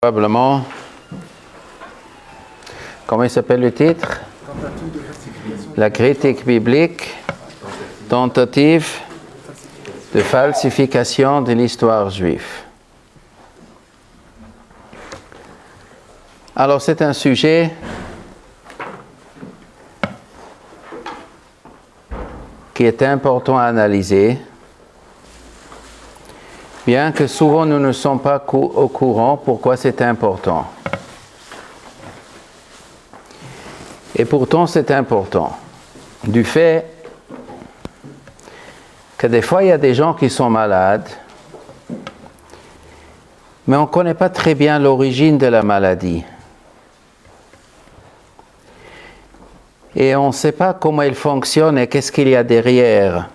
Probablement. Comment il s'appelle le titre? La critique biblique, tentative de falsification de l'histoire juive. Alors c'est un sujet qui est important à analyser, bien que souvent nous ne sommes pas au courant pourquoi c'est important. Et pourtant c'est important, du fait que des fois il y a des gens qui sont malades, mais on ne connaît pas très bien l'origine de la maladie. Et on ne sait pas comment elle fonctionne et qu'est-ce qu'il y a derrière.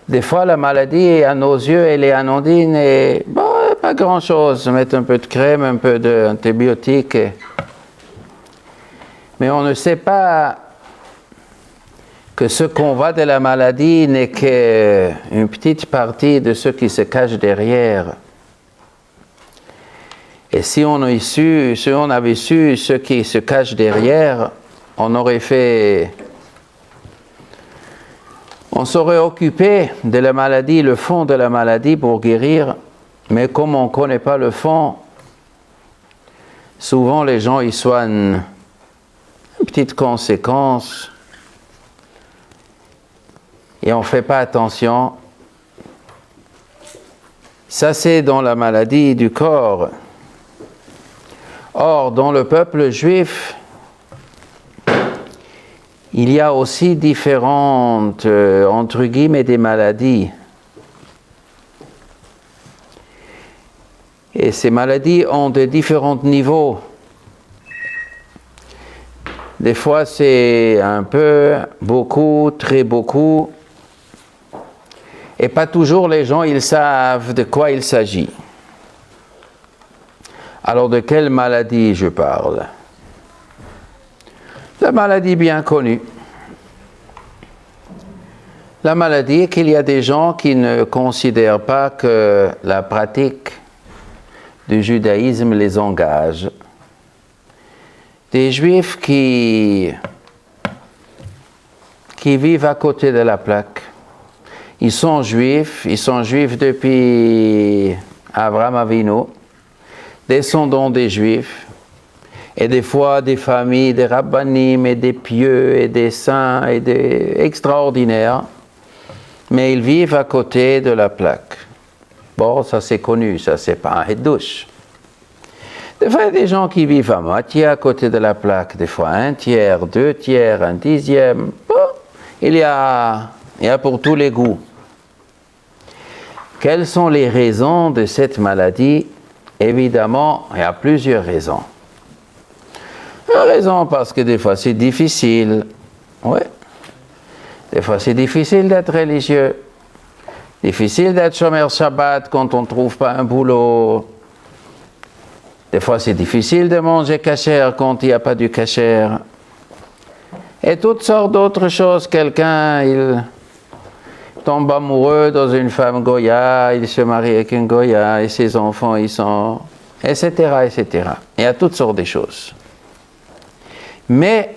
Des fois, la maladie, à nos yeux, elle est anodine et bon, pas grand-chose. Mettre un peu de crème, un peu d'antibiotiques. Mais on ne sait pas que ce qu'on voit de la maladie n'est qu'une petite partie de ce qui se cache derrière. Et si on avait su ce qui se cache derrière, on s'aurait occupé de la maladie, le fond de la maladie pour guérir, mais comme on ne connaît pas le fond, souvent les gens y soignent une petite conséquence et on ne fait pas attention. Ça, c'est dans la maladie du corps. Or, dans le peuple juif, il y a aussi différentes, entre guillemets, des maladies. Et ces maladies ont de différents niveaux. Des fois, c'est un peu, beaucoup, très beaucoup. Et pas toujours les gens, ils savent de quoi il s'agit. Alors, de quelle maladie je parle? La maladie bien connue. La maladie est qu'il y a des gens qui ne considèrent pas que la pratique du judaïsme les engage. Des juifs qui vivent à côté de la plaque. Ils sont juifs depuis Abraham Avinu, descendants des juifs, et des fois des familles, des rabbanim, et des pieux, et des saints, et des extraordinaires, mais ils vivent à côté de la plaque. Bon, ça c'est connu, ça c'est pas un hiddouch. Des fois, il y a des gens qui vivent à moitié à côté de la plaque, des fois un tiers, 2 tiers, 1/10. Bon, il y a pour tous les goûts. Quelles sont les raisons de cette maladie? Évidemment, il y a plusieurs raisons. Une raison parce que des fois c'est difficile. Ouais. Des fois c'est difficile d'être religieux. Difficile d'être shomer Shabbat quand on ne trouve pas un boulot. Des fois c'est difficile de manger kasher quand il n'y a pas du kasher. Et toutes sortes d'autres choses. Quelqu'un, il tombe amoureux dans une femme Goya, il se marie avec une Goya, et ses enfants, ils sont... etc., etc. Il y a toutes sortes de choses. Mais,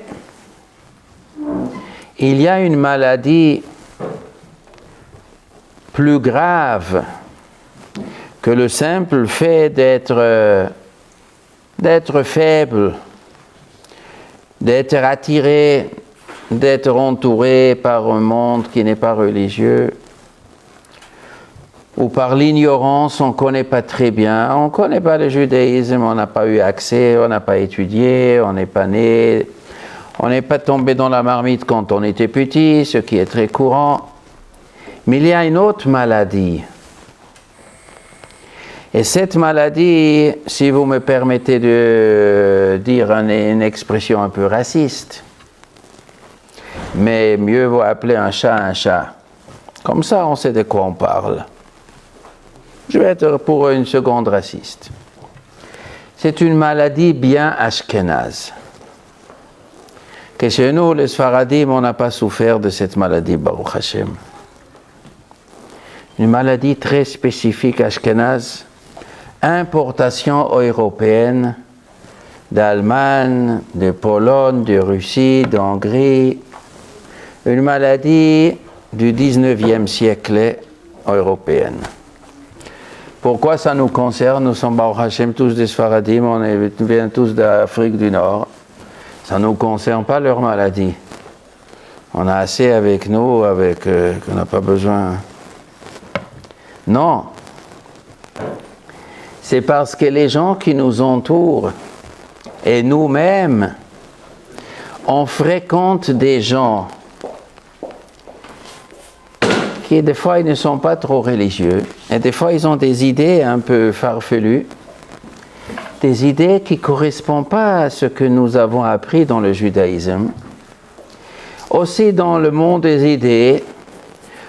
il y a une maladie plus grave que le simple fait d'être faible, d'être attiré, d'être entouré par un monde qui n'est pas religieux, ou par l'ignorance, on ne connaît pas très bien, on ne connaît pas le judaïsme, on n'a pas eu accès, on n'a pas étudié, on n'est pas né, on n'est pas tombé dans la marmite quand on était petit, ce qui est très courant. Mais il y a une autre maladie. Et cette maladie, si vous me permettez de dire une expression un peu raciste, mais mieux vaut appeler un chat un chat. Comme ça, on sait de quoi on parle. Je vais être pour une seconde raciste. C'est une maladie bien ashkénaze. Que chez nous, les Sfaradim, on n'a pas souffert de cette maladie, Baruch Hashem. Une maladie très spécifique ashkénaze, importations européennes d'Allemagne, de Pologne, de Russie, d'Hongrie, une maladie du 19e siècle européenne. Pourquoi ça nous concerne? Nous sommes Baruch Hashem tous des Sfaradim, on vient tous d'Afrique du Nord. Ça ne nous concerne pas leur maladie. On a assez avec nous, qu'on n'a pas besoin. Non. C'est parce que les gens qui nous entourent et nous-mêmes, on fréquente des gens qui des fois ils ne sont pas trop religieux et des fois ils ont des idées un peu farfelues, des idées qui ne correspondent pas à ce que nous avons appris dans le judaïsme. Aussi dans le monde des idées,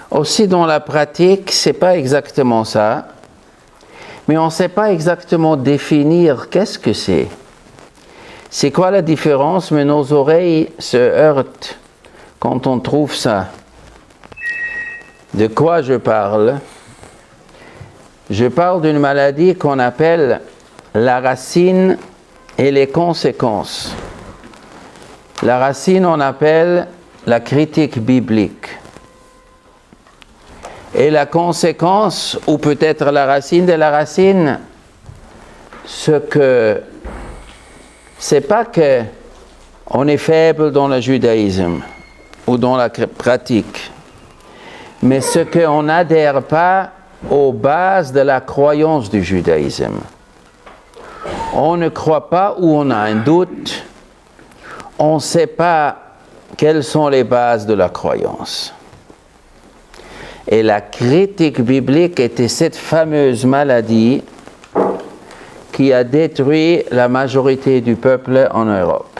aussi dans la pratique, c'est pas exactement ça, mais on ne sait pas exactement définir qu'est-ce que c'est. C'est quoi la différence? Mais nos oreilles se heurtent quand on trouve ça. De quoi je parle? Je parle d'une maladie qu'on appelle la racine et les conséquences. La racine, on appelle la critique biblique. Et la conséquence, ou peut-être la racine de la racine, c'est pas que on est faible dans le judaïsme ou dans la pratique, mais ce qu'on n'adhère pas aux bases de la croyance du judaïsme. On ne croit pas ou on a un doute, on ne sait pas quelles sont les bases de la croyance. Et la critique biblique était cette fameuse maladie qui a détruit la majorité du peuple en Europe.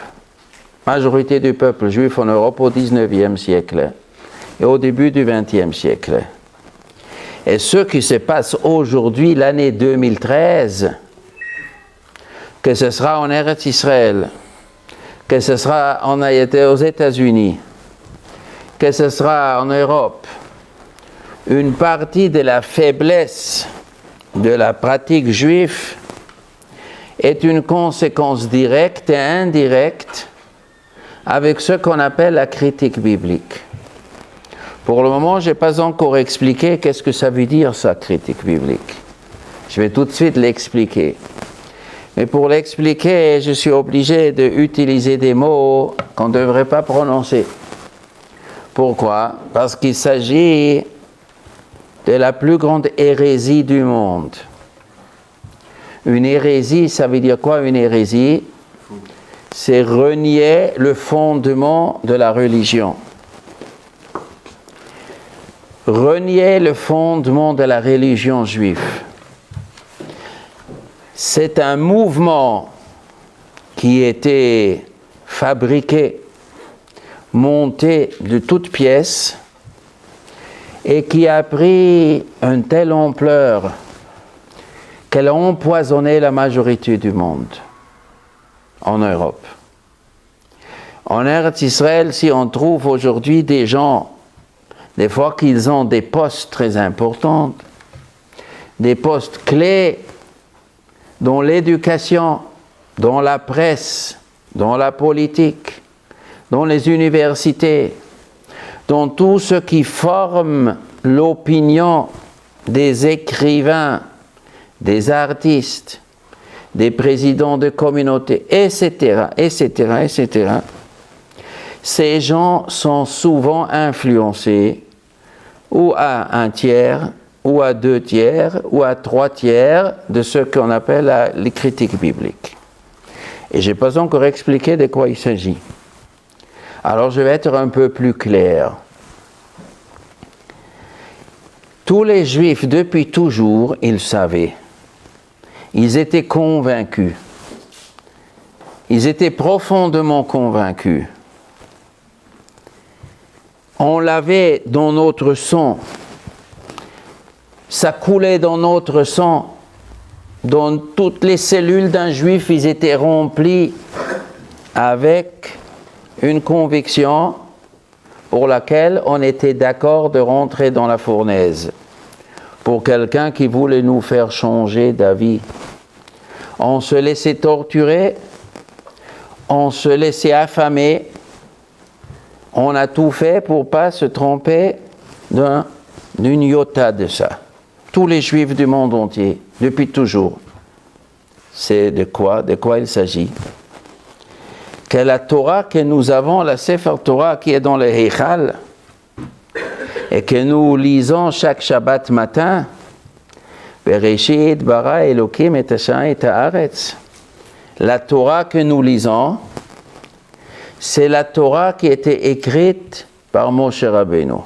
Majorité du peuple juif en Europe au 19e siècle et au début du 20e siècle. Et ce qui se passe aujourd'hui, l'année 2013, que ce sera en Eretz Israël, que ce sera aux États-Unis, que ce sera en Europe, une partie de la faiblesse de la pratique juive est une conséquence directe et indirecte avec ce qu'on appelle la critique biblique. Pour le moment, je n'ai pas encore expliqué qu'est-ce que ça veut dire, ça, critique biblique. Je vais tout de suite l'expliquer. Mais pour l'expliquer, je suis obligé d'utiliser des mots qu'on ne devrait pas prononcer. Pourquoi? Parce qu'il s'agit de la plus grande hérésie du monde. Une hérésie, ça veut dire quoi une hérésie? C'est renier le fondement de la religion. Renier le fondement de la religion juive. C'est un mouvement qui était fabriqué, monté de toutes pièces et qui a pris une telle ampleur qu'elle a empoisonné la majorité du monde en Europe. En Eretz Israël, si on trouve aujourd'hui des gens, des fois qu'ils ont des postes très importants, des postes clés dans l'éducation, dans la presse, dans la politique, dans les universités, dans tout ce qui forme l'opinion des écrivains, des artistes, des présidents de communautés, etc., etc., etc. Ces gens sont souvent influencés ou à un tiers, ou à 2 tiers, ou à 3 tiers de ce qu'on appelle les critiques bibliques. Et je n'ai pas encore expliqué de quoi il s'agit. Alors je vais être un peu plus clair. Tous les Juifs, depuis toujours, ils savaient. Ils étaient convaincus. Ils étaient profondément convaincus. On l'avait dans notre sang. Ça coulait dans notre sang. Dans toutes les cellules d'un Juif, ils étaient remplis avec une conviction pour laquelle on était d'accord de rentrer dans la fournaise. Pour quelqu'un qui voulait nous faire changer d'avis. On se laissait torturer, on se laissait affamer, on a tout fait pour ne pas se tromper d'une iota de ça. Tous les juifs du monde entier, depuis toujours. C'est de quoi il s'agit? Que la Torah que nous avons, la Sefer Torah qui est dans le Heichal, et que nous lisons chaque Shabbat matin, Bereshit bara Elokim et Hashem et haaretz. La Torah que nous lisons, c'est la Torah qui a été écrite par Moshe Rabbeinu,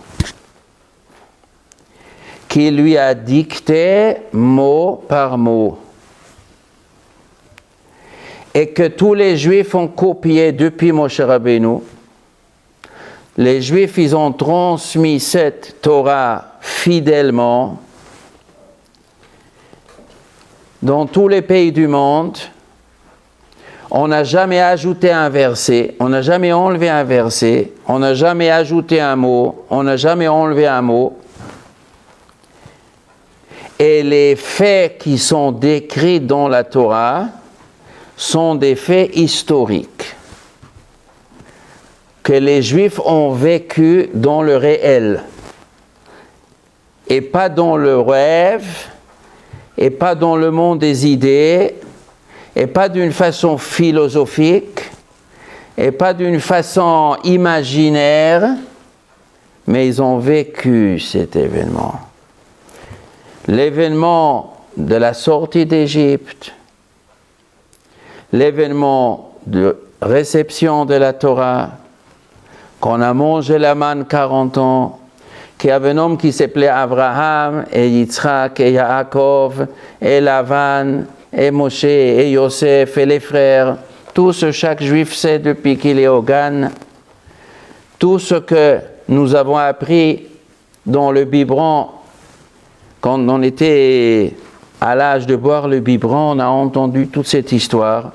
qui lui a dicté mot par mot, et que tous les Juifs ont copié depuis Moshe Rabbeinu. Les Juifs, ils ont transmis cette Torah fidèlement dans tous les pays du monde. On n'a jamais ajouté un verset, on n'a jamais enlevé un verset, on n'a jamais ajouté un mot, on n'a jamais enlevé un mot. Et les faits qui sont décrits dans la Torah sont des faits historiques que les Juifs ont vécu dans le réel et pas dans le rêve et pas dans le monde des idées et pas d'une façon philosophique et pas d'une façon imaginaire, mais ils ont vécu cet événement. L'événement de la sortie d'Égypte, l'événement de réception de la Torah, qu'on a mangé la manne 40 ans, qu'il y avait un homme qui s'appelait Abraham, et Yitzhak, et Yaakov, et Lavan, et Moshe, et Yosef, et les frères. Tout ce que chaque juif sait depuis qu'il est au Gan. Tout ce que nous avons appris dans le biberon, quand on était à l'âge de boire le biberon, on a entendu toute cette histoire.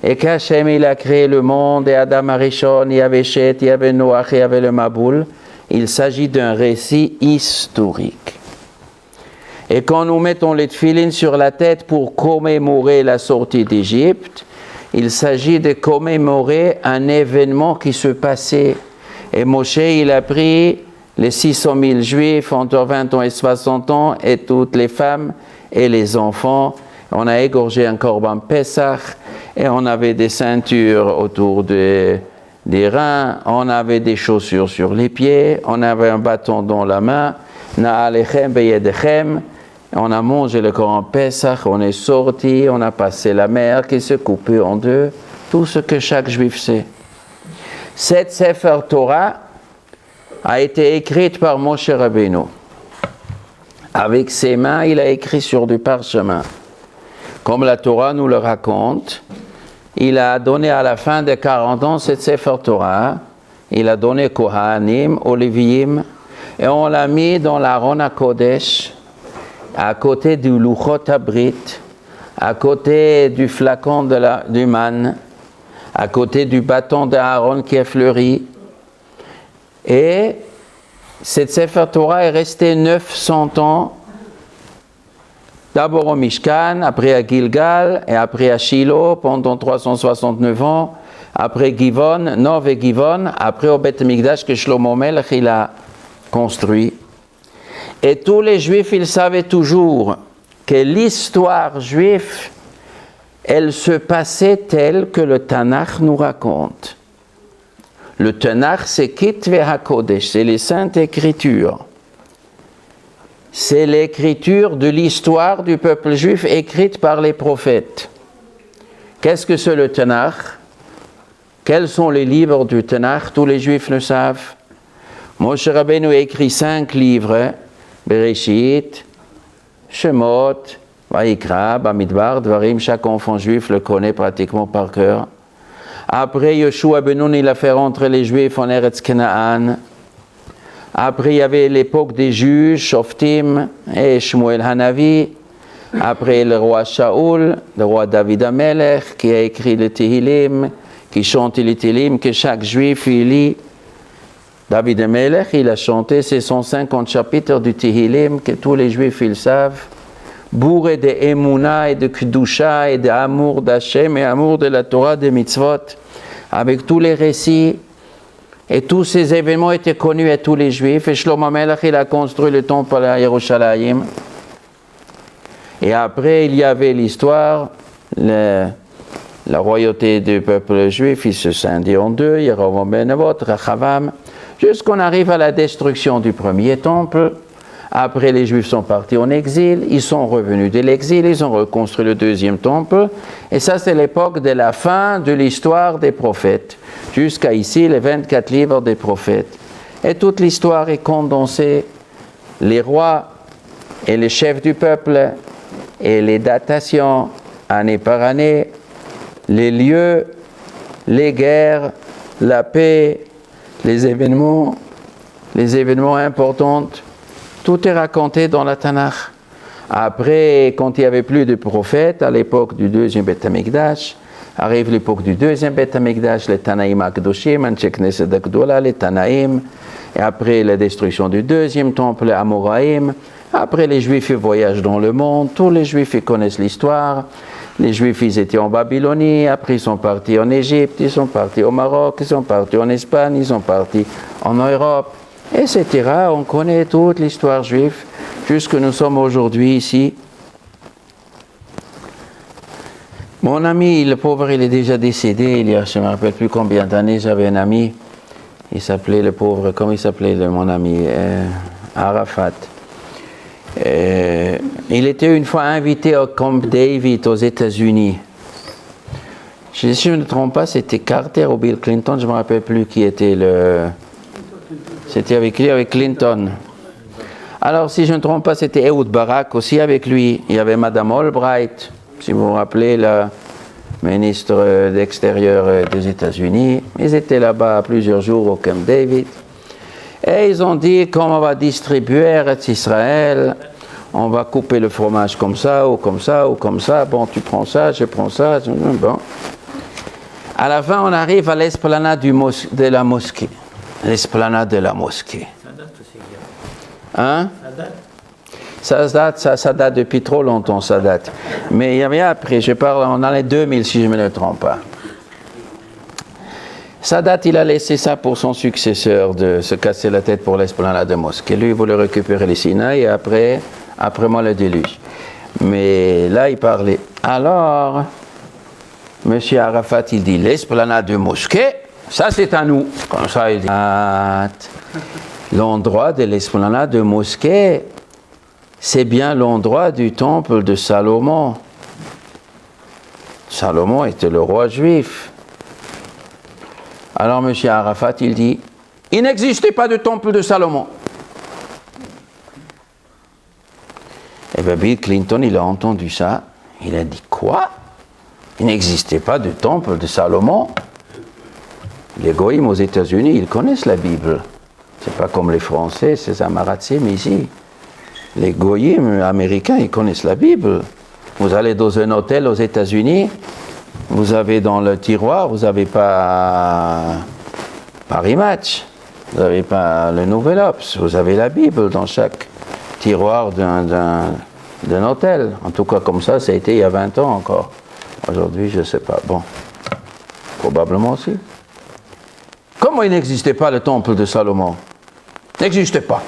Et qu'Hachem, il a créé le monde, et Adam Arishon, il y avait Shet, il y avait Noach, il y avait le Maboul. Il s'agit d'un récit historique. Et quand nous mettons les tefilines sur la tête pour commémorer la sortie d'Égypte, il s'agit de commémorer un événement qui se passait. Et Moshe, il a pris les 600 000 juifs entre 20 ans et 60 ans, et toutes les femmes et les enfants. On a égorgé un corban Pessah, et on avait des ceintures autour des reins, on avait des chaussures sur les pieds, on avait un bâton dans la main, Na'alechem beyedechem. On a mangé le corban Pessah, on est sorti, on a passé la mer qui se coupait en deux, tout ce que chaque juif sait. Cette Sefer Torah a été écrite par Moshe Rabbeinu. Avec ses mains, il a écrit sur du parchemin. Comme la Torah nous le raconte, il a donné à la fin de 40 ans cette Sefer Torah, il a donné Kohanim, aux Léviim, et on l'a mis dans l'Aron HaKodesh, à côté du Luchot Abrit, à côté du flacon du manne, à côté du bâton d'Aaron qui est fleuri. Et cette Sefer Torah est restée 900 ans, d'abord au Mishkan, après à Gilgal, et après à Shiloh pendant 369 ans, après Givon, Nov et Givon, après au Beth Mikdash que Shlomo Melech il a construit. Et tous les Juifs, ils savaient toujours que l'histoire juive, elle se passait telle que le Tanakh nous raconte. Le Tanakh, c'est Kitve HaKodesh, c'est les Saintes Écritures. C'est l'écriture de l'histoire du peuple juif écrite par les prophètes. Qu'est-ce que c'est le Tanakh? Quels sont les livres du Tanakh? Tous les Juifs le savent. Moshe Rabbeinu a écrit 5 livres, Bereshit, Shemot, Vayikra, Bamidbar, Dvarim, chaque enfant juif le connaît pratiquement par cœur. Après, Yoshua ben Nun, il a fait rentrer les Juifs en Eretz Canaan. Après, il y avait l'époque des juges, Shoftim et Shmuel Hanavi. Après, le roi Shaoul, le roi David Amelech, qui a écrit le Tehillim, qui chante les Tehillim, que chaque juif il lit. David Amelech, il a chanté ces 150 chapitres du Tehillim que tous les juifs ils savent. bourré de Emouna et de Kedusha et d'amour d'Hachem et amour de la Torah, des mitzvot, avec tous les récits. Et tous ces événements étaient connus à tous les Juifs. Et Shlomo Melech, il a construit le temple à Yerushalayim. Et après, il y avait l'histoire, la royauté du peuple juif, il se scindait en deux, Yerovam ben Nevat, Rechavam, jusqu'on arrive à la destruction du premier temple. Après, les Juifs sont partis en exil, ils sont revenus de l'exil, ils ont reconstruit le deuxième temple. Et ça, c'est l'époque de la fin de l'histoire des prophètes. Jusqu'à ici, les 24 livres des prophètes. Et toute l'histoire est condensée. Les rois et les chefs du peuple et les datations, année par année, les lieux, les guerres, la paix, les événements importants. Tout est raconté dans la Tanakh. Après, quand il n'y avait plus de prophètes, à l'époque du deuxième Beth Amikdash, arrive l'époque du deuxième Beth Amikdash, les Tanaïm Akdoshim, Anshei Knesset Agdola, les Tanaïm, et après la destruction du deuxième temple, les Amoraïm. Après, les Juifs ils voyagent dans le monde, tous les Juifs ils connaissent l'histoire. Les Juifs ils étaient en Babylonie, après ils sont partis en Égypte, ils sont partis au Maroc, ils sont partis en Espagne, ils sont partis en Europe, etc. On connaît toute l'histoire juive, jusque nous sommes aujourd'hui ici. Mon ami, le pauvre, il est déjà décédé, il y a, je ne me rappelle plus combien d'années, j'avais un ami, il s'appelait le pauvre, comment il s'appelait mon ami Arafat. Il était une fois invité au Camp David aux États-Unis. Si je ne me trompe pas, c'était Carter ou Bill Clinton, je ne me rappelle plus qui était le... C'était avec lui, avec Clinton. Alors, si je ne me trompe pas, c'était Ehud Barak aussi avec lui. Il y avait Madame Albright, si vous vous rappelez, la ministre d'Extérieur des États-Unis. Ils étaient là-bas plusieurs jours au Camp David. Et ils ont dit, comme on va distribuer Eretz Israël, on va couper le fromage comme ça, ou comme ça, ou comme ça. Bon, tu prends ça, je prends ça. Bon. À la fin, on arrive à l'esplanade de la mosquée. L'esplanade de la mosquée. Ça date aussi. Hein? Ça date. Ça date depuis trop longtemps, ça date. Mais il y avait après, je parle en l'année 2000, si je ne me trompe pas. Sadat, il a laissé ça pour son successeur, de se casser la tête pour l'esplanade de mosquée. Lui, il voulait récupérer les Sinaï et après moi, le déluge. Mais là, il parlait. Alors, M. Arafat, il dit, l'esplanade de mosquée, ça c'est à nous. Comme ça, il dit, l'endroit de l'esplanade de mosquée, c'est bien l'endroit du temple de Salomon. Salomon était le roi juif. Alors M. Arafat, il dit, il n'existait pas de temple de Salomon. Et bien Bill Clinton, il a entendu ça. Il a dit, quoi? Il n'existait pas de temple de Salomon? Les goïms aux États-Unis, ils connaissent la Bible. C'est pas comme les Français, ces Amaratzim ici. Les goïms américains, ils connaissent la Bible. Vous allez dans un hôtel aux États-Unis, vous avez dans le tiroir, vous n'avez pas Paris Match, vous n'avez pas le Nouvel Obs, vous avez la Bible dans chaque tiroir d'un hôtel. En tout cas, comme ça a été il y a 20 ans encore. Aujourd'hui, je ne sais pas. Bon, probablement aussi. Comment il n'existait pas le temple de Salomon? N'existait pas.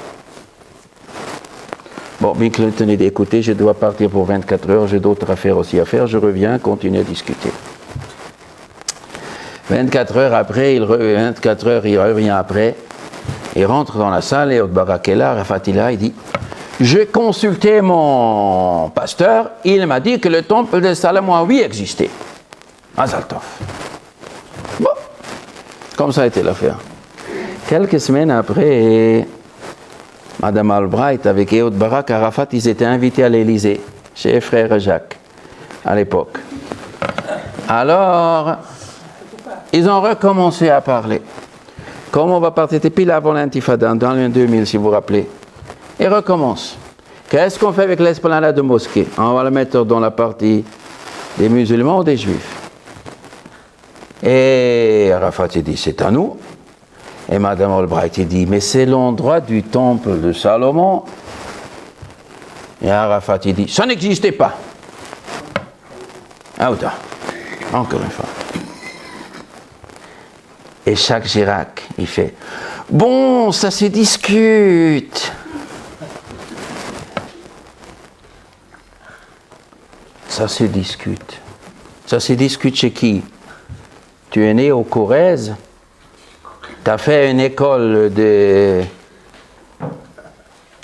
Bon, Bill Clinton est écoutez, je dois partir pour 24 heures, j'ai d'autres affaires aussi à faire, je reviens, continue à discuter. 24 heures après, il revient après, il rentre dans la salle, et Barak est là, Arafat est là, il dit, j'ai consulté mon pasteur, il m'a dit que le temple de Salomon, oui, existait. Mazal tov. Bon, comme ça a été l'affaire. Quelques semaines après, Madame Albright avec Ehud Barak, Arafat, ils étaient invités à l'Élysée, chez Frère Jacques, à l'époque. Alors, ils ont recommencé à parler. Comme on va partir, c'était pile avant l'intifada, dans l'an 2000, si vous vous rappelez. Et recommence. Qu'est-ce qu'on fait avec l'esplanade de mosquée? On va la mettre dans la partie des musulmans ou des juifs. Et Arafat dit, c'est à nous. Et Madame Albright dit, mais c'est l'endroit du temple de Salomon. Et Arafat, il dit, ça n'existait pas. Ah, encore une fois. Et Jacques Chirac, il fait, bon, ça se discute. Ça se discute. Ça se discute chez qui? Tu es né au Corrèze, tu as fait une école de...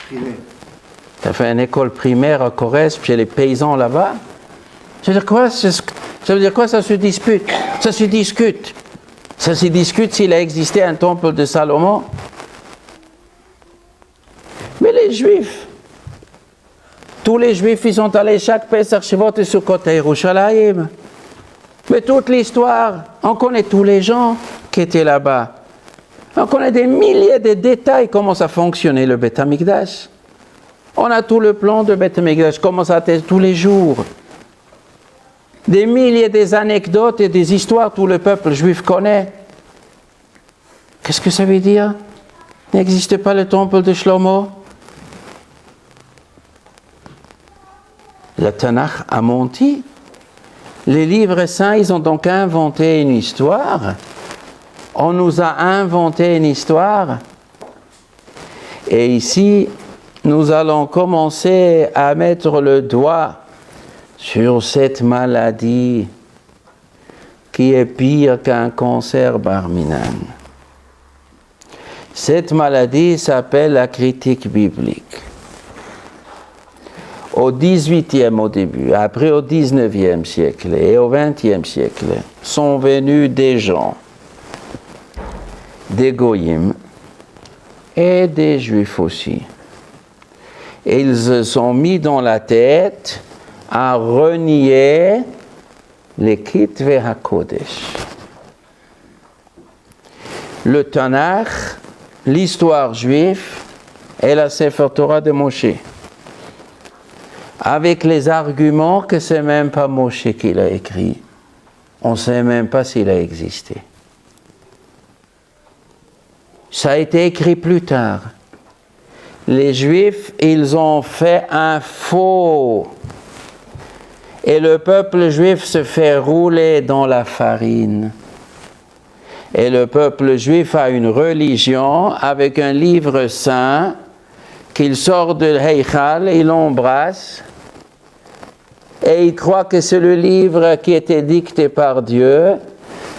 Tu as fait une école primaire à Corrèze, chez les paysans là-bas. Ça veut dire quoi? Ça veut dire quoi, ça se dispute? Ça se discute. Ça se discute s'il a existé un temple de Salomon. Mais les Juifs, tous les Juifs, ils sont allés chaque Pesach, Shavuot et Sukkot à Yerushalayim. Mais toute l'histoire, on connaît tous les gens qui étaient là-bas. On connaît des milliers de détails, comment ça fonctionnait le Beth Amikdash. On a tout le plan de Beth Amikdash, comment ça était tous les jours. Des milliers d'anecdotes et des histoires, tout le peuple juif connaît. Qu'est-ce que ça veut dire? N'existe pas le temple de Shlomo? Le Tanakh a menti. Les livres saints, ils ont donc inventé une histoire. On nous a inventé une histoire. Et ici, nous allons commencer à mettre le doigt sur cette maladie qui est pire qu'un cancer Bar-Minan. Cette maladie s'appelle la critique biblique. Au XVIIIe au début, après au XIXe siècle et au XXe siècle, sont venus des gens, des goyim et des juifs aussi. Et ils se sont mis dans la tête à renier les Kitve HaKodesh. Le Tanakh, l'histoire juive et la Sefer Torah de Moshe. Avec les arguments que c'est même pas Moshe qui l'a écrit. On ne sait même pas s'il a existé. Ça a été écrit plus tard. Les Juifs, ils ont fait un faux. Et le peuple juif se fait rouler dans la farine. Et le peuple juif a une religion avec un livre saint qu'il sort de Heichal, il l'embrasse. Et il croit que c'est le livre qui était dicté par Dieu.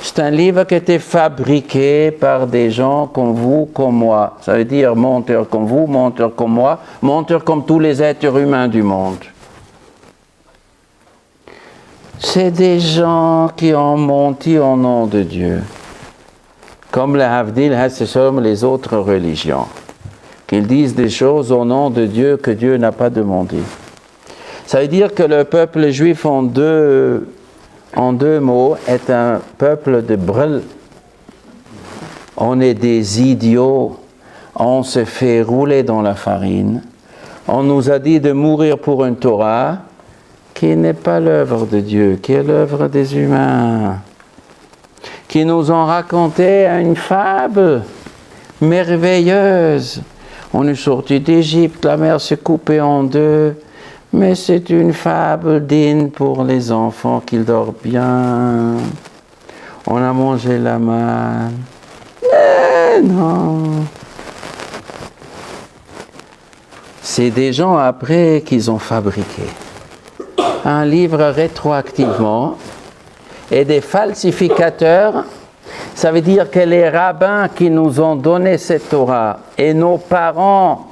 C'est un livre qui était fabriqué par des gens comme vous, comme moi. Ça veut dire menteurs comme vous, menteurs comme moi, menteurs comme tous les êtres humains du monde. C'est des gens qui ont menti au nom de Dieu. Comme les Havdil, les autres religions. Qu'ils disent des choses au nom de Dieu que Dieu n'a pas demandé. Ça veut dire que le peuple juif en deux mots est un peuple de brel. On est des idiots, on se fait rouler dans la farine. On nous a dit de mourir pour une Torah qui n'est pas l'œuvre de Dieu, qui est l'œuvre des humains, qui nous ont raconté une fable merveilleuse. On est sorti d'Égypte, la mer s'est coupée en deux. Mais c'est une fable digne pour les enfants qu'ils dorment bien. On a mangé la manne. Mais non. C'est des gens après qu'ils ont fabriqué un livre rétroactivement et des falsificateurs. Ça veut dire que les rabbins qui nous ont donné cette Torah et nos parents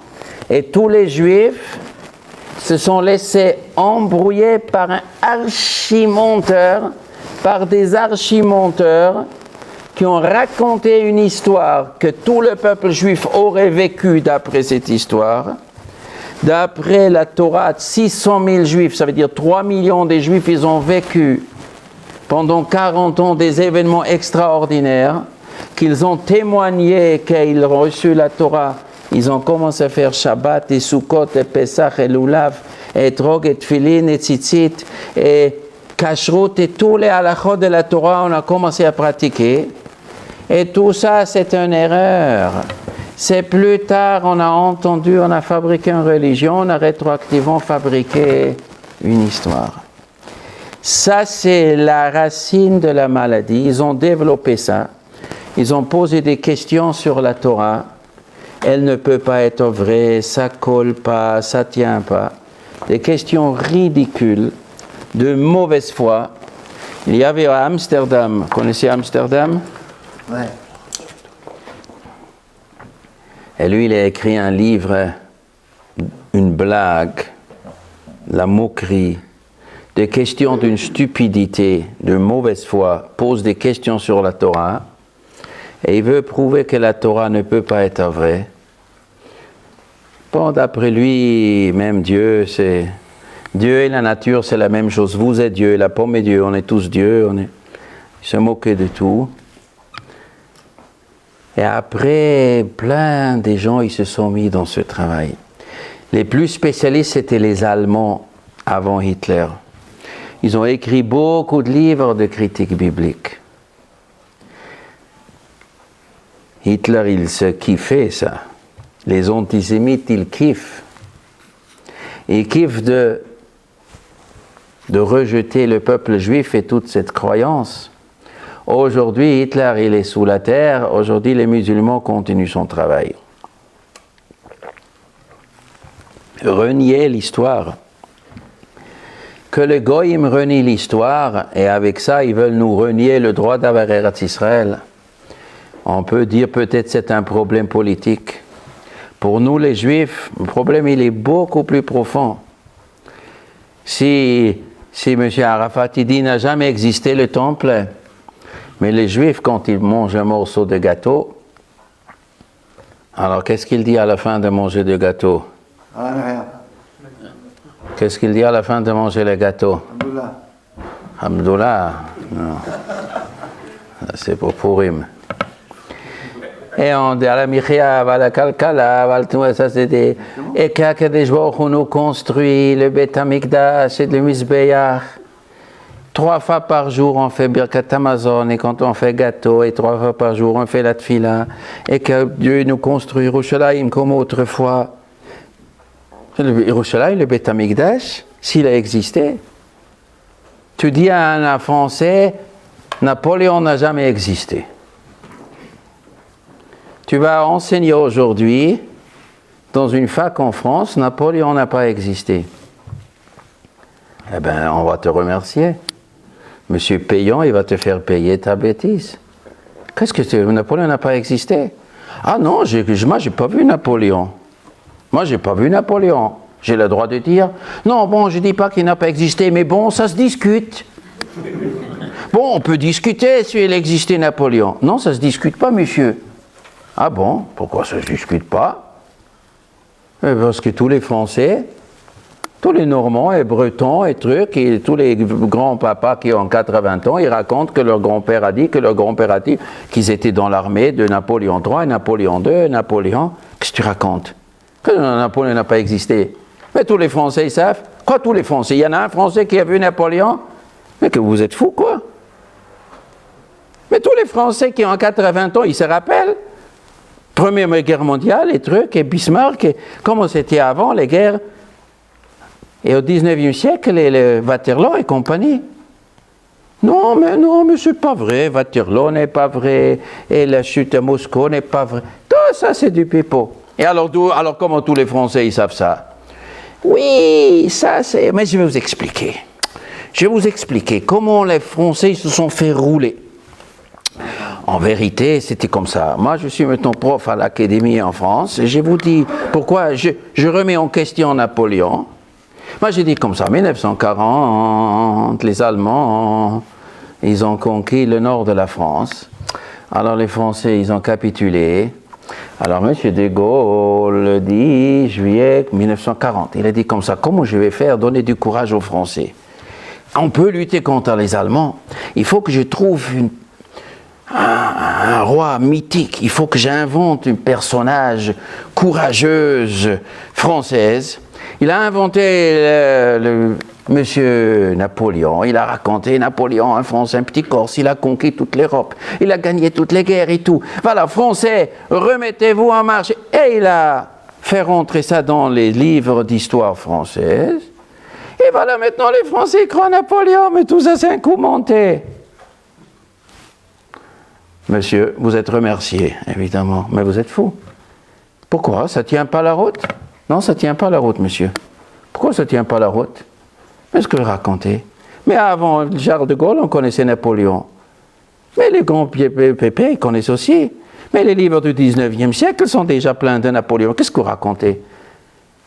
et tous les juifs se sont laissés embrouiller par un archimonteur, par des archimonteurs qui ont raconté une histoire que tout le peuple juif aurait vécu d'après cette histoire. D'après la Torah, 600 000 juifs, ça veut dire 3 millions de juifs, ils ont vécu pendant 40 ans des événements extraordinaires, qu'ils ont témoigné qu'ils ont reçu la Torah. Ils ont commencé à faire Shabbat et Sukkot et Pesach et Lulav et Trog et Tfilin et Tzitzit et Kashrut et tous les halachot de la Torah, on a commencé à pratiquer. Et tout ça, c'est une erreur. C'est plus tard, on a entendu, on a fabriqué une religion, on a rétroactivement fabriqué une histoire. Ça, c'est la racine de la maladie. Ils ont développé ça. Ils ont posé des questions sur la Torah. Elle ne peut pas être vraie, ça colle pas, ça tient pas. Des questions ridicules, de mauvaise foi. Il y avait à Amsterdam, vous connaissez Amsterdam? Ouais. Et lui, il a écrit un livre, une blague, la moquerie, des questions d'une stupidité, de mauvaise foi, pose des questions sur la Torah, et il veut prouver que la Torah ne peut pas être vraie. Bon, d'après lui, même Dieu, c'est... Dieu et la nature, c'est la même chose. Vous êtes Dieu, la pomme est Dieu, on est tous Dieu, il se moquait de tout. Et après, plein de gens, ils se sont mis dans ce travail. Les plus spécialistes, c'était les Allemands avant Hitler. Ils ont écrit beaucoup de livres de critique biblique. Hitler, il se kiffait ça. Les antisémites, ils kiffent. Ils kiffent de rejeter le peuple juif et toute cette croyance. Aujourd'hui, Hitler, il est sous la terre. Aujourd'hui, les musulmans continuent son travail. Renier l'histoire. Que les goïms renient l'histoire, et avec ça, ils veulent nous renier le droit d'avoir Eretz Israël. On peut dire peut-être c'est un problème politique. Pour nous, les Juifs, le problème, il est beaucoup plus profond. Si M. Arafat dit n'a jamais existé le temple, mais les Juifs, quand ils mangent un morceau de gâteau, alors qu'est-ce qu'il dit à la fin de manger le gâteau? Rien. Qu'est-ce qu'il dit à la fin de manger le gâteau? Abdullah. Abdullah. Non. C'est pour Purim. Et on dit à la Michia, à la Kalkala, à tout ça, c'est des... Et qu'Akadosh Baruch Hu nous construit le Beth Amikdash et le Mizbeach. 3 fois par jour, on fait Birkat Hamazon, et quand on fait gâteau, et 3 fois par jour, on fait la Tfila. Et que Dieu nous construit Yerushalayim comme autrefois. Yerushalayim, le Beth Amikdash, s'il a existé. Tu dis à un Français, Napoléon n'a jamais existé. Tu vas enseigner aujourd'hui, dans une fac en France, Napoléon n'a pas existé. Eh bien, on va te remercier. Monsieur Payan, il va te faire payer ta bêtise. Qu'est-ce que c'est? Napoléon n'a pas existé? Ah non, moi, j'ai pas vu Napoléon. Moi, j'ai pas vu Napoléon. J'ai le droit de dire, non, bon, je dis pas qu'il n'a pas existé, mais bon, ça se discute. Bon, on peut discuter s'il existait Napoléon. Non, ça se discute pas, monsieur. Ah bon? Pourquoi ça ne se discute pas? Parce que tous les Français, tous les Normands et Bretons et trucs, et tous les grands-papas qui ont 80 ans, ils racontent que leur grand-père a dit, qu'ils étaient dans l'armée de Napoléon III, Napoléon II, Napoléon. Qu'est-ce que tu racontes? Que Napoléon n'a pas existé. Mais tous les Français, ils savent. Quoi, tous les Français? Il y en a un Français qui a vu Napoléon? Mais que vous êtes fous, quoi? Mais tous les Français qui ont 80 ans, ils se rappellent. Première guerre mondiale, les trucs, et Bismarck, et comment c'était avant, les guerres. Et au 19e siècle, les Waterloo et compagnie. Non, mais c'est pas vrai, Waterloo n'est pas vrai, et la chute à Moscou n'est pas vrai. Tout ça, c'est du pipeau. Et alors comment tous les Français, ils savent ça? Oui, ça c'est... Mais je vais vous expliquer. Je vais vous expliquer comment les Français se sont fait rouler. En vérité, c'était comme ça. Moi, je suis maintenant prof à l'Académie en France, et je vous dis pourquoi je remets en question Napoléon. Moi, j'ai dit comme ça, 1940, les Allemands, ils ont conquis le nord de la France. Alors, les Français, ils ont capitulé. Alors, M. de Gaulle, le 10 juillet 1940, il a dit comme ça, comment je vais faire donner du courage aux Français? On peut lutter contre les Allemands. Il faut que je trouve un roi mythique. Il faut que j'invente une personnage courageuse française. Il a inventé le monsieur Napoléon. Il a raconté Napoléon, un Français, un petit Corse. Il a conquis toute l'Europe. Il a gagné toutes les guerres et tout. Voilà, Français, remettez-vous en marche. Et il a fait rentrer ça dans les livres d'histoire française. Et voilà, maintenant les Français croient Napoléon, mais tout ça c'est un coup monté. Monsieur, vous êtes remercié, évidemment, mais vous êtes fou. Pourquoi? Ça ne tient pas la route? Non, ça ne tient pas la route, monsieur. Pourquoi ça ne tient pas la route? Qu'est-ce que vous racontez? Mais avant Charles de Gaulle, on connaissait Napoléon. Mais les grands pépés, ils connaissent aussi. Mais les livres du 19e siècle sont déjà pleins de Napoléon. Qu'est-ce que vous racontez?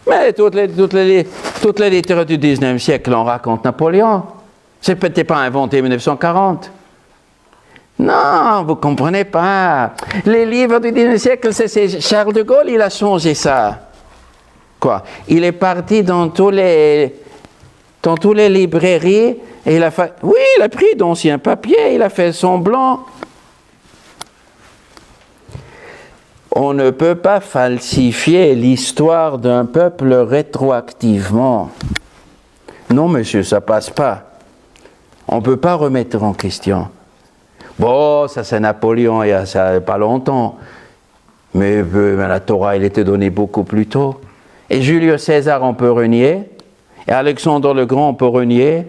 Mais toutes les littératures du 19e siècle, on raconte Napoléon. C'est peut-être pas inventé en 1940. Non, vous ne comprenez pas. Les livres du 19e siècle, c'est Charles de Gaulle, il a changé ça. Quoi? Il est parti dans toutes les librairies et il a fait... Oui, il a pris d'anciens papiers, il a fait semblant. On ne peut pas falsifier l'histoire d'un peuple rétroactivement. Non, monsieur, ça passe pas. On ne peut pas remettre en question. Bon, ça c'est Napoléon, il y a ça pas longtemps. Mais la Torah, elle était donnée beaucoup plus tôt. Et Julius César, on peut renier. Et Alexandre le Grand, on peut renier.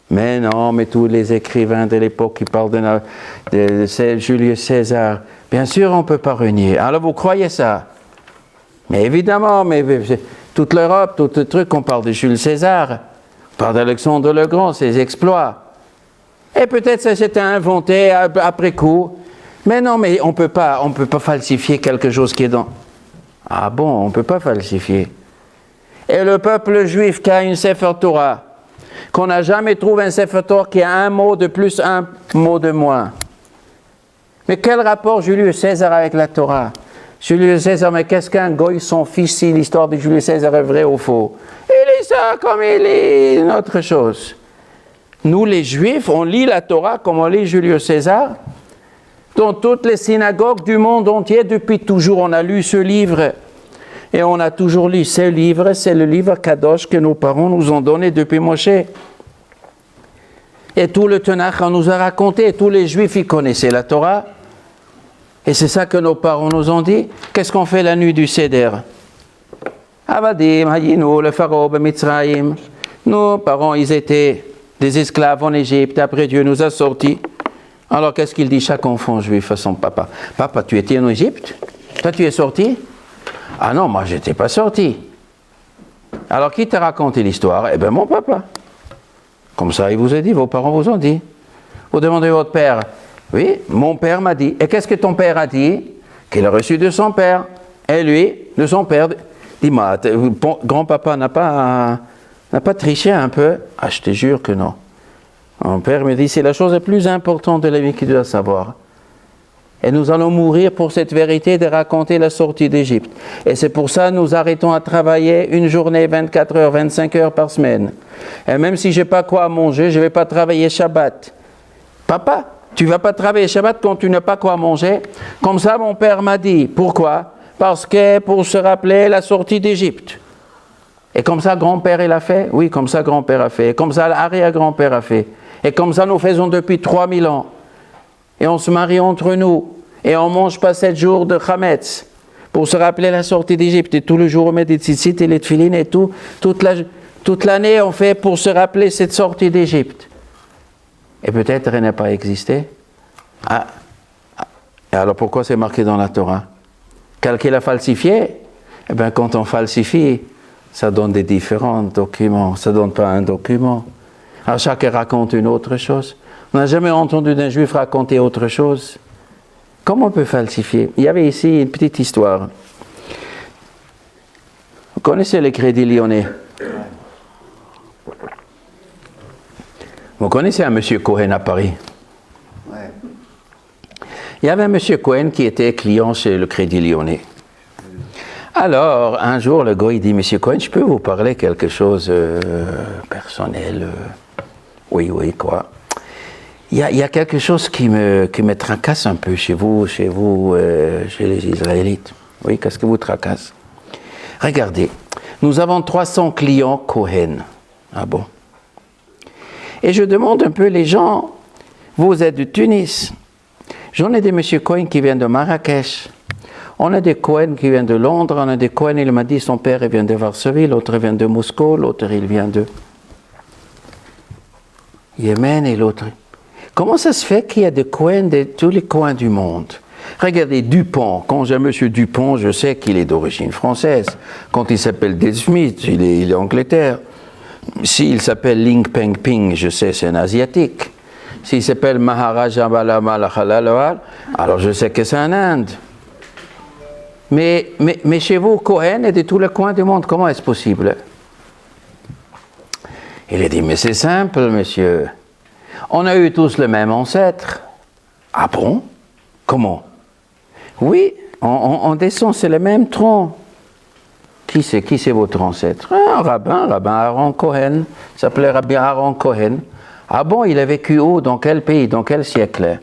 Mais non, mais tous les écrivains de l'époque qui parlent de Julius César, bien sûr, on ne peut pas renier. Alors vous croyez ça? Mais évidemment, mais toute l'Europe, tout le truc, on parle de Jules César, on parle d'Alexandre le Grand, ses exploits. Et peut-être ça s'était inventé après coup. Mais non, mais on peut pas falsifier quelque chose qui est dans... Ah bon, on ne peut pas falsifier. Et le peuple juif qui a une Sefer Torah, qu'on n'a jamais trouvé un Sefer Torah qui a un mot de plus, un mot de moins. Mais quel rapport Julius César avec la Torah? Julius César, mais qu'est-ce qu'un goy, son fils, si l'histoire de Julius César est vraie ou faux? Il est ça comme il est une autre chose. Nous, les Juifs, on lit la Torah comme on lit Julius César. Dans toutes les synagogues du monde entier, depuis toujours, on a lu ce livre. Et on a toujours lu ce livre, c'est le livre Kadosh que nos parents nous ont donné depuis Moshe. Et tout le Tanakh, on nous a raconté, tous les Juifs, ils connaissaient la Torah. Et c'est ça que nos parents nous ont dit. Qu'est-ce qu'on fait la nuit du Seder? Avadim, Hayinu, le Pharaon, Mitzrayim. Nos parents, ils étaient des esclaves en Égypte. Après, Dieu nous a sortis. Alors, qu'est-ce qu'il dit chaque enfant juif à son papa? Papa, tu étais en Égypte? Toi, tu es sorti? Ah non, moi, je n'étais pas sorti. Alors, qui t'a raconté l'histoire? Eh bien, mon papa. Comme ça, il vous a dit, vos parents vous ont dit. Vous demandez à votre père. Oui, mon père m'a dit. Et qu'est-ce que ton père a dit? Qu'il a reçu de son père. Et lui, de son père. Dis-moi, grand-papa n'a pas triché un peu? Ah, je te jure que non. Mon père me dit, c'est la chose la plus importante de la vie qu'il doit savoir. Et nous allons mourir pour cette vérité de raconter la sortie d'Égypte. Et c'est pour ça que nous arrêtons à travailler une journée, 24 heures, 25 heures par semaine. Et même si je n'ai pas quoi manger, je ne vais pas travailler Shabbat. Papa, tu ne vas pas travailler Shabbat quand tu n'as pas quoi manger? Comme ça, mon père m'a dit. Pourquoi? Parce que pour se rappeler la sortie d'Égypte. Et comme ça, grand-père, il a fait? Oui, comme ça, grand-père a fait. Et comme ça, l'arrière-grand-père a fait. Et comme ça, nous faisons depuis 3000 ans. Et on se marie entre nous. Et on ne mange pas 7 jours de Chametz pour se rappeler la sortie d'Égypte. Et tout le jour, on met des tzitzit et les tefilines et tout. Toute l'année, on fait pour se rappeler cette sortie d'Égypte. Et peut-être elle n'a pas existé. Ah. Et alors pourquoi c'est marqué dans la Torah? Quelqu'un l'a falsifié? Eh bien, quand on falsifie, ça donne des différents documents. Ça ne donne pas un document. Alors chacun raconte une autre chose. On n'a jamais entendu d'un juif raconter autre chose. Comment on peut falsifier? Il y avait ici une petite histoire. Vous connaissez le Crédit Lyonnais? Vous connaissez un monsieur Cohen à Paris? Ouais. Il y avait un monsieur Cohen qui était client chez le Crédit Lyonnais. Alors, un jour, le gars, il dit, monsieur Cohen, je peux vous parler quelque chose personnel? Oui, quoi? Il y a quelque chose qui me tracasse un peu chez vous, chez les Israélites. Oui, qu'est-ce que vous tracasse? Regardez, Nous avons 300 clients Cohen. Ah bon? Et je demande un peu les gens, vous êtes de Tunis. J'en ai des monsieur Cohen qui viennent de Marrakech. On a des Cohen qui viennent de Londres. On a des Cohen, il m'a dit, son père il vient de Varsovie, l'autre vient de Moscou, l'autre il vient de Yémen et l'autre. Comment ça se fait qu'il y a des Cohen de tous les coins du monde? Regardez Dupont. Quand j'ai monsieur Dupont, je sais qu'il est d'origine française. Quand il s'appelle Dale Smith, il est Angleterre. S'il s'appelle Ling Peng Ping, je sais c'est un asiatique. S'il s'appelle Maharaja Balamalalhalal, alors je sais que c'est un Inde. Mais chez vous, Cohen est de tous les coins du monde. Comment est-ce possible? Il a dit, mais c'est simple, monsieur. On a eu tous le même ancêtre. Ah bon? Comment? Oui, on descend, c'est le même tronc. Qui c'est votre ancêtre? Un rabbin Aaron Cohen. Il s'appelait Rabbi Aaron Cohen. Ah bon, il a vécu où? Dans quel pays? Dans quel siècle?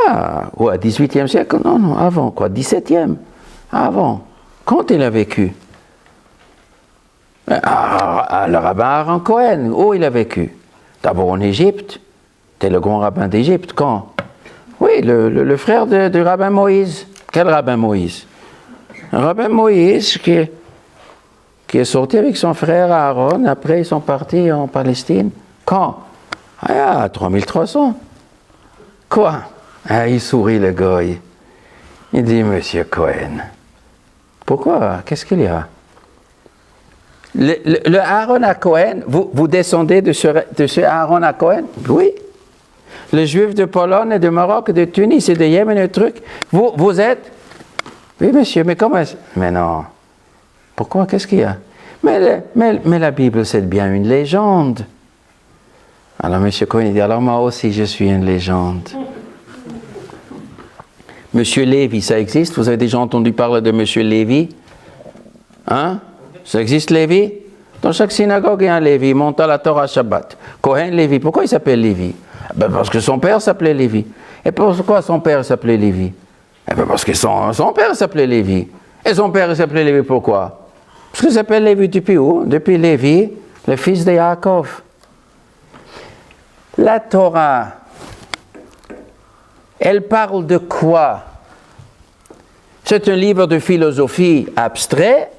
Ah, ouais, 18e siècle? Non, avant quoi? 17e? Avant. Quand il a vécu? Le rabbin Aaron Cohen, où il a vécu? D'abord en Égypte. C'était le grand rabbin d'Égypte. Quand? Oui, le frère du rabbin Moïse. Quel rabbin Moïse? Un rabbin Moïse qui est sorti avec son frère Aaron. Après, ils sont partis en Palestine. Quand? Ah, 3300. Quoi? Ah, il sourit, le goy. Il dit, monsieur Cohen, pourquoi? Qu'est-ce qu'il y a? Le Aaron à Cohen, vous descendez de ce Aaron à Cohen? Oui. Les Juifs de Pologne et de Maroc, de Tunis et de Yémen, et truc. Vous êtes? Oui, monsieur, mais comment est-ce? Mais non. Pourquoi? Qu'est-ce qu'il y a? Mais la Bible, c'est bien une légende. Alors, monsieur Cohen dit, alors moi aussi, je suis une légende. Monsieur Lévi, ça existe? Vous avez déjà entendu parler de monsieur Lévi? Hein? Ça existe, Lévi? Dans chaque synagogue, il y a un Lévi, il monte à la Torah Shabbat. Cohen Lévi, pourquoi il s'appelle Lévi? Ben parce que son père s'appelait Lévi. Et pourquoi son père s'appelait Lévi? Eh ben parce que son père s'appelait Lévi. Et son père s'appelait Lévi pourquoi? Parce qu'il s'appelle Lévi depuis où? Depuis Lévi, le fils de Yaakov. La Torah, elle parle de quoi? C'est un livre de philosophie abstrait.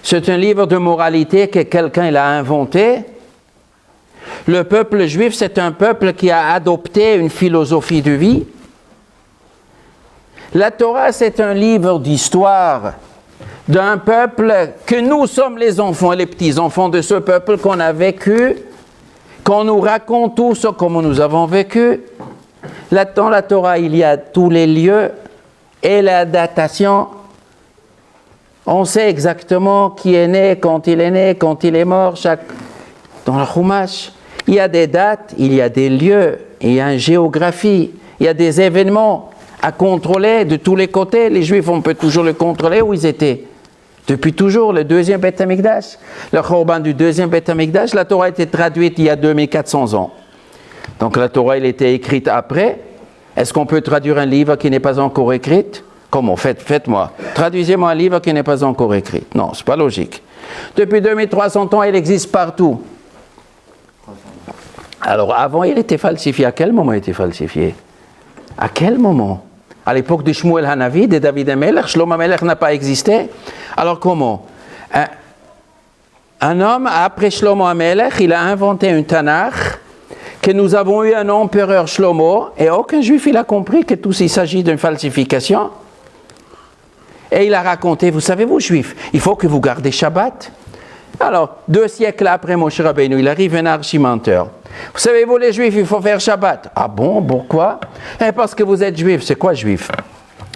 C'est un livre de moralité que quelqu'un l'a inventé. Le peuple juif, c'est un peuple qui a adopté une philosophie de vie. La Torah, c'est un livre d'histoire d'un peuple que nous sommes les enfants et les petits-enfants de ce peuple qu'on a vécu, qu'on nous raconte tous comme nous avons vécu. Dans la Torah, il y a tous les lieux et la datation. On sait exactement qui est né, quand il est mort. Dans le Chumash, il y a des dates, il y a des lieux, il y a une géographie, il y a des événements à contrôler de tous les côtés. Les Juifs, on peut toujours le contrôler où ils étaient. Depuis toujours, le deuxième Beth Amikdash, le Khorban du deuxième Beth Amikdash, la Torah a été traduite il y a 2400 ans. Donc la Torah, elle était écrite après. Est-ce qu'on peut traduire un livre qui n'est pas encore écrit? Comment? Faites-moi. Traduisez-moi un livre qui n'est pas encore écrit. Non, c'est pas logique. Depuis 2300 ans, il existe partout. Alors avant, il était falsifié. À quel moment il était falsifié? À quel moment? À l'époque de Shmuel Hanavi, de David HaMelech, Shlomo HaMelech n'a pas existé. Alors comment? Un homme, après Shlomo HaMelech, il a inventé une Tanakh, que nous avons eu un empereur Shlomo, et aucun juif il a compris que tout il s'agit d'une falsification. Et il a raconté, vous savez vous juifs, il faut que vous gardez Shabbat. Alors, 2 siècles après Moshe Rabbeinu, il arrive un archimenteur. Vous savez, vous les juifs, il faut faire Shabbat. Ah bon, pourquoi? Parce que vous êtes juifs. C'est quoi juif?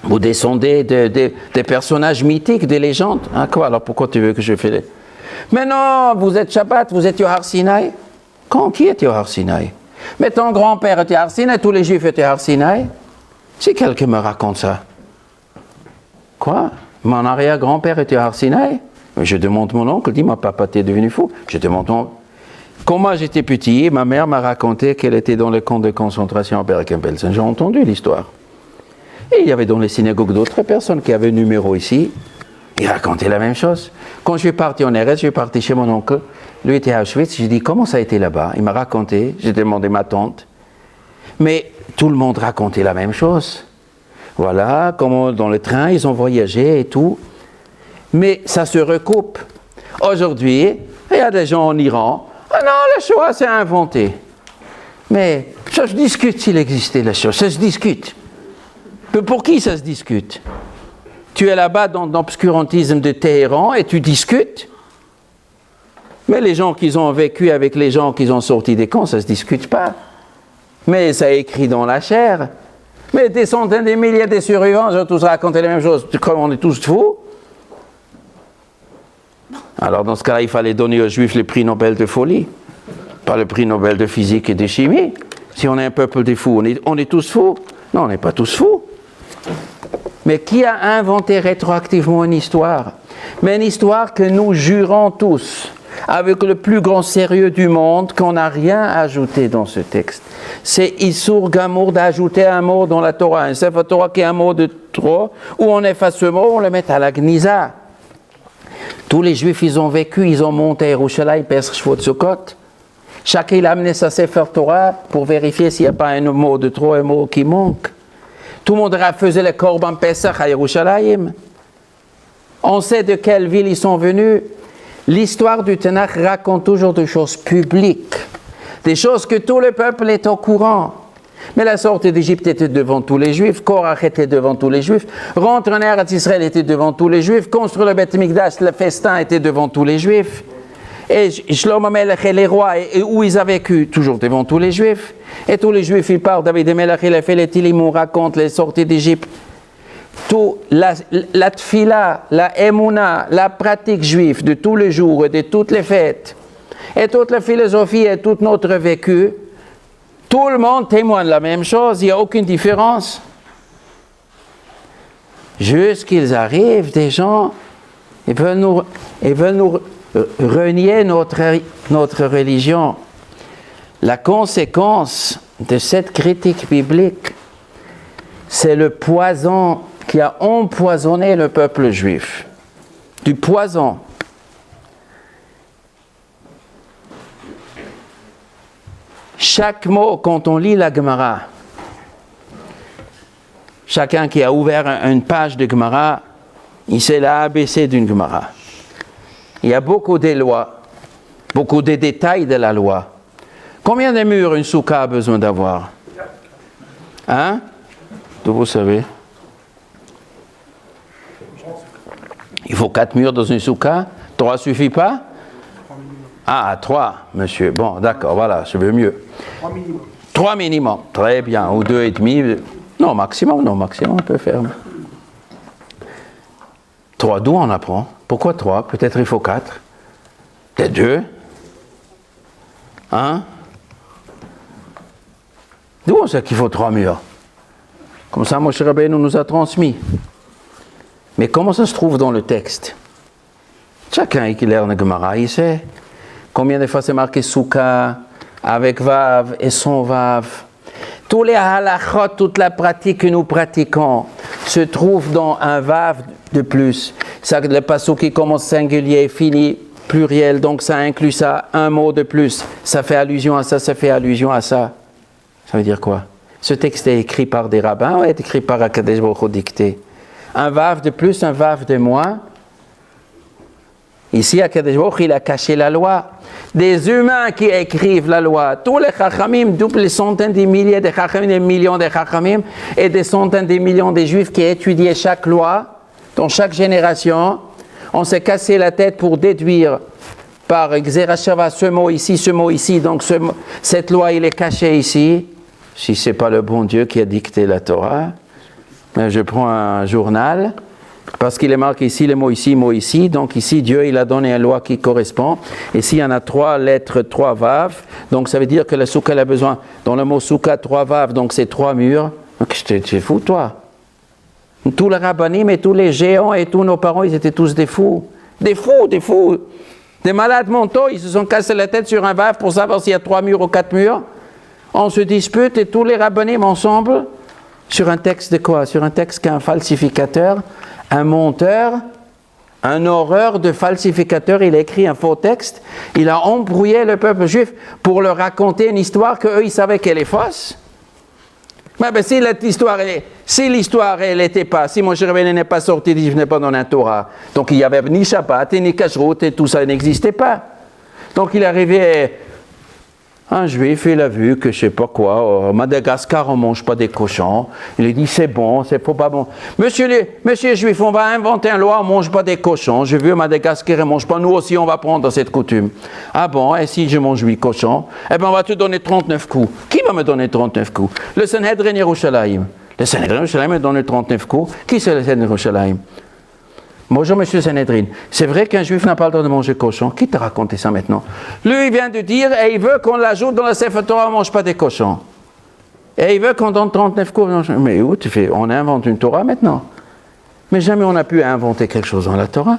Vous descendez des personnages mythiques, des légendes. Ah quoi? Alors pourquoi tu veux que je fasse les... Mais non, vous êtes Shabbat, vous êtes Yohar Sinai. Qui est Yohar Sinai? Mais ton grand-père était Yohar Sinai, tous les juifs étaient Yohar Sinai. Si quelqu'un me raconte ça. Quoi? Mon arrière-grand-père était Yohar Sinai? Je demande mon oncle, dis-moi, papa, t'es devenu fou. Je demande mon... Quand moi j'étais petit, ma mère m'a raconté qu'elle était dans le camp de concentration à Bergen-Belsen. J'ai entendu l'histoire. Et il y avait dans les synagogues d'autres personnes qui avaient un numéro ici. Il racontait la même chose. Quand je suis parti en RS, je suis parti chez mon oncle. Lui était à Auschwitz. J'ai dit, comment ça a été là-bas? Il m'a raconté. J'ai demandé ma tante. Mais tout le monde racontait la même chose. Voilà, comment dans le train, ils ont voyagé et tout. Mais ça se recoupe. Aujourd'hui, il y a des gens en Iran. Ah non, la Shoah, c'est inventé. Mais ça se discute s'il existait la Shoah. Ça se discute. Mais pour qui ça se discute? Tu es là-bas dans l'obscurantisme de Téhéran et tu discutes. Mais les gens qui ont vécu avec les gens qui ont sorti des camps, ça ne se discute pas. Mais ça est écrit dans la chair. Mais des centaines de milliers de survivants, ils ont tous raconté la même chose. Comme on est tous fous. Alors dans ce cas-là, il fallait donner aux Juifs le prix Nobel de folie. Pas le prix Nobel de physique et de chimie. Si on est un peuple de fous, on est tous fous. Non, on n'est pas tous fous. Mais qui a inventé rétroactivement une histoire? Mais une histoire que nous jurons tous, avec le plus grand sérieux du monde, qu'on n'a rien ajouté dans ce texte. C'est Issour Gamour d'ajouter un mot dans la Torah. Un Sefer Torah qui est un mot de trop, où on efface ce mot, on le met à la Gnisa. Tous les Juifs, ils ont vécu, ils ont monté à Yerushalayim, Pesach Shvot Sukkot. Chacun, il a amené sa Sefer Torah pour vérifier s'il n'y a pas un mot de trop, un mot qui manque. Tout le monde faisait le Korban Pesach à Yerushalayim. On sait de quelle ville ils sont venus. L'histoire du Tanakh raconte toujours des choses publiques, des choses que tout le peuple est au courant. Mais la sortie d'Égypte était devant tous les Juifs, Korach était devant tous les Juifs, rentrer en Eretz Israël était devant tous les Juifs, construire le Beth Mikdash, le festin était devant tous les Juifs. Et Shlomo Amelech et les rois, et où ils avaient vécu, toujours devant tous les Juifs. Et tous les Juifs, ils parlent, David Amelech, il a fait les Tilim, on raconte les sorties d'Égypte. Tout, la tfila, la emuna, la pratique juive de tous les jours et de toutes les fêtes, et toute la philosophie et tout notre vécu, tout le monde témoigne la même chose, il n'y a aucune différence. Jusqu'ils arrivent, des gens, ils veulent nous renier notre religion. La conséquence de cette critique biblique, c'est le poison qui a empoisonné le peuple juif. Du poison. Chaque mot, quand on lit la Gemara, chacun qui a ouvert une page de Gemara, il sait la ABC d'une Gemara. Il y a beaucoup de lois, beaucoup de détails de la loi. Combien de murs une soukha a besoin d'avoir? Hein? D'où vous savez? Il faut 4 murs dans une soukha? 3 suffit pas? Ah, 3, monsieur. Bon, d'accord, voilà, je veux mieux. 3 minimum. 3 minimum, très bien. Ou 2,5. Non, maximum, on peut faire. 3, d'où on apprend? Pourquoi 3? Peut-être il faut 4. Peut-être 2. Hein? D'où on sait qu'il faut 3 murs? Comme ça, Moshe Rabbeinu nous a transmis. Mais comment ça se trouve dans le texte? Chacun qui lit le Gemara, il sait. Combien de fois c'est marqué Souka, avec Vav et sans Vav? Tous les halachot, toute la pratique que nous pratiquons se trouve dans un Vav de plus. Ça, le passouk qui commence singulier, finit pluriel, donc ça inclut ça, un mot de plus. Ça fait allusion à ça, ça fait allusion à ça. Ça veut dire quoi? Ce texte est écrit par des rabbins ou est écrit par Akadosh Baruch Hu dicté? Un Vav de plus, un Vav de moins. Ici, Akadosh Baruch Hu, il a caché la loi. Des humains qui écrivent la loi. Tous les chachamim, double les centaines de milliers de chachamim, des millions de chachamim, et des centaines de millions de juifs qui étudiaient chaque loi, dans chaque génération. On s'est cassé la tête pour déduire par Xerashava ce mot ici, donc cette loi, il est caché ici. Si ce n'est pas le bon Dieu qui a dicté la Torah, je prends un journal, parce qu'il est marqué ici, le mot ici, donc ici, Dieu, il a donné une loi qui correspond. Ici, il y en a 3 lettres, 3 vav, donc ça veut dire que la soukha, elle a besoin, dans le mot soukha, 3 vav, donc c'est 3 murs. Donc, t'es fou, toi. Tous les rabbinim et tous les géants et tous nos parents, ils étaient tous des fous. Des fous. Des malades mentaux, ils se sont cassés la tête sur un vav pour savoir s'il y a 3 murs ou 4 murs. On se dispute et tous les rabbinim ensemble, sur un texte de quoi? Sur un texte qu'un falsificateur, un menteur, un horreur de falsificateur, il a écrit un faux texte, il a embrouillé le peuple juif pour leur raconter une histoire qu'eux, ils savaient qu'elle est fausse. Mais ben, si l'histoire, elle n'était pas, si Moshe Rabbeinu n'est pas sorti d'Égypte, n'est pas dans la Torah, donc il n'y avait ni Shabbat, ni Kashrut, et tout ça n'existait pas. Donc il est arrivé, un juif, il a vu que je ne sais pas quoi, au Madagascar, on ne mange pas des cochons. Il a dit, c'est bon, c'est pas bon. Monsieur juif, on va inventer une loi, on ne mange pas des cochons. J'ai vu au Madagascar, on ne mange pas. Nous aussi, on va prendre cette coutume. Ah bon, et si je mange 8 cochons, eh bien, on va te donner 39 coups. Qui va me donner 39 coups? Le Sanhedrin Yerushalayim. Le Sanhedrin Yerushalayim me donne 39 coups. Qui c'est le Sanhedrin Yerushalayim? Bonjour, monsieur Sanhedrin. C'est vrai qu'un juif n'a pas le droit de manger cochon. Qui t'a raconté ça maintenant? Lui, il vient de dire, et il veut qu'on l'ajoute dans la Sefer Torah, on ne mange pas des cochons. Et il veut qu'on donne 39 cours. Mais où tu fais? On invente une Torah maintenant. Mais jamais on a pu inventer quelque chose dans la Torah.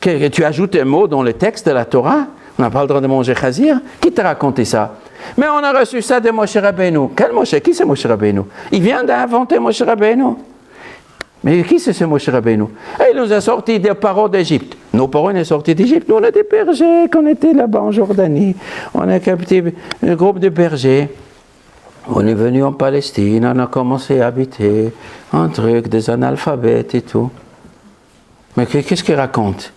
Tu ajoutes un mot dans le texte de la Torah, on n'a pas le droit de manger chazir. Qui t'a raconté ça? Mais on a reçu ça de Moshe Rabbeinu. Quel Moshe? Qui c'est Moshe Rabbeinu? Il vient d'inventer Moshe Rabbeinu. Mais qui c'est ce Moshe Rabbeinu? Il nous a sortis des parents d'Égypte. Nos parents sont sortis d'Égypte. Nous, on a des bergers, qu'on était là-bas en Jordanie. On a un petit groupe de bergers. On est venu en Palestine, on a commencé à habiter un truc, des analphabètes et tout. Mais qu'est-ce qu'il raconte?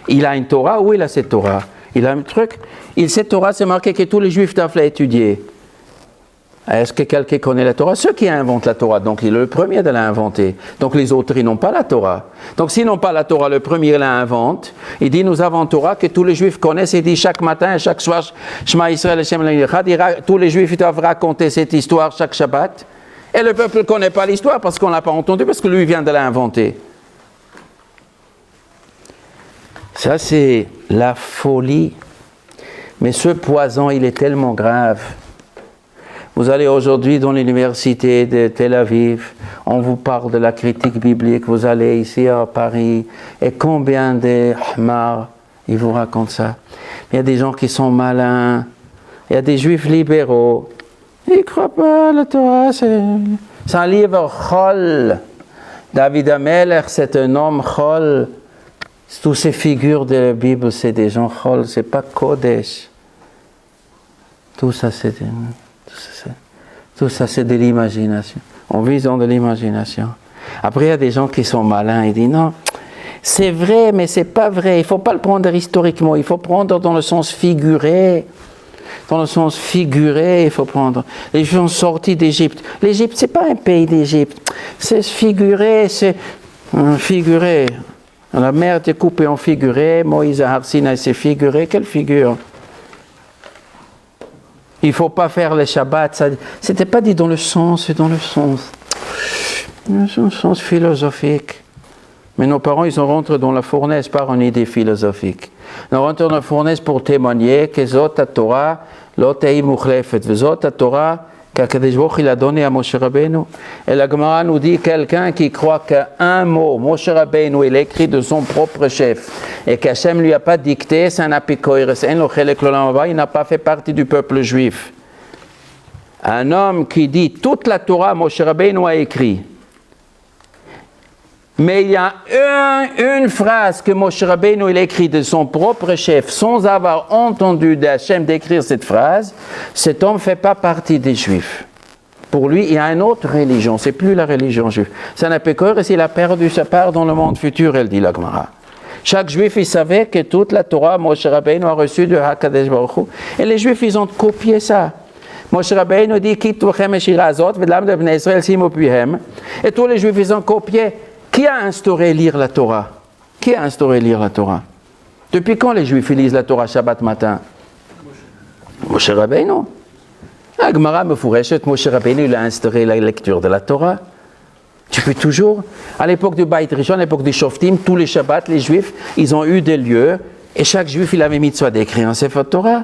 Il a une Torah? Où il a cette Torah? Il a un truc? Cette Torah, c'est marqué que tous les Juifs doivent l'étudier. Est-ce que quelqu'un connaît la Torah? Ceux qui inventent la Torah, donc il est le premier de l'inventer. Donc les autres, ils n'ont pas la Torah. Donc s'ils n'ont pas la Torah, le premier l'invente. Il dit, nous avons Torah que tous les Juifs connaissent. Il dit, chaque matin, chaque soir, Shema Yisrael, Hashem Echad, tous les Juifs ils doivent raconter cette histoire chaque Shabbat. Et le peuple ne connaît pas l'histoire parce qu'on ne l'a pas entendue, parce que lui vient de l'inventer. Ça, c'est la folie. Mais ce poison, il est tellement grave. Vous allez aujourd'hui dans l'université de Tel Aviv, on vous parle de la critique biblique, vous allez ici à Paris, et combien de Ahmar, ils vous racontent ça. Il y a des gens qui sont malins, il y a des juifs libéraux, ils ne croient pas à la Torah, c'est un livre Chol. David Ameller, c'est un homme Chol. Toutes ces figures de la Bible, c'est des gens Chol, c'est pas Kodesh. Tout ça, c'est de l'imagination. On vit dans de l'imagination. Après, il y a des gens qui sont malins. Ils disent non, c'est vrai, mais c'est pas vrai. Il ne faut pas le prendre historiquement. Il faut prendre dans le sens figuré. Dans le sens figuré, il faut prendre. Les gens sont sortis d'Égypte. L'Égypte, c'est pas un pays d'Égypte. C'est figuré, c'est figuré. La mer était coupée en figuré. Moïse à Har Sinaï, c'est figuré. Quelle figure? Il ne faut pas faire les Shabbats. Ce n'était pas dit dans le sens, c'est dans le sens philosophique. Mais nos parents, ils ont rentré dans la fournaise par une idée philosophique. Ils ont rentré dans la fournaise pour témoigner que Zot Torah, l'autre est mouchlefet. Zot Torah, qu'Akadosh Baruch Hu il a donné à Moshe Rabbeinu. Et la Gemara nous dit quelqu'un qui croit qu'un mot, Moshe Rabbeinu, il écrit de son propre chef, et qu'Hachem lui a pas dicté, c'est un apikoïres, il n'a pas fait partie du peuple juif. Un homme qui dit toute la Torah, Moshe Rabbeinu a écrit. Mais il y a une phrase que Moshe Rabbeinu il écrit de son propre chef sans avoir entendu d'Hachem d'écrire cette phrase. Cet homme ne fait pas partie des Juifs. Pour lui, il y a une autre religion, c'est plus la religion juive. C'est un apécor et s'il a perdu sa part dans le monde futur, elle dit la Gemara. Chaque Juif, il savait que toute la Torah, Moshe Rabbeinu a reçu de HaKadosh Baruch Hu. Et les Juifs, ils ont copié ça. Moshe Rabbeinu dit, et tous les Juifs, ils ont copié. Qui a instauré lire la Torah? Qui a instauré lire la Torah? Depuis quand les Juifs lisent la Torah Shabbat matin? Moshe Rabbeinu. La Gemara me fourrèche, Moshe Rabbeinu il a instauré la lecture de la Torah. Tu peux toujours. À l'époque du Beit Rishon, à l'époque du Shoftim, tous les Shabbats, les Juifs, ils ont eu des lieux, et chaque Juif, il avait mitzvah d'écrire un Sefer Torah.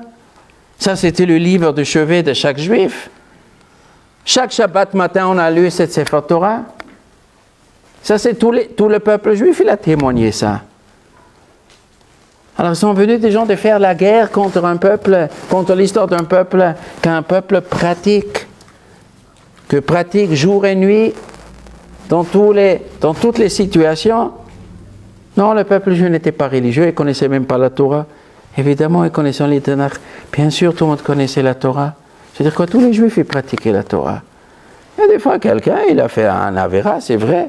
Ça, c'était le livre de chevet de chaque Juif. Chaque Shabbat matin, on a lu cette Sefer Torah. Ça, c'est tout le peuple juif, il a témoigné ça. Alors, ils sont venus des gens de faire la guerre contre un peuple, contre l'histoire d'un peuple, qu'un peuple pratique, que pratique jour et nuit, dans toutes les situations. Non, le peuple juif n'était pas religieux, il ne connaissait même pas la Torah. Évidemment, ils connaissaient les Tanakh. Bien sûr, tout le monde connaissait la Torah. C'est-à-dire que tous les juifs, ils pratiquaient la Torah. Il y a des fois, quelqu'un, il a fait un Avera, c'est vrai.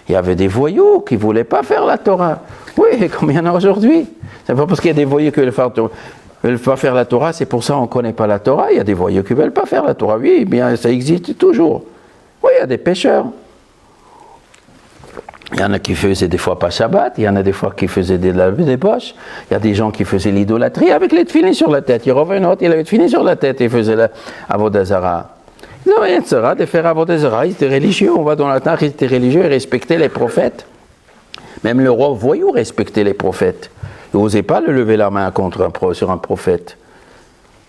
Il y avait des voyous qui ne voulaient pas faire la Torah. Oui, comme il y en a aujourd'hui. C'est pas parce qu'il y a des voyous qui veulent pas faire la Torah, c'est pour ça qu'on ne connaît pas la Torah. Il y a des voyous qui ne veulent pas faire la Torah. Oui, bien, ça existe toujours. Oui, il y a des pécheurs. Il y en a qui faisaient des fois pas Shabbat, il y en a des fois qui faisaient des poches, il y a des gens qui faisaient l'idolâtrie avec les tefilines sur la tête. Il revenait un autre, il avait les tefilines sur la tête et il faisait l'Avodah Zarah. Il n'avait rien de Zarah, de faire Avodah Zarah, ils étaient religieux, on va dans la Tanakh, ils étaient religieux, ils respectaient les prophètes. Même le roi voyou respectait les prophètes. Il n'osait pas le lever la main sur un prophète.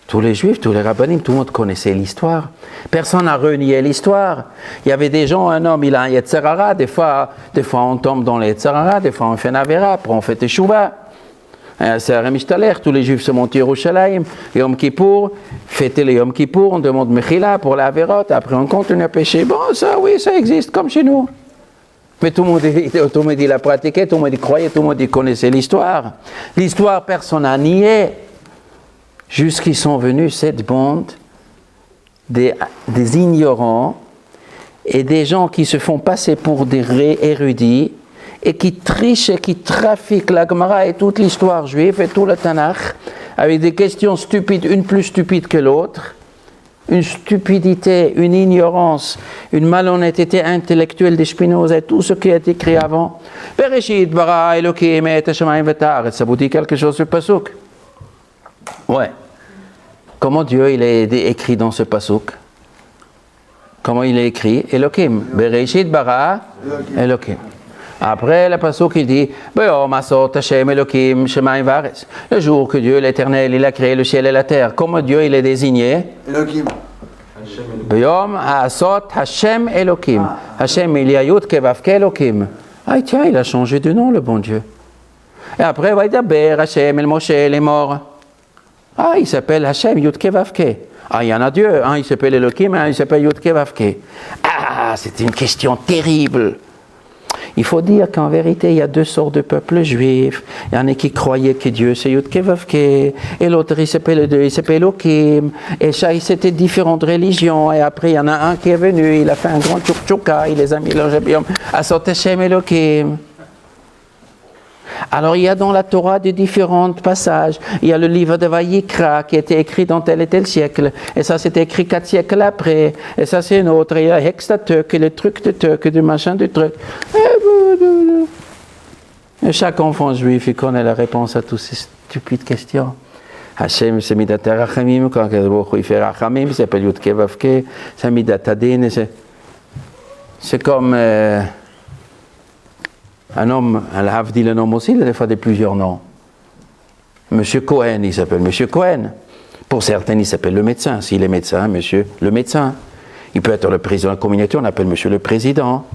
Tous les juifs, tous les rabbinim, tout le monde connaissait l'histoire. Personne n'a renié l'histoire. Il y avait des gens, un homme, il a un Yetzer Hara, des fois on tombe dans le Yetzer Hara, des fois on fait un Avera, après on fait Teshuvah. C'est un Mishtaler, tous les juifs se montent à Yerushalayim, Yom Kippour, fêter le Yom Kippour, on demande Mechila pour la Averot, après on continue à pécher. Bon, ça, oui, ça existe, comme chez nous. Mais tout le monde il a pratiqué, tout le monde y croyait, tout le monde y connaissait l'histoire. L'histoire, personne n'a nié. Jusqu'ils sont venus cette bande des ignorants et des gens qui se font passer pour des érudits et qui trichent et qui trafiquent la Gemara et toute l'histoire juive et tout le Tanakh avec des questions stupides, une plus stupide que l'autre, une stupidité, une ignorance, une malhonnêteté intellectuelle des Spinoza et tout ce qui a été écrit avant. Bereshit bara Elokim et Hashemayim v'Haaretz, ça vous dit quelque chose ce pasuk? Ouais. Comment Dieu il est écrit dans ce pasuk? Comment il est écrit? Elokim. Bereshit bara Elokim. Après, le pasuk il dit Be'om asot Hashem Elokim shemayim v'haaretz. Le jour que Dieu l'éternel il a créé le ciel et la terre. Comment Dieu il est désigné? Elokim. Be'om asot Hashem Elokim. Hashem il y a Yud Kevavke Elokim. Ah tiens, il a changé de nom le bon Dieu. Et après, Vaidaber Hashem el Moshe il est mort. Ah, il s'appelle Hashem Yudke Vavke. Ah, il y en a Dieu. Un, il s'appelle Elohim, un, il s'appelle Yudke Vavke. Ah, c'est une question terrible. Il faut dire qu'en vérité, il y a deux sortes de peuples juifs. Il y en a qui croyaient que Dieu c'est Yudke Vavke, et l'autre il s'appelle Elohim. Et ça, c'était différentes religions. Et après, il y en a un qui est venu, il a fait un grand tchouk-tchouka, il les a mis à Sot Hashem Elohim. Alors il y a dans la Torah des différents passages. Il y a le livre de Vayikra qui était écrit dans tel et tel siècle. Et ça c'était écrit 4 siècles après. Et ça c'est un autre. Il y a Hextateuk et le truc de Teuk et du machin du truc. Et chaque enfant juif il connaît la réponse à toutes ces stupides questions. Hashem c'est Midat Rachamim. Quand il fait Rachamim, il s'appelle Yud Kevavke. C'est Midat Adin. C'est comme... un homme, un Havdi, le nom aussi, il a des fois plusieurs noms. Monsieur Cohen, il s'appelle Monsieur Cohen. Pour certains, il s'appelle le médecin. S'il est médecin, Monsieur le médecin. Il peut être le président de la communauté, on appelle Monsieur le président.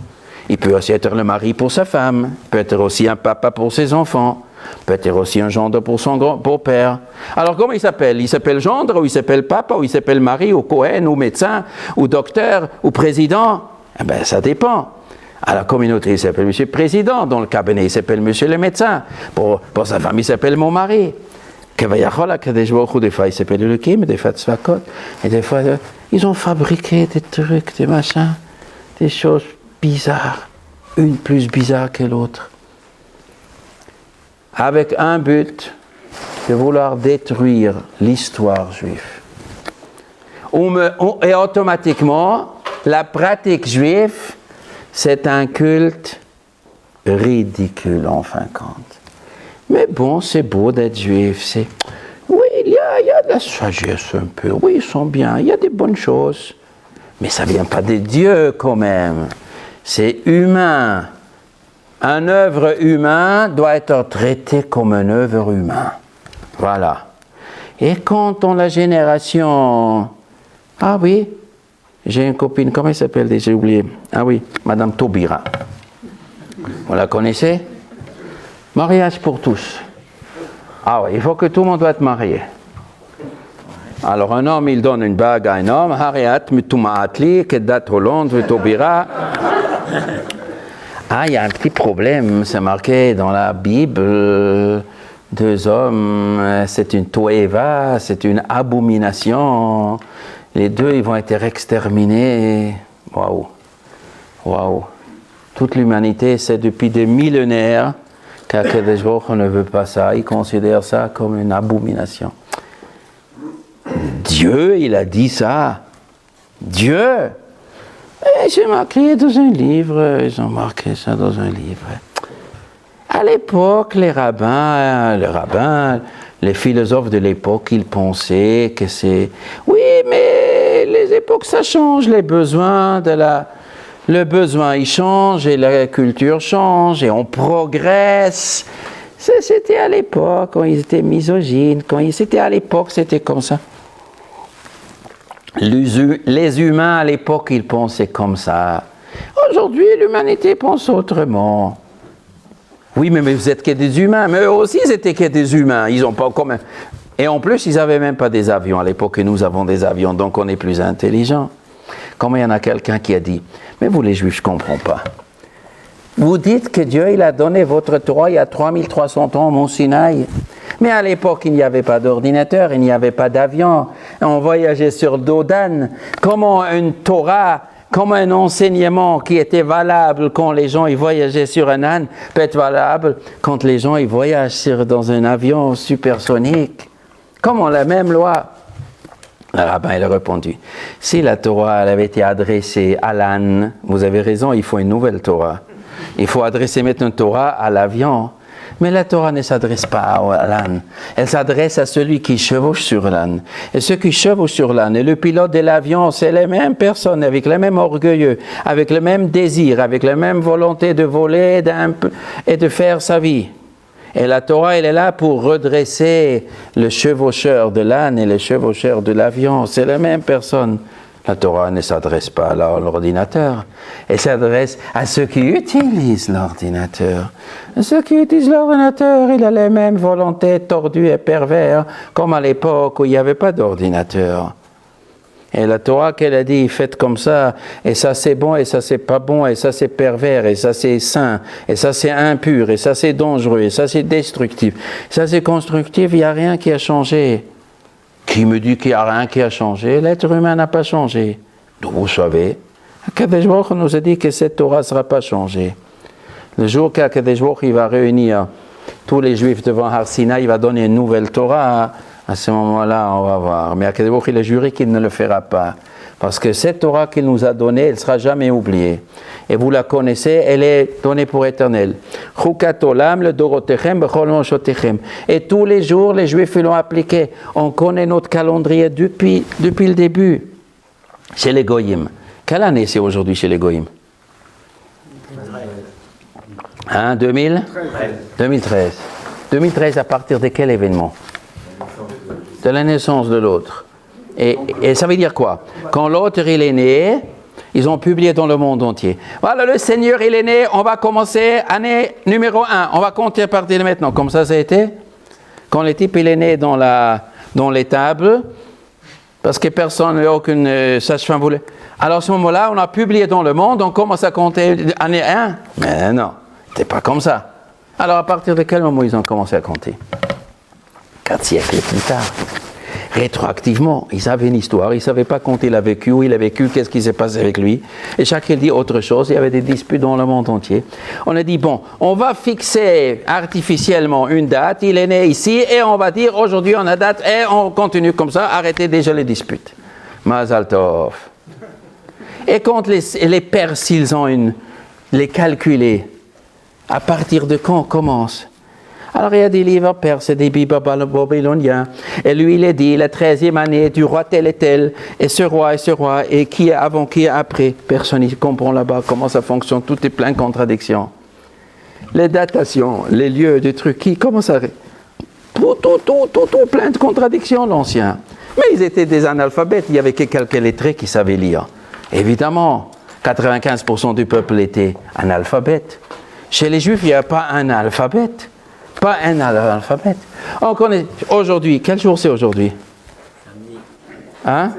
Il peut aussi être le mari pour sa femme. Il peut être aussi un papa pour ses enfants. Il peut être aussi un gendre pour son beau-père. Alors comment il s'appelle? Il s'appelle gendre, ou il s'appelle papa, ou il s'appelle mari, ou Cohen, ou médecin, ou docteur, ou président? Eh bien, ça dépend. À la communauté, il s'appelle Monsieur le Président. Dans le cabinet, il s'appelle Monsieur le Médecin. Pour sa femme, il s'appelle mon mari. Des fois, il s'appelle Elohim, des fois Tzvakot. Et des fois, ils ont fabriqué des trucs, des machins, des choses bizarres. Une plus bizarre que l'autre. Avec un but de vouloir détruire l'histoire juive. Et automatiquement, la pratique juive, c'est un culte ridicule en fin de compte. Mais bon, c'est beau d'être juif. Oui, il y a de la sagesse un peu. Oui, ils sont bien. Il y a des bonnes choses. Mais ça ne vient pas de Dieu quand même. C'est humain. Un œuvre humain doit être traité comme un œuvre humain. Voilà. Et quand on la génération... Ah oui, j'ai une copine, comment elle s'appelle? J'ai oublié. Ah oui, Madame Taubira. Vous la connaissez? Mariage pour tous. Ah oui, il faut que tout le monde doit être marié. Alors un homme, il donne une bague à un homme. Hariat, Mitumaatli, Kedat Hollande, Taubira. Ah, il y a un petit problème, c'est marqué dans la Bible, 2 hommes, c'est une toeva, c'est une abomination. Les 2, ils vont être exterminés. Waouh, waouh. Toute l'humanité, c'est depuis des millénaires qu'Akadosh Baruch Hu ne veut pas ça. Il considère ça comme une abomination. Dieu, il a dit ça. Dieu. Et j'ai marqué dans un livre, ils ont marqué ça dans un livre. À l'époque, les rabbins, les philosophes de l'époque, ils pensaient que c'est... Oui, mais les époques, ça change, les besoins le besoin, il change et la culture change et on progresse. C'était à l'époque, quand ils étaient misogynes, c'était à l'époque, c'était comme ça. Les humains, à l'époque, ils pensaient comme ça. Aujourd'hui, l'humanité pense autrement. Oui, mais vous êtes que des humains. Mais eux aussi, ils étaient que des humains. Ils n'ont pas comme... Et en plus, ils n'avaient même pas des avions à l'époque, et nous avons des avions, donc on est plus intelligents. Comme il y en a quelqu'un qui a dit, mais vous les Juifs, je ne comprends pas. Vous dites que Dieu, il a donné votre Torah il y a 3300 ans au Mont Sinaï. Mais à l'époque, il n'y avait pas d'ordinateur, il n'y avait pas d'avion. On voyageait sur dos d'âne. Comment une Torah, comme un enseignement qui était valable quand les gens ils voyageaient sur un âne, peut être valable quand les gens ils voyagent dans un avion supersonique. Comment la même loi? Le rabbin il a répondu, si la Torah elle avait été adressée à l'âne, vous avez raison, il faut une nouvelle Torah. Il faut adresser maintenant une Torah à l'avion. Mais la Torah ne s'adresse pas à l'âne. Elle s'adresse à celui qui chevauche sur l'âne. Et ceux qui chevauchent sur l'âne, et le pilote de l'avion, c'est les mêmes personnes, avec les mêmes orgueilleux, avec le même désir, avec la même volonté de voler et de faire sa vie. Et la Torah, elle est là pour redresser le chevaucheur de l'âne et le chevaucheur de l'avion. C'est la même personne. La Torah ne s'adresse pas à l'ordinateur. Elle s'adresse à ceux qui utilisent l'ordinateur. Ceux qui utilisent l'ordinateur, il a les mêmes volontés tordues et perverses comme à l'époque où il n'y avait pas d'ordinateur. Et la Torah qu'elle a dit, faites comme ça, et ça c'est bon, et ça c'est pas bon, et ça c'est pervers, et ça c'est sain, et ça c'est impur, et ça c'est dangereux, et ça c'est destructif. Ça c'est constructif, il n'y a rien qui a changé. Qui me dit qu'il n'y a rien qui a changé? L'être humain n'a pas changé. Donc vous savez, Akadosh Baruch Hu nous a dit que cette Torah ne sera pas changée. Le jour qu'Akadosh Baruch Hu va réunir tous les Juifs devant Har Sinaï, il va donner une nouvelle Torah. À ce moment-là, on va voir. Mais Akadosh Baruch Hu il a juré qu'il ne le fera pas. Parce que cette Torah qu'il nous a donnée, elle ne sera jamais oubliée. Et vous la connaissez, elle est donnée pour éternel. Et tous les jours, les Juifs l'ont appliqué. On connaît notre calendrier depuis le début. Chez les Goyim. Quelle année c'est aujourd'hui chez les Goyim? 2013. 2013, à partir de quel événement? De la naissance de l'autre. Et ça veut dire quoi? Quand l'autre il est né, ils ont publié dans le monde entier. Voilà, le Seigneur il est né, on va commencer année numéro 1. On va compter à partir de maintenant. Comme ça a été? Quand le type il est né dans l'étable, parce que personne, aucune sage-femme voulait. Alors à ce moment-là, on a publié dans le monde, on commence à compter année 1. Mais non, c'est pas comme ça. Alors à partir de quel moment ils ont commencé à compter? 4 siècles plus tard. Rétroactivement, ils avaient une histoire, ils ne savaient pas quand il a vécu, où il a vécu, qu'est-ce qui s'est passé avec lui. Et chacun dit autre chose, il y avait des disputes dans le monde entier. On a dit, bon, on va fixer artificiellement une date, il est né ici, et on va dire, aujourd'hui on a date, et on continue comme ça, arrêtez déjà les disputes. Mazal tov. Et quand les Perses, ils ont les calculés, à partir de quand on commence? Alors il y a des livres perses et des livres babyloniens. Et lui, il est dit, la 13e année du roi tel et tel, et ce roi, et qui est avant, qui est après. Personne ne comprend là-bas comment ça fonctionne, tout est plein de contradictions. Les datations, les lieux, des trucs, comment ça... Tout, plein de contradictions, l'ancien. Mais ils étaient des analphabètes, il n'y avait que quelques lettrés qui savaient lire. Évidemment, 95% du peuple était analphabète. Chez les Juifs, il n'y a pas un alphabète. Pas un alphabète. On connaît aujourd'hui. Quel jour c'est aujourd'hui? Hein?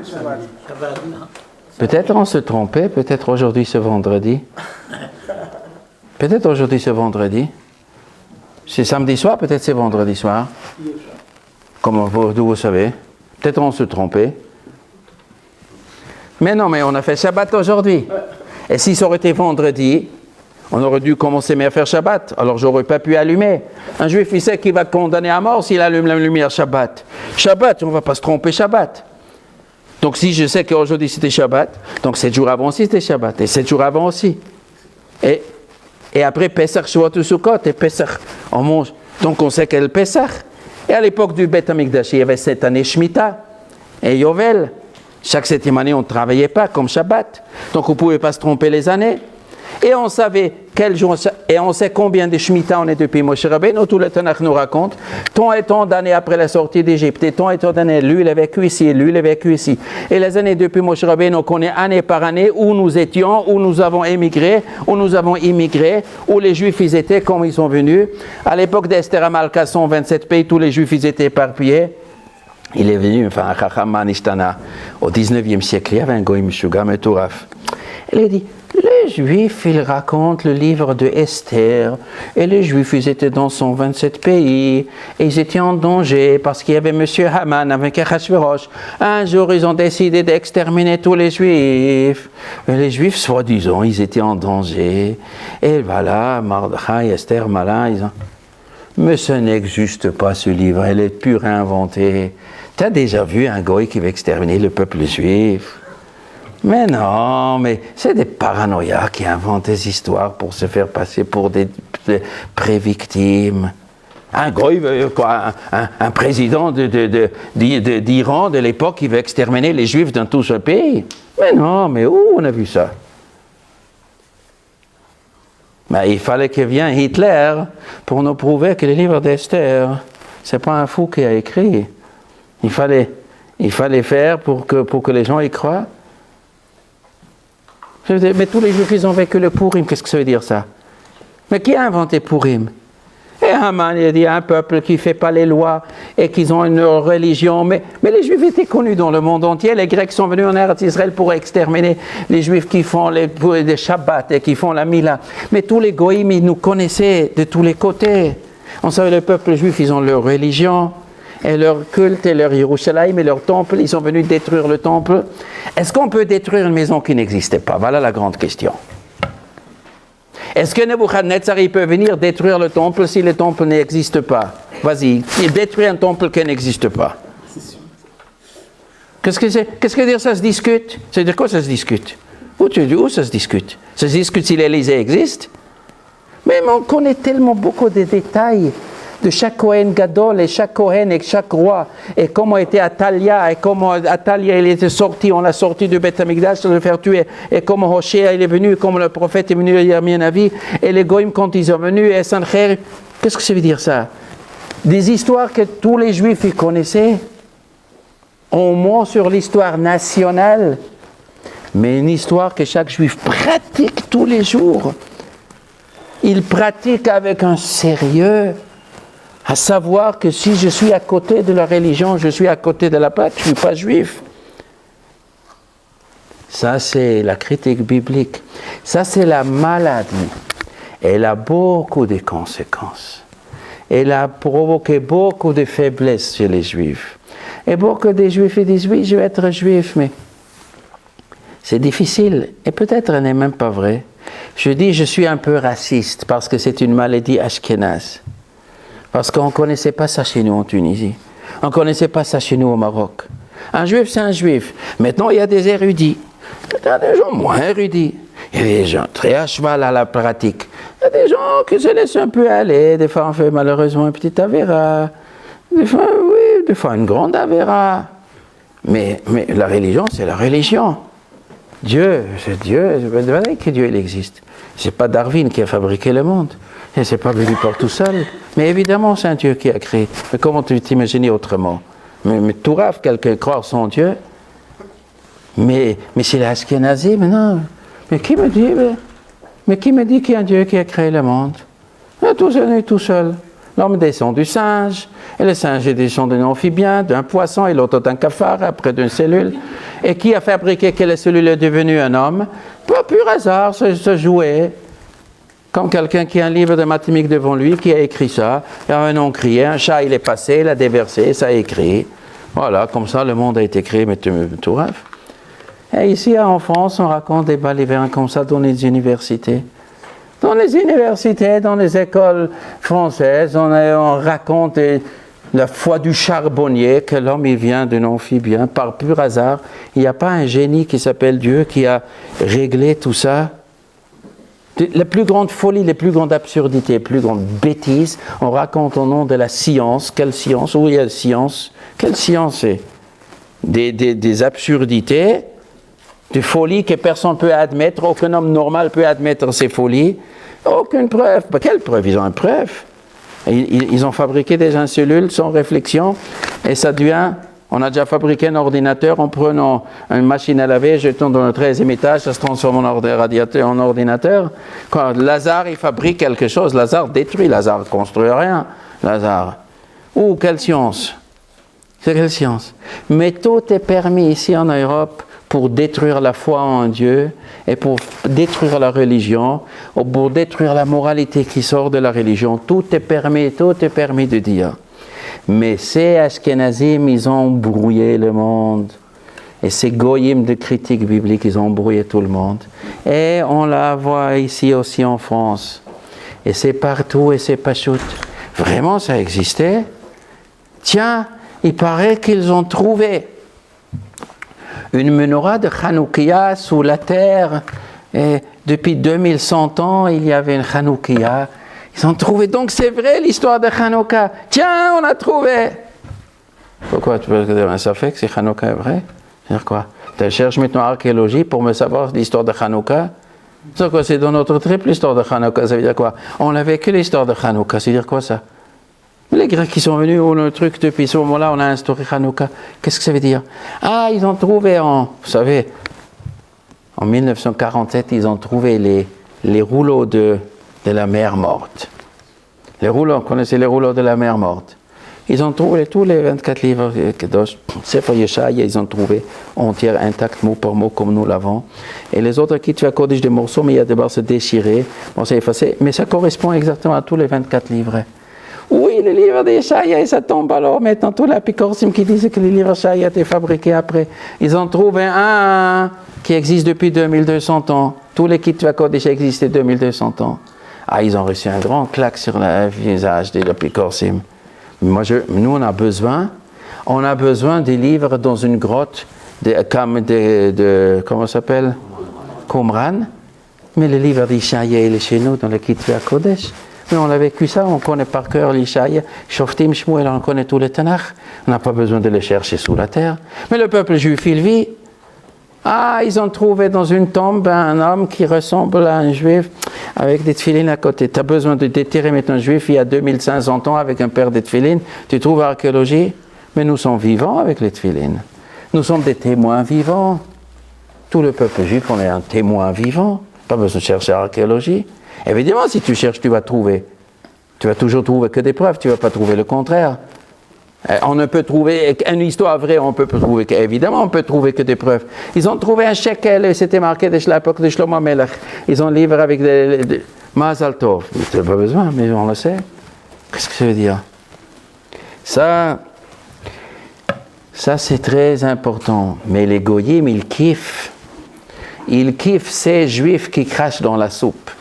Peut-être on se trompait, peut-être aujourd'hui c'est vendredi. Peut-être aujourd'hui c'est vendredi. C'est samedi soir, peut-être c'est vendredi soir. Comment d'où vous savez? Peut-être on se trompait. Mais non, mais on a fait Shabbat aujourd'hui. Et si ça aurait été vendredi, on aurait dû commencer à faire Shabbat. Alors j'aurais pas pu allumer. Un juif, il sait qu'il va condamner à mort s'il allume la lumière Shabbat. Shabbat, on ne va pas se tromper Shabbat. Donc si je sais qu'aujourd'hui c'était Shabbat, donc 7 jours avant aussi c'était Shabbat. Et 7 jours avant aussi. Et après Pesach, Shavuot, Sukkot, et Pesach, on mange. Donc on sait quel Pesach. Et à l'époque du Beth Amikdash, il y avait cette année Shemitah et Yovel. Chaque 7e année, on ne travaillait pas comme Shabbat. Donc on ne pouvait pas se tromper les années. Et on savait quel jour, et on sait combien de Shemitah on est depuis Moshe Rabbeinu. Tout le Tanakh nous raconte tant et tant d'années après la sortie d'Égypte, et tant d'années, lui il a vécu ici, lui il a vécu ici. Et les années depuis Moshe Rabbeinu, on connaît année par année où nous étions, où nous avons émigré, où nous avons immigré, où les Juifs ils étaient, comme ils sont venus. À l'époque d'Esther Amalka, 127 pays, tous les Juifs ils étaient éparpillés. Il est venu, enfin, à Chacham Manishtana, au 19e siècle, il y avait un goïm Shuga Metouraf. Il a dit, les Juifs, ils racontent le livre de Esther, et les Juifs, ils étaient dans 127 pays, et ils étaient en danger, parce qu'il y avait M. Haman avec Achashverosh. Un jour, ils ont décidé d'exterminer tous les Juifs. Et les Juifs, soi-disant, ils étaient en danger. Et voilà, Mordechai, Esther, Malin, ils ont... Mais ça n'existe pas, ce livre, elle est pure inventée. Tu as déjà vu un goy qui veut exterminer le peuple juif? Mais non, mais c'est des paranoïas qui inventent des histoires pour se faire passer pour des pré-victimes. Un goy, quoi, un président d'Iran de l'époque qui veut exterminer les juifs dans tout ce pays. Mais non, mais où on a vu ça? Mais il fallait que vienne Hitler pour nous prouver que le livre d'Esther, c'est pas un fou qui a écrit. Il fallait faire pour que les gens y croient. Mais tous les Juifs, ils ont vécu le Purim. Qu'est-ce que ça veut dire, ça? Mais qui a inventé Purim? Et Haman, il a dit un peuple qui ne fait pas les lois et qu'ils ont une religion. Mais les Juifs étaient connus dans le monde entier. Les Grecs sont venus en Eretz Israël pour exterminer les Juifs qui font les Shabbats et qui font la Mila. Mais tous les Goïms, ils nous connaissaient de tous les côtés. On savait, le peuple juif, ils ont leur religion et leur culte et leur Yerushalayim et leur temple. Ils sont venus détruire le temple. Est-ce qu'on peut détruire une maison qui n'existait pas? Voilà la grande question. Est-ce que Nebuchadnezzar peut venir détruire le temple si le temple n'existe pas? Vas-y, il détruit un temple qui n'existe pas. Qu'est-ce que dire ça se discute? Ça veut dire quoi ça se discute? Où ça se discute? Ça se discute si l'Élysée existe? Mais on connaît tellement beaucoup de détails de chaque Kohen Gadol et chaque Kohen et chaque roi, et comment était Atalia, et comment Atalia il était sorti, on l'a sorti du Beth Amikdash pour le faire tuer, et comment Hoshea il est venu, comment le prophète est venu à Minavi, et les Goïms quand ils sont venus, et Sancher. Qu'est-ce que ça veut dire ça? Des histoires que tous les Juifs ils connaissaient, on ment sur l'histoire nationale, mais une histoire que chaque Juif pratique tous les jours. Il pratique avec un sérieux. À savoir que si je suis à côté de la religion, je suis à côté de la pâte, je ne suis pas juif. Ça, c'est la critique biblique. Ça, c'est la maladie. Elle a beaucoup de conséquences. Elle a provoqué beaucoup de faiblesses chez les juifs. Et beaucoup de juifs ils disent, oui, je vais être juif, mais c'est difficile. Et peut-être ce n'est même pas vrai. Je dis, je suis un peu raciste parce que c'est une maladie ashkénaze. Parce qu'on ne connaissait pas ça chez nous en Tunisie. On ne connaissait pas ça chez nous au Maroc. Un juif, c'est un juif. Maintenant, il y a des érudits. Il y a des gens moins érudits. Il y a des gens très à cheval à la pratique. Il y a des gens qui se laissent un peu aller. Des fois, on fait malheureusement une petite avéra. Des fois, oui, des fois une grande avéra. Mais la religion, c'est la religion. Dieu, c'est Dieu. Vous savez que Dieu, il existe. Ce n'est pas Darwin qui a fabriqué le monde. Et c'est pas venu par tout seul. Mais évidemment, c'est un Dieu qui a créé. Mais comment tu t'imagines autrement? Mais tout rave, quelqu'un croire son Dieu. Mais c'est l'Ashkénazi, mais non. Mais qui me dit qu'il y a un Dieu qui a créé le monde? Tout seul, tout seul. L'homme descend du singe, et le singe descend d'un amphibien, d'un poisson, et l'autre d'un cafard, après d'une cellule. Et qui a fabriqué que la cellule est devenue un homme? Pas pur hasard, se jouait. Comme quelqu'un qui a un livre de mathématiques devant lui, qui a écrit ça, il y a un nom crié, un chat il est passé, il a déversé, ça a écrit. Voilà, comme ça le monde a été créé, mais tout rêve. Et ici en France, on raconte des balivernes comme ça dans les universités. Dans les universités, dans les écoles françaises, on raconte la foi du charbonnier, que l'homme il vient d'un amphibien, par pur hasard. Il n'y a pas un génie qui s'appelle Dieu qui a réglé tout ça. La plus grande folie, les plus grandes absurdités, les plus grandes bêtises, on raconte au nom de la science. Quelle science? Où il y a la science? Quelle science c'est? Des absurdités, des folies que personne ne peut admettre, aucun homme normal peut admettre ces folies. Aucune preuve. Quelle preuve? Ils ont une preuve. Ils ont fabriqué des cellules sans réflexion et ça devient... On a déjà fabriqué un ordinateur en prenant une machine à laver, jetant dans le 13e étage, ça se transforme en ordinateur. Quand Lazare, il fabrique quelque chose, Lazare détruit, Lazare ne construit rien. Lazare. Quelle science? C'est quelle science? Mais tout est permis ici en Europe pour détruire la foi en Dieu et pour détruire la religion, ou pour détruire la moralité qui sort de la religion. Tout est permis de dire. Mais ces Ashkenazim, ils ont brouillé le monde. Et ces goyim de critiques bibliques, ils ont brouillé tout le monde. Et on la voit ici aussi en France. Et c'est partout et c'est pas chute. Vraiment, ça existait. Tiens, il paraît qu'ils ont trouvé une menorah de Hanoukia sous la terre. Et depuis 2100 ans, il y avait une Hanoukia. Ils ont trouvé, donc c'est vrai l'histoire de Hanouka. Tiens, on a trouvé. Pourquoi tu peux dire, ça fait que c'est Hanouka est vrai? C'est-à-dire quoi? Tu cherches maintenant archéologie pour me savoir l'histoire de Hanouka? C'est quoi? C'est dans notre trip l'histoire de Hanouka. Ça veut dire quoi? On a vécu l'histoire de Hanouka. Ça veut dire quoi ça? Les Grecs qui sont venus, on a un truc depuis ce moment-là, on a instauré Hanouka. Qu'est-ce que ça veut dire? Ah, ils ont trouvé vous savez, en 1947, ils ont trouvé les rouleaux de la mer morte. Les rouleaux, vous connaissez les rouleaux de la mer morte. Ils ont trouvé tous les 24 livres Kedosh, Sefer Yeshaya, ils ont trouvé entière, intacte, mot par mot, comme nous l'avons. Et les autres qui tu as codé des morceaux, mais il y a des barres déchirés, bon, c'est effacé, mais ça correspond exactement à tous les 24 livres. Oui, les livres de Yeshaya, et ça tombe alors maintenant, tous les Picorsim qui disent que les livres de Yeshaya étaient fabriqués après. Ils ont trouvé un qui existe depuis 2200 ans. Tous les Kitva Kodesh existaient 2200 ans. Ah, ils ont reçu un grand claque sur le visage des Picorsim. Nous, on a besoin des livres dans une grotte, comment ça s'appelle? Qumran. Mais les livres d'Ishaïa, il est chez nous, dans le Kitva Kodesh. Mais on a vécu ça, on connaît par cœur l'Ishaïa. Shoftim, Shmuel, on connaît tous les Tanakh. On n'a pas besoin de les chercher sous la terre. Mais le peuple juif, il vit. Ah, ils ont trouvé dans une tombe un homme qui ressemble à un juif avec des tefilines à côté. Tu as besoin de déterrer maintenant un juif il y a 2500 ans avec un père de tefilines. Tu trouves archéologie? Mais nous sommes vivants avec les tefilines. Nous sommes des témoins vivants. Tout le peuple juif, on est un témoin vivant. Pas besoin de chercher archéologie. Évidemment, si tu cherches, tu vas trouver. Tu vas toujours trouver que des preuves, tu ne vas pas trouver le contraire. On ne peut trouver une histoire vraie, évidemment, on peut trouver que des preuves. Ils ont trouvé un shekel et c'était marqué de l'époque de Shlomo Melech. Ils ont un livre avec des Mazal Tov. Tu n'as pas besoin, mais on le sait. Qu'est-ce que ça veut dire? Ça c'est très important. Mais les goyim, ils kiffent. Ils kiffent ces juifs qui crachent dans la soupe.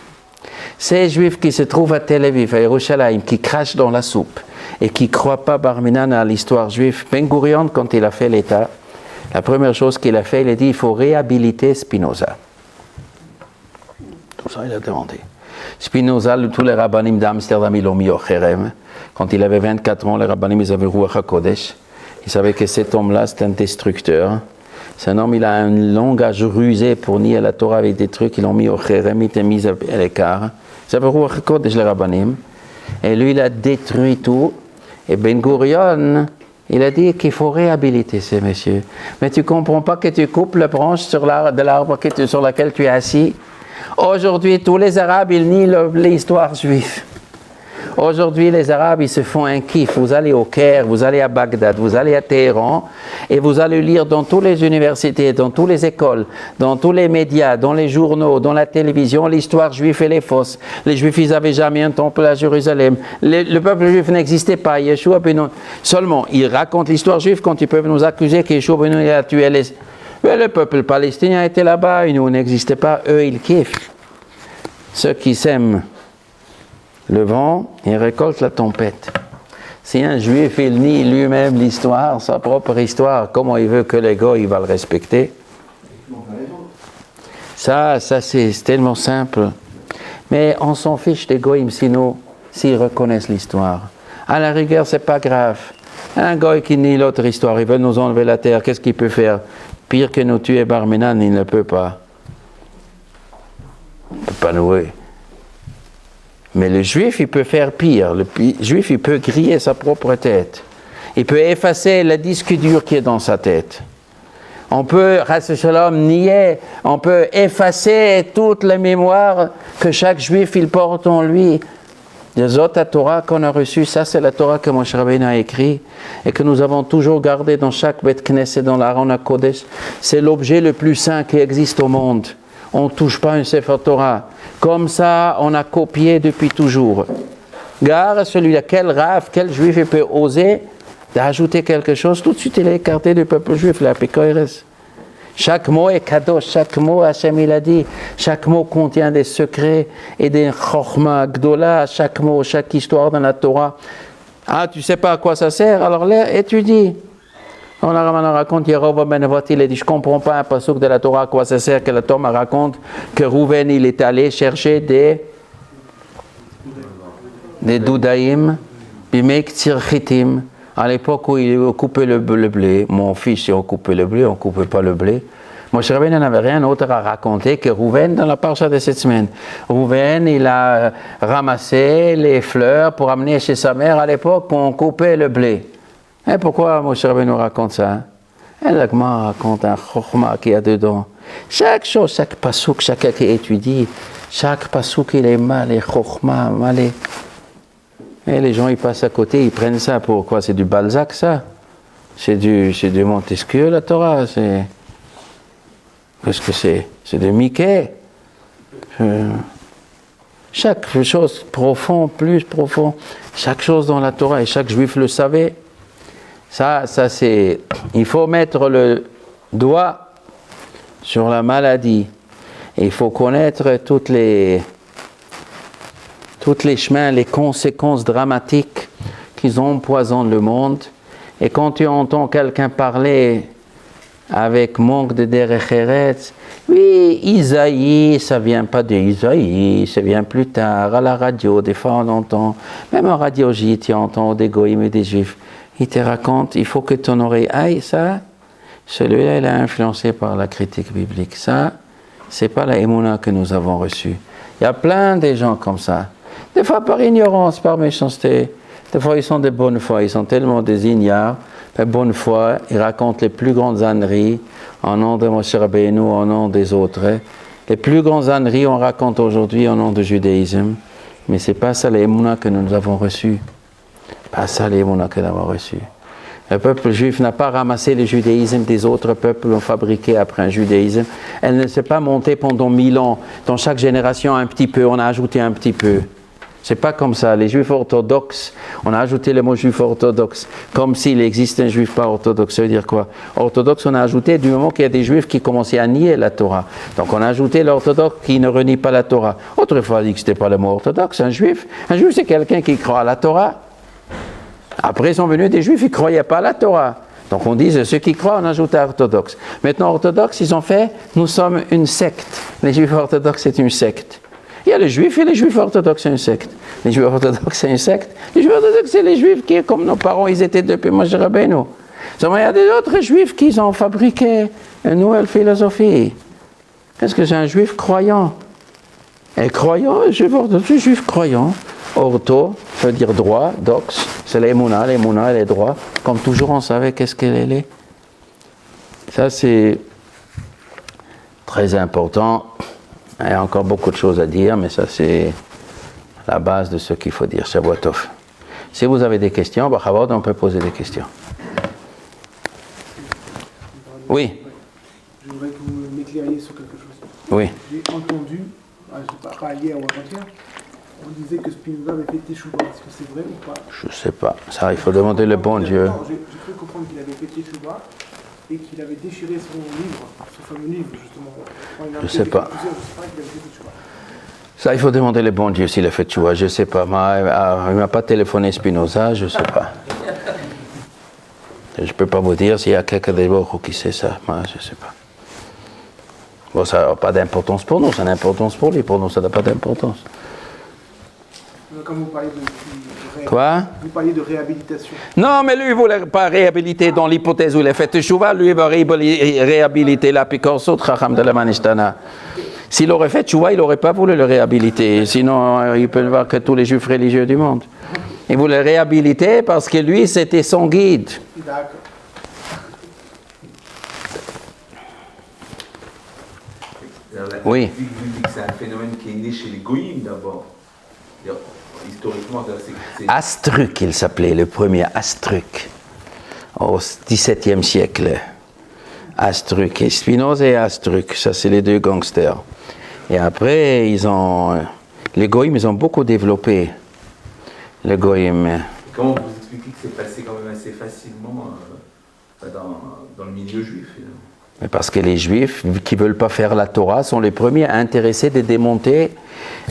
Ces juifs qui se trouvent à Tel Aviv, à Yerushalayim, qui crachent dans la soupe et qui ne croient pas Barminan à l'histoire juive. Ben Gurion, quand il a fait l'État, la première chose qu'il a fait, il a dit il faut réhabiliter Spinoza. Tout ça, il a demandé. Spinoza, tous les rabbanim d'Amsterdam, ils l'ont mis au Kherem. Quand il avait 24 ans, les rabbanim, ils avaient Ruach HaKodesh. Ils savaient que cet homme-là, c'est un destructeur. C'est un homme, il a un langage rusé pour nier la Torah avec des trucs, ils l'ont mis au Kherem, il était mis à l'écart. Ils avaient Ruach HaKodesh, les rabbanim. Et lui, il a détruit tout. Et Ben Gurion, il a dit qu'il faut réhabiliter ces messieurs. Mais tu ne comprends pas que tu coupes la branche de l'arbre sur laquelle tu es assis. Aujourd'hui, tous les Arabes, ils nient l'histoire juive. Aujourd'hui, les Arabes, ils se font un kiff. Vous allez au Caire, vous allez à Bagdad, vous allez à Téhéran, et vous allez lire dans toutes les universités, dans toutes les écoles, dans tous les médias, dans les journaux, dans la télévision, l'histoire juive et les fausses. Les Juifs, ils n'avaient jamais un temple à Jérusalem. Le peuple juif n'existait pas. Yeshua, seulement, ils racontent l'histoire juive quand ils peuvent nous accuser qu'Yeshua a tué les... Mais le peuple palestinien était là-bas, nous n'existait pas, eux ils kiffent. Ceux qui sèment le vent, ils récoltent la tempête. Si un juif il nie lui-même l'histoire, sa propre histoire, comment il veut que l'ego il va le respecter? Ça c'est tellement simple. Mais on s'en fiche des goïms s'ils reconnaissent l'histoire. À la rigueur, c'est pas grave. Un goï qui nie l'autre histoire, il veut nous enlever la terre, qu'est-ce qu'il peut faire? Pire que nous tuer Barménan, il ne peut pas. Il ne peut pas nous. Mais le juif, il peut faire pire. Le juif, il peut griller sa propre tête. Il peut effacer le disque dur qui est dans sa tête. On peut, Ras Shalom, nier, on peut effacer toute la mémoire que chaque juif, il porte en lui. Les autres Torah qu'on a reçues, ça c'est la Torah que Moshe Rabbeinu a écrit et que nous avons toujours gardé dans chaque Bet Knesset, dans l'Aron HaKodesh. C'est l'objet le plus saint qui existe au monde. On ne touche pas un Sefer Torah. Comme ça, on a copié depuis toujours. Gare à celui-là, quel rave, quel juif peut oser d'ajouter quelque chose, tout de suite il est écarté du peuple juif, la Pécoïres. Chaque mot est kadosh, chaque mot, Hachem il a dit, chaque mot contient des secrets et des chokhma gdola, chaque mot, chaque histoire dans la Torah. Ah, tu sais pas à quoi ça sert, alors là, étudie. On raconte, Yerovam ben Nevat, il a dit, je comprends pas un pasuk de la Torah, à quoi ça sert, que la Torah raconte que Rouven, il est allé chercher des doudaïm, bimek tzirchitim. À l'époque où il coupait le blé, mon fils, il coupait le blé, on ne coupait pas le blé. Moshe Rabbeinu n'avait rien d'autre à raconter que Rouven dans la parasha de cette semaine. Rouven, il a ramassé les fleurs pour amener chez sa mère à l'époque où on coupait le blé. Et pourquoi Moshe Rabbeinu raconte ça? Et la Gemara raconte un chokhma qu'il y a dedans. Chaque chose, chaque pasouk, chacun qui étudie, chaque pasouk il est mal, et chokhma, mal. Et les gens, ils passent à côté, ils prennent ça pour quoi? C'est du Balzac, ça? C'est du Montesquieu, la Torah? Qu'est-ce que c'est? C'est de Mickey. Chaque chose profond, plus profond, chaque chose dans la Torah, et chaque juif le savait. Ça c'est... Il faut mettre le doigt sur la maladie. Et il faut connaître toutes les chemins, les conséquences dramatiques qui empoisonnent le monde. Et quand tu entends quelqu'un parler avec manque de derech eretz, oui, Isaïe, ça vient pas d'Isaïe, ça vient plus tard, à la radio, des fois on entend, même en radio J, tu entends des goïms et des juifs, ils te racontent, il faut que ton oreille aille, ça, celui-là, il est influencé par la critique biblique, ça, c'est pas la émouna que nous avons reçue. Il y a plein de gens comme ça. Des fois par ignorance, par méchanceté. Des fois ils sont de bonne foi, ils sont tellement des ignares. De bonne foi, ils racontent les plus grandes âneries en nom de Moshe Rabbeinu, en nom des autres. Les plus grandes âneries on raconte aujourd'hui en nom du judaïsme. Mais c'est pas ça l'émouna que nous avons reçu. Pas ça l'émouna que nous avons reçu. Le peuple juif n'a pas ramassé le judaïsme des autres peuples l'ont fabriqué après un judaïsme. Elle ne s'est pas montée pendant 1000 ans. Dans chaque génération, un petit peu, on a ajouté un petit peu. C'est pas comme ça. Les juifs orthodoxes, on a ajouté le mot juif orthodoxe, comme s'il existe un juif pas orthodoxe. Ça veut dire quoi? Orthodoxe, on a ajouté du moment qu'il y a des juifs qui commençaient à nier la Torah. Donc on a ajouté l'orthodoxe qui ne renie pas la Torah. Autrefois, on dit que c'était pas le mot orthodoxe, un juif. Un juif, c'est quelqu'un qui croit à la Torah. Après, ils sont venus des juifs, ils ne croyaient pas à la Torah. Donc on dit, ceux qui croient, on ajoute à orthodoxe. Maintenant, orthodoxe, ils ont fait, nous sommes une secte. Les juifs orthodoxes, c'est une secte. Il y a les juifs et les juifs orthodoxes, c'est une secte. Les juifs orthodoxes, c'est une secte. Les juifs orthodoxes, c'est les juifs qui, comme nos parents, ils étaient depuis Moshe Rabbeinu. Seulement, il y a des autres juifs qui ont fabriqué une nouvelle philosophie. Qu'est-ce que c'est un juif croyant? Et croyant, juif croyant. Ortho, ça veut dire droit, dox, c'est l'émouna, elle est droit. Comme toujours, on savait qu'est-ce qu'elle est. Ça, c'est très important. Il y a encore beaucoup de choses à dire, mais ça, c'est la base de ce qu'il faut dire. Shabbat Tov. Si vous avez des questions, on peut poser des questions. Oui. Je voudrais que vous m'éclairiez sur quelque chose. Oui. J'ai entendu, je ne sais pas hier ou avant-hier, on disait que Spinoza avait fait Teshuvah. Est-ce que c'est vrai ou pas? Je ne sais pas. Ça, il faut demander le bon Dieu. Non, j'ai cru comprendre qu'il avait fait Teshuvah et qu'il avait déchiré son livre, ce fameux livre, justement. Je ne sais pas. Ça, il faut demander le bon Dieu s'il a fait Teshuvah. Je ne sais pas. Il ne m'a pas téléphoné Spinoza, je ne sais pas. Je ne peux pas vous dire s'il y a quelqu'un des bords qui sait ça. Moi, je ne sais pas. Bon, ça n'a pas d'importance pour nous, ça a d'importance pour lui. Pour nous, ça n'a pas d'importance. Quand vous parlez de Quoi? Vous parliez de réhabilitation. Non, mais lui, il ne voulait pas réhabiliter dans l'hypothèse où il a fait Teshuvah. Lui, il va réhabiliter l'apicurso Chacham de la Manishtana. S'il aurait fait Teshuvah, il n'aurait pas voulu le réhabiliter. Sinon, il peut voir que tous les juifs religieux du monde. Il voulait réhabiliter parce que lui, c'était son guide. D'accord. Oui. Vous dites que c'est un phénomène qui est né chez les goïms d'abord. Historiquement, c'est... Astruc, il s'appelait, le premier Astruc, au XVIIe siècle. Astruc, et Spinoza et Astruc, ça c'est les deux gangsters. Et après, les goïms, ils ont beaucoup développé. Le goïm. Comment vous expliquez que c'est passé quand même assez facilement dans le milieu juif finalement? Mais parce que les juifs qui ne veulent pas faire la Torah sont les premiers intéressés de démonter.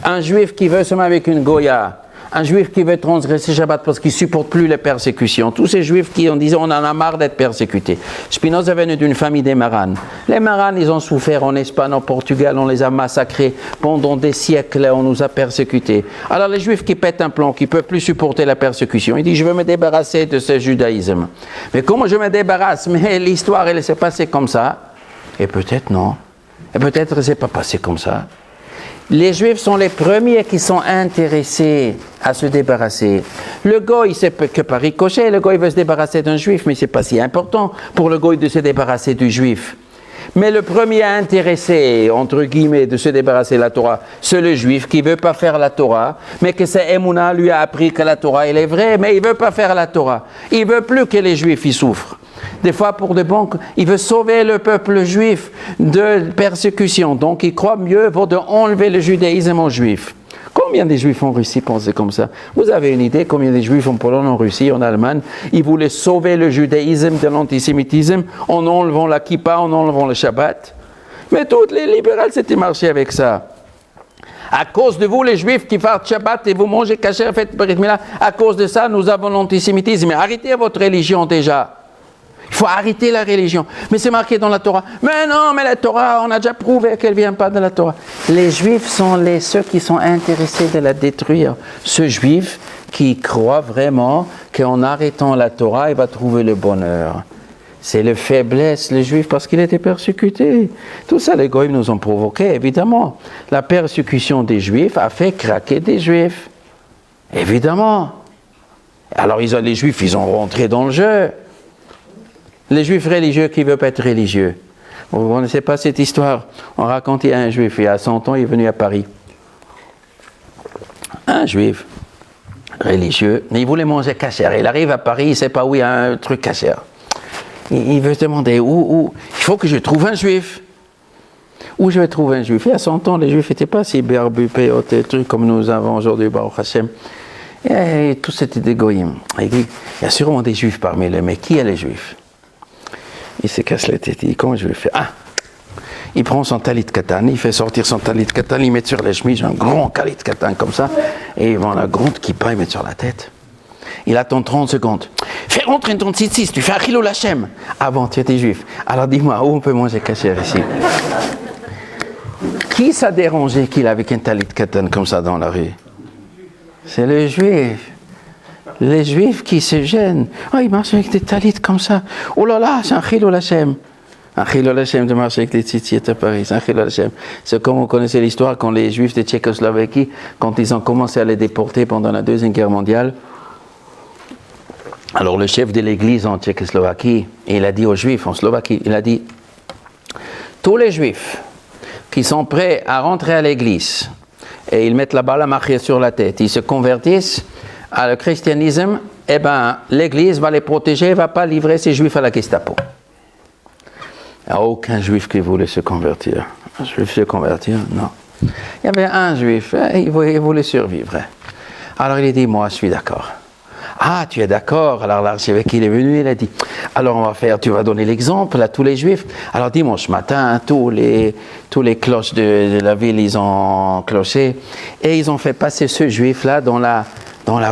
Un juif qui veut se mettre avec une goya, un juif qui veut transgresser Shabbat parce qu'il ne supporte plus les persécutions, tous ces juifs qui ont dit on en a marre d'être persécutés. Spinoza venait d'une famille des Marans. Les Marans, ils ont souffert en Espagne, en Portugal, on les a massacrés pendant des siècles, on nous a persécutés. Alors les juifs qui pètent un plomb, qui ne peuvent plus supporter la persécution, ils disent je veux me débarrasser de ce judaïsme. Mais comment je me débarrasse? Mais l'histoire, elle s'est passée comme ça. Et peut-être non. Et peut-être que ce n'est pas passé comme ça. Les Juifs sont les premiers qui sont intéressés à se débarrasser. Le goy, c'est que par ricochet, le goy veut se débarrasser d'un Juif, mais ce n'est pas si important pour le goy de se débarrasser du Juif. Mais le premier intéressé, entre guillemets, de se débarrasser de la Torah, c'est le Juif qui ne veut pas faire la Torah, mais que sa Emouna lui a appris que la Torah, elle est vraie, mais il ne veut pas faire la Torah. Il ne veut plus que les Juifs y souffrent. Des fois, pour de bon, il veut sauver le peuple juif de persécution. Donc, il croit mieux vaut de enlever le judaïsme aux juifs. Combien de juifs en Russie pensaient comme ça? Vous avez une idée combien de juifs en Pologne, en Russie, en Allemagne, ils voulaient sauver le judaïsme de l'antisémitisme en enlevant la kippa, en enlevant le Shabbat? Mais tous les libéraux s'étaient marchés avec ça. À cause de vous, les juifs qui font Shabbat et vous mangez kasher, faites Brit Mila, à cause de ça, nous avons l'antisémitisme. Mais arrêtez votre religion déjà. Il faut arrêter la religion. Mais c'est marqué dans la Torah. Mais non, mais la Torah, on a déjà prouvé qu'elle ne vient pas de la Torah. Les Juifs sont ceux qui sont intéressés de la détruire. Ce Juif qui croit vraiment qu'en arrêtant la Torah, il va trouver le bonheur. C'est la faiblesse, les Juifs, parce qu'il était persécuté. Tout ça, les Goïms nous ont provoqué, évidemment. La persécution des Juifs a fait craquer des Juifs. Évidemment. Alors les Juifs, ils ont rentré dans le jeu. Les Juifs religieux qui ne veulent pas être religieux. Vous ne connaissez pas cette histoire? On racontait à un Juif, il y a 100 ans, il est venu à Paris. Un Juif religieux, mais il voulait manger kasher. Il arrive à Paris, il ne sait pas où il y a un truc kasher. Il veut se demander où. Il faut que je trouve un Juif. Où je vais trouver un Juif? Il y a 100 ans, les Juifs n'étaient pas si berbus, des trucs comme nous avons aujourd'hui, Baruch Hashem. Et tous c'était des goïms. Il dit, il y a sûrement des Juifs parmi eux, mais qui est les Juifs? Il se casse la tête, il dit, comment je vais faire? Ah! Il prend son talit katan, il fait sortir son talit katan, il met sur les chemises un grand talit katan comme ça, et il vend la grande kippa, il met sur la tête. Il attend 30 secondes. Fais rentrer ton tzitzis, tu fais un chilou lachem. Avant, tu étais juif. Alors dis-moi, où on peut manger kasher ici? Qui ça dérangeait qu'il avait un talit katan comme ça dans la rue? C'est le juif. Les juifs qui se gênent. Oh, ils marchent avec des talits comme ça. Oh là là, c'est un chilou lachem. Un chilou lachem de marcher avec des tzitzit à Paris. C'est un chilou lachem. C'est comme vous connaissez l'histoire quand les juifs de Tchécoslovaquie, quand ils ont commencé à les déporter pendant la Deuxième Guerre mondiale. Alors le chef de l'église en Tchécoslovaquie, il a dit aux juifs en Slovaquie, il a dit, tous les juifs qui sont prêts à rentrer à l'église et ils mettent la balle à marcher sur la tête. Ils se convertissent à le christianisme, eh ben, l'Église va les protéger, ne va pas livrer ces juifs à la Gestapo. Il n'y a aucun juif qui voulait se convertir. Un juif se convertir, non. Il y avait un juif, il voulait survivre. Alors il a dit, moi je suis d'accord. Ah, tu es d'accord? Alors l'archevêque il est venu, il a dit, alors on va faire, tu vas donner l'exemple à tous les juifs. Alors dimanche matin, tous les cloches de la ville, ils ont cloché et ils ont fait passer ce juif-là dans la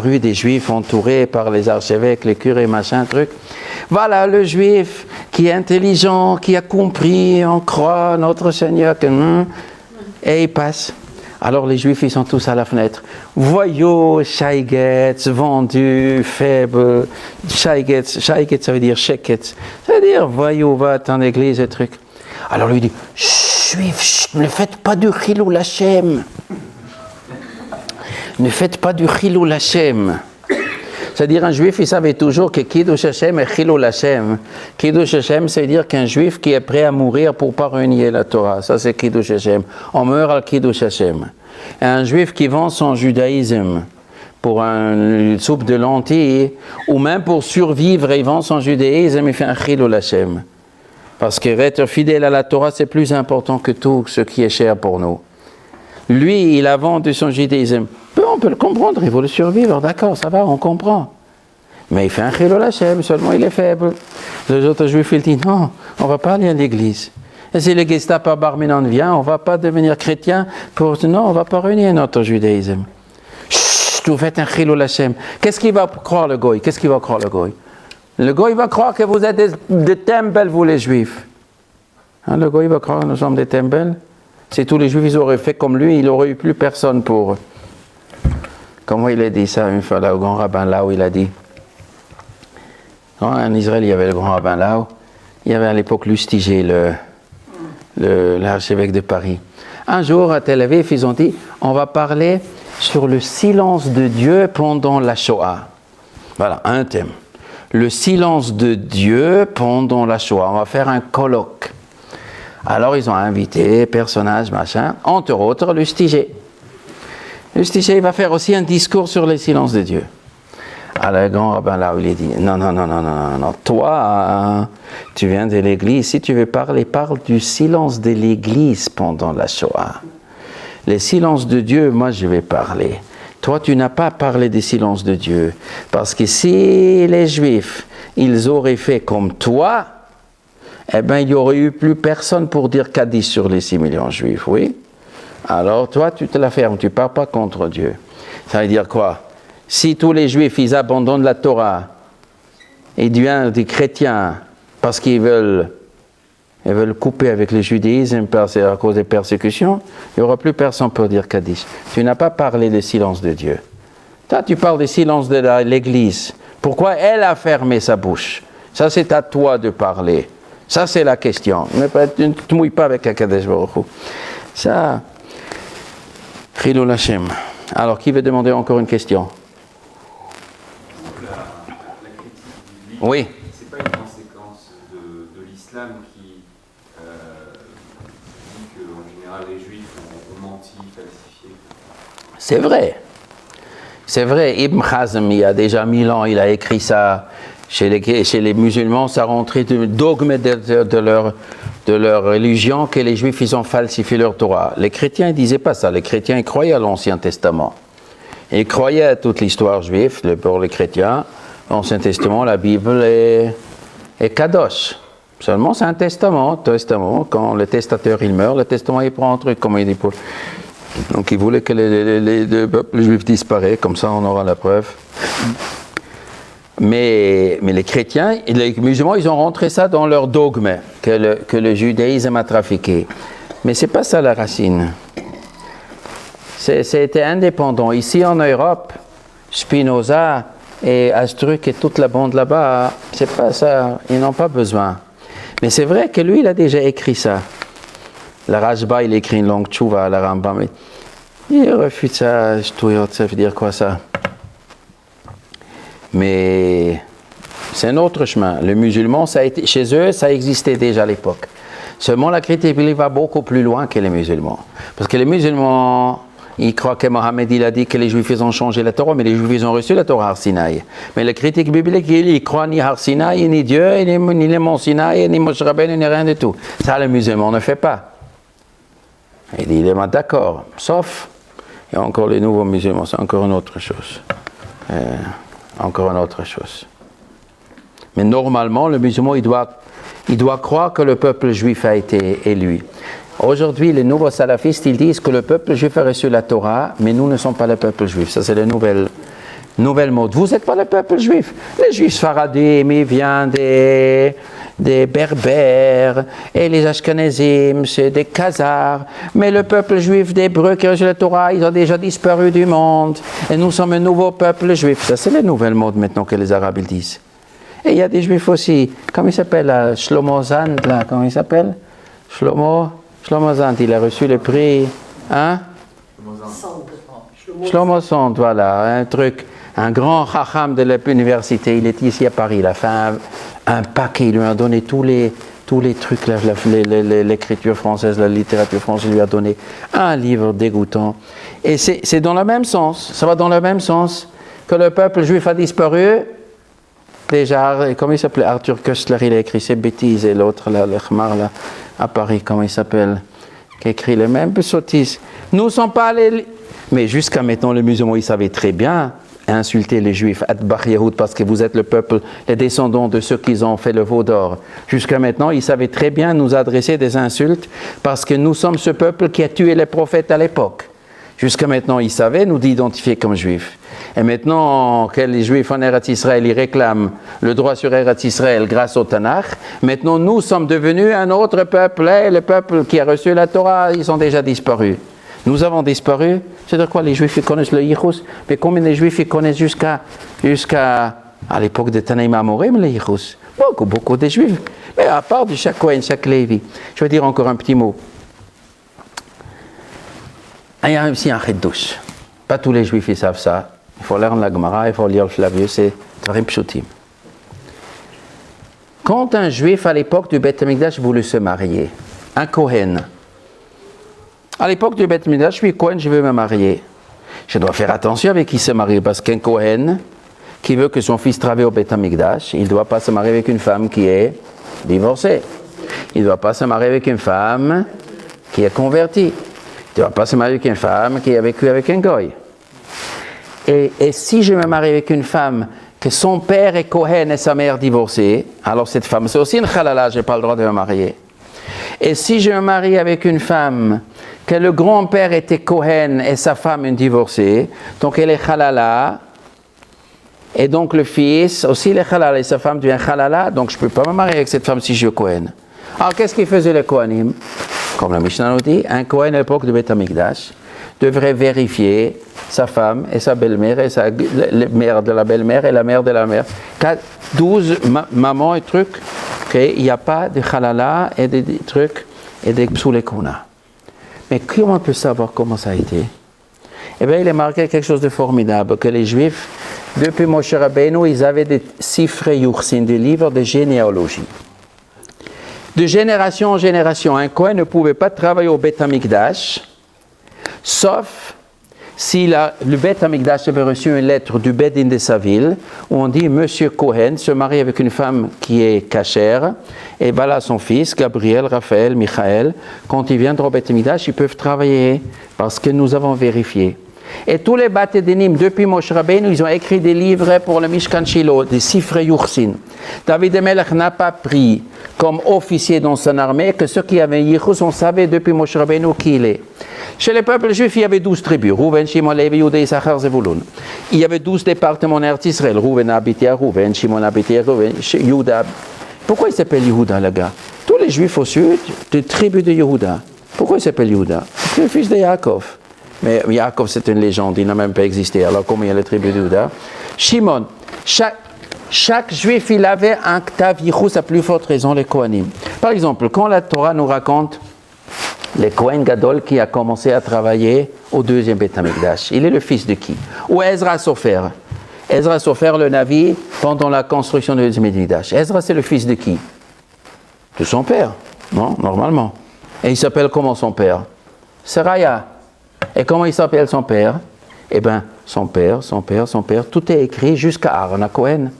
rue des juifs, entouré par les archevêques, les curés, machin, truc. Voilà le juif qui est intelligent, qui a compris, on croit, notre Seigneur, et il passe. Alors les juifs, ils sont tous à la fenêtre. Voyous, shaïgetz, vendu, faible. Shaïgetz, ça veut dire sheketz. Ça veut dire voyou, va dans l'église et truc. Alors lui dit, juif, ne faites pas du chilou Hashem. Ne faites pas du chilou Hashem. C'est-à-dire un juif, il savait toujours que Kiddush Hashem est Chilul Hashem. Kiddush Hashem, c'est dire qu'un juif qui est prêt à mourir pour pas renier la Torah. Ça, c'est Kiddush Hashem. On meurt à Kiddush Hashem. Et un juif qui vend son judaïsme pour une soupe de lentilles, ou même pour survivre, il vend son judaïsme, il fait un Chilul Hashem. Parce que être fidèle à la Torah, c'est plus important que tout ce qui est cher pour nous. Lui, il a vendu son judaïsme. On peut le comprendre, il veut survivre, d'accord, ça va, on comprend. Mais il fait un chilul Hashem, seulement il est faible. Les autres juifs, ils disent, non, on ne va pas aller à l'église. Et si le Gestapo Barminan vient, on ne va pas devenir chrétien pour... Non, on ne va pas renier notre judaïsme. Chut, vous faites un chilul Hashem. Qu'est-ce qu'il va croire le goy? Qu'est-ce qu'il va croire le goy? Le goy va croire que vous êtes des tembels, vous les juifs. Hein, le goy va croire que nous sommes des tembels. Si tous les juifs ils auraient fait comme lui, il n'aurait eu plus personne pour... Comment il a dit ça une fois là, au grand rabbin Lau, il a dit. En Israël, il y avait le grand rabbin Lau. Il y avait à l'époque Lustiger, l'archevêque de Paris. Un jour, à Tel Aviv, ils ont dit, on va parler sur le silence de Dieu pendant la Shoah. Voilà, un thème. Le silence de Dieu pendant la Shoah. On va faire un colloque. Alors, ils ont invité personnages, machin, entre autres, Lustiger. Lustiger va faire aussi un discours sur le silence de Dieu. Alors le grand rabbin là, il dit, non, toi, tu viens de l'église, si tu veux parler, parle du silence de l'église pendant la Shoah. Le silence de Dieu, moi je vais parler. Toi, tu n'as pas parlé du silence de Dieu. Parce que si les Juifs, ils auraient fait comme toi, eh bien, il n'y aurait eu plus personne pour dire Kaddish sur les 6 millions de Juifs, oui? Alors toi, tu te la fermes, tu ne parles pas contre Dieu. Ça veut dire quoi? Si tous les Juifs, ils abandonnent la Torah, ils deviennent des chrétiens parce qu'ils veulent couper avec le judaïsme à cause des persécutions, il n'y aura plus personne pour dire Kaddish. Tu n'as pas parlé du silence de Dieu. Toi, tu parles du silence de l'Église. Pourquoi elle a fermé sa bouche? Ça, c'est à toi de parler. Ça, c'est la question. Ne te mouille pas avec Akadosh Baruch Hu. Ça... Chilul Hashem. Alors, qui veut demander encore une question? La critique biblique, Oui. c'est pas une conséquence de l'islam qui dit qu'en général les juifs ont menti, falsifié. C'est vrai. C'est vrai. Ibn Hazm, il y a déjà 1000 ans, il a écrit ça. Chez les musulmans, ça rentrait du dogme de leur religion que les juifs, ils ont falsifié leur Torah. Les chrétiens, ils ne disaient pas ça. Les chrétiens, ils croyaient à l'Ancien Testament. Ils croyaient à toute l'histoire juive. Pour les chrétiens, l'Ancien Testament, la Bible est kadosh. Seulement, c'est un testament. Quand le testateur, il meurt, le testament, il prend un truc, comme il dit Paul. Donc, ils voulaient que les peuples juifs disparaissent. Comme ça, on aura la preuve. Mais les chrétiens, les musulmans, ils ont rentré ça dans leur dogme, que le judaïsme a trafiqué. Mais ce n'est pas ça la racine. C'était indépendant. Ici en Europe, Spinoza et Astruc et toute la bande là-bas, c'est pas ça, ils n'ont pas besoin. Mais c'est vrai que lui, il a déjà écrit ça. Le Rashba, il écrit une longue tchouva, la Rambam. Il refuse ça, ça veut dire quoi ça? Mais c'est un autre chemin. Le musulman, ça a été, chez eux, ça existait déjà à l'époque. Seulement, la critique biblique va beaucoup plus loin que les musulmans. Parce que les musulmans, ils croient que Mohammed il a dit que les Juifs ils ont changé la Torah, mais les Juifs ils ont reçu la Torah Har Sinaï. Mais le critique biblique, il croit ni Har Sinaï, ni Dieu, ni les monts Sinaï, ni Moshe Rabbeinu, ni rien du tout. Ça, le musulman ne fait pas. Il dit, il est d'accord, sauf, il y a encore les nouveaux musulmans, c'est encore une autre chose. Encore une autre chose. Mais normalement, le musulman, il doit croire que le peuple juif a été élu. Aujourd'hui, les nouveaux salafistes, ils disent que le peuple juif a reçu la Torah, mais nous ne sommes pas le peuple juif. Ça, c'est la nouvelle mode. Vous n'êtes pas le peuple juif. Les juifs faradim, ils viennent des berbères, et les ashkenazim, c'est des khazars. Mais le peuple juif d'Hébreu qui a reçu la Torah, ils ont déjà disparu du monde. Et nous sommes un nouveau peuple juif. Ça, c'est la nouvelle mode maintenant que les Arabes ils disent. Et il y a des juifs aussi. Comment il s'appelle, Shlomo Zand, là, comment il s'appelle? Shlomo Zand, il a reçu le prix, hein? Shlomo Zand, voilà, un grand chacham de l'université. Il est ici à Paris, il a fait un paquet, il lui a donné tous les trucs, l'écriture française, la littérature française, il lui a donné un livre dégoûtant. Et c'est dans le même sens, ça va dans le même sens que le peuple juif a disparu. Déjà, comment il s'appelait? Arthur Koestler, il a écrit ces bêtises, et l'autre, là, le Khmar, là, à Paris, comment il s'appelle? Qui a écrit les mêmes sottises. Nous ne sommes pas allés. Mais jusqu'à maintenant, les musulmans, ils savaient très bien insulter les juifs, Atbach Yahoud, parce que vous êtes le peuple, les descendants de ceux qui ont fait le veau d'or. Jusqu'à maintenant, ils savaient très bien nous adresser des insultes, parce que nous sommes ce peuple qui a tué les prophètes à l'époque. Jusqu'à maintenant, ils savaient nous identifier comme juifs. Et maintenant que les juifs en Eretz Israël, ils réclament le droit sur Eretz Israël grâce au Tanakh, maintenant nous sommes devenus un autre peuple, et le peuple qui a reçu la Torah, ils ont déjà disparu. Nous avons disparu. C'est-à-dire quoi? Les juifs ils connaissent le Yichus, mais combien de juifs ils connaissent jusqu'à à l'époque de Tanaïm Amorim, le Yichus? Beaucoup de juifs. Mais à part de chaque Kohen, chaque Lévi. Je vais dire encore un petit mot. Il y a aussi un chiddush. Pas tous les juifs ils savent ça. Il faut lire la Gemara, il faut lire le Flavius, c'est très pshutim. Quand un juif à l'époque du Beth Amikdash voulait se marier, un Kohen, à l'époque du Beth Amikdash, je suis Kohen, je veux me marier. Je dois faire attention avec qui se marie, parce qu'un Kohen qui veut que son fils travaille au Beth Amikdash, il ne doit pas se marier avec une femme qui est divorcée. Il ne doit pas se marier avec une femme qui est convertie. Il ne doit pas se marier avec une femme qui a vécu avec un goy. Et si je me marie avec une femme que son père est Kohen et sa mère divorcée, alors cette femme, c'est aussi une halala, je n'ai pas le droit de me marier. Et si je me marie avec une femme que le grand-père était Kohen et sa femme est divorcée, donc elle est halala, et donc le fils aussi il est halala et sa femme devient halala, donc je ne peux pas me marier avec cette femme si je suis Kohen. Alors qu'est-ce qu'ils faisaient les Kohanim? Comme la Mishnah nous dit, un Kohen à l'époque du Beth Amikdash devrait vérifier sa femme et sa belle-mère et la mère de la belle-mère et la mère de la mère. 12 mamans et trucs, il n'y a pas de halala et des trucs et des psoulekuna. Mais comment on peut savoir comment ça a été? Eh bien, il est marqué quelque chose de formidable, que les Juifs, depuis Moshe Rabbeinu, ils avaient des sifrei yuchsin, des livres de généalogie. De génération en génération, un Kohen ne pouvait pas travailler au Beth Amikdash, sauf si le Beth Amikdash avait reçu une lettre du Bedin de sa ville, où on dit Monsieur Kohen se marie avec une femme qui est cachère, et voilà son fils, Gabriel, Raphaël, Michaël. Quand ils viennent au Beth Amikdash, ils peuvent travailler, parce que nous avons vérifié. Et tous les Bate Dinim, depuis Moshe Rabbeinu, ils ont écrit des livres pour le Mishkan Shiloh, des Sifrei Yuchsin. David Melech n'a pas pris comme officier dans son armée que ceux qui avaient Yichus, on savait depuis Moshe Rabbeinu qui il est. Chez les peuples juifs, il y avait 12 tribus, Rouven, Shimon, Lévi, Yehuda, Issachar, Zevulun. Il y avait 12 départements en Eretz Israël, Rouven habitait à Rouven, Shimon habitait à Rouven, Yehuda. Pourquoi il s'appelle Yehuda, le gars? Tous les juifs au sud, des tribus de Yehuda. Pourquoi il s'appelle Yehuda? C'est le fils de Yaakov. Mais Yaakov, c'est une légende, il n'a même pas existé. Alors, comment il y a les tribus de Yehuda? Shimon, chaque juif, il avait un Ktav Yichus à plus forte raison, les Kohanim. Par exemple, quand la Torah nous raconte le Kohen Gadol qui a commencé à travailler au deuxième Beth Amikdash, il est le fils de qui? Ou Ezra Sofer. Ezra Sofer, le Navi, pendant la construction du deuxième Beth Amikdash. Ezra, c'est le fils de qui? De son père, non? Normalement. Et il s'appelle comment son père? Seraya. Et comment il s'appelle son père? Eh bien, son père, tout est écrit jusqu'à Aaron à Cohen.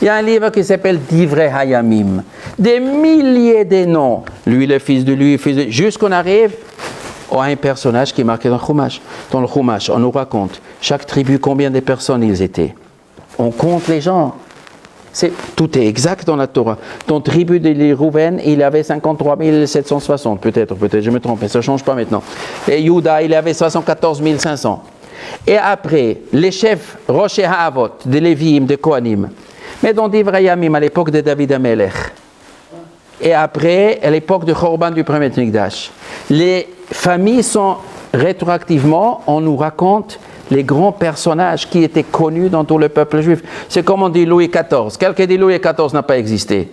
Il y a un livre qui s'appelle Divrei Hayamim. Des milliers de noms. Lui, le fils de lui, jusqu'on arrive à un personnage qui est marqué dans le Chumash. Dans le Chumash, on nous raconte chaque tribu, combien de personnes ils étaient. On compte les gens. Tout est exact dans la Torah. Dans la tribu de Rouven, il avait 53 760, peut-être je me trompe, mais ça ne change pas maintenant. Et Yuda, il avait 74 500. Et après, les chefs Rosh Ha'avot, de Lévi'im, de Kohanim, mais dans Divrei Hayamim, à l'époque de David Amelech, et après, à l'époque de Chorban du premier Mikdash, les familles sont rétroactivement, on nous raconte les grands personnages qui étaient connus dans tout le peuple juif. C'est comme on dit Louis XIV. Quelqu'un dit Louis XIV n'a pas existé.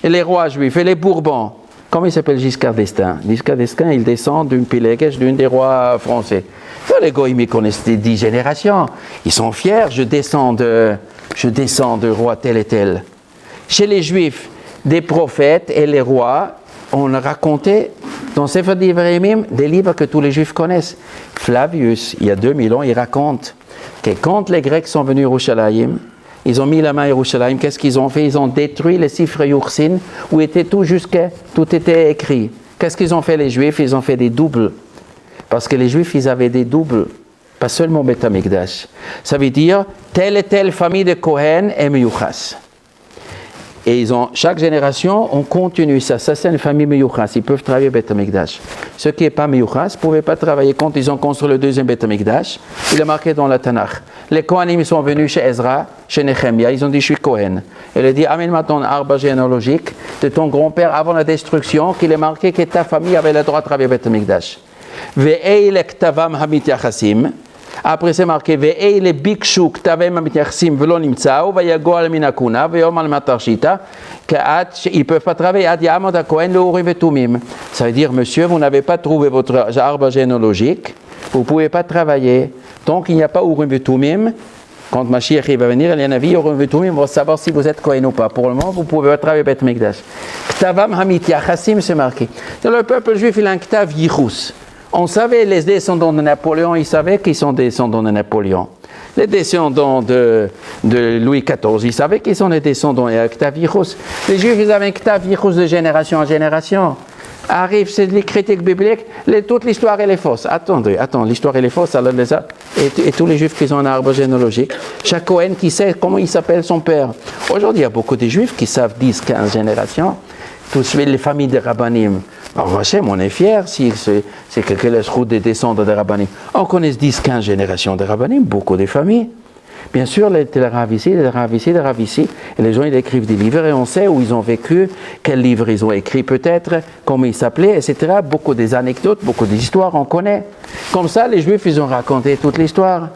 Et les rois juifs, et les Bourbons. Comment il s'appelle Giscard d'Estaing? Giscard d'Estaing, il descend d'une pilégèche d'un des rois français. Les goïms, ils connaissent des 10 générations. Ils sont fiers, je descends de roi tel et tel. Chez les juifs, des prophètes et les rois, on a raconté dans Sefer Divrei Hayamim des livres que tous les juifs connaissent. Flavius, il y a 2000 ans, il raconte que quand les Grecs sont venus à Yerushalayim, ils ont mis la main à Yerushalayim, qu'est-ce qu'ils ont fait? Ils ont détruit les Sifrei Yursin où était tout était écrit. Qu'est-ce qu'ils ont fait les juifs? Ils ont fait des doubles. Parce que les juifs, ils avaient des doubles, pas seulement Beth Amikdash. Ça veut dire, telle et telle famille de Kohen est meyuchas. Et chaque génération, on continue ça. Ça, c'est une famille meyuchas. Ils peuvent travailler Beth Amikdash. Ceux qui n'est pas meyuchas ne pouvaient pas travailler quand ils ont construit le deuxième Beth Amikdash. Il est marqué dans la Tanakh. Les Kohanim sont venus chez Ezra, chez Nehemia. Ils ont dit, je suis Kohen. Il a dit, amène-moi ton arbre généalogique de ton grand-père avant la destruction, qu'il est marqué que ta famille avait le droit de travailler Beth Amikdash. Ve'eilek tavam hamit yachasim. Après c'est marqué Ve'eile bikshu ktavam hamit yachasim velo nimtzao vayago al minakuna ve'yom al matarshita qu'at ils peuvent pas travailler ad yamod ha kohen lo urim vetumim. Ça veut dire monsieur, vous n'avez pas trouvé votre arbre généalogique, vous pouvez pas travailler tant qu'il n'y a pas urim vetumim. Quand Mashiach va venir, il y a un avis urim vetumim pour savoir si vous êtes kohen ou pas. Pour le moment, vous pouvez pas travailler Beth Mikdash. Ktavam hamit yachasim, c'est marqué. Dans le peuple juif, il a un ktav yichus. On savait, les descendants de Napoléon, ils savaient qu'ils sont descendants de Napoléon. Les descendants de Louis XIV, ils savaient qu'ils sont les descendants de Ktav Yichus. Les Juifs, ils avaient un Ktav Yichus de génération en génération. Arrive, c'est les critiques bibliques, toute l'histoire, elle est fausse. Attends, l'histoire, elle est fausse, alors et tous les Juifs qui ont un arbre généalogique. Chaque Cohen qui sait comment il s'appelle son père. Aujourd'hui, il y a beaucoup de Juifs qui savent 10, 15 générations. Tous les familles de Rabbanim. Alors, Hachem, on est fiers si c'est quelqu'un laisse route des descendants de Rabbanim. On connaît 10, 15 générations de Rabbanim, beaucoup de familles. Bien sûr, les Rav ici, les Rav ici, les Rav ici. Et les gens, ils écrivent des livres et on sait où ils ont vécu, quels livres ils ont écrit peut-être, comment ils s'appelaient, etc. Beaucoup des anecdotes, beaucoup d'histoires, on connaît. Comme ça, les Juifs, ils ont raconté toute l'histoire.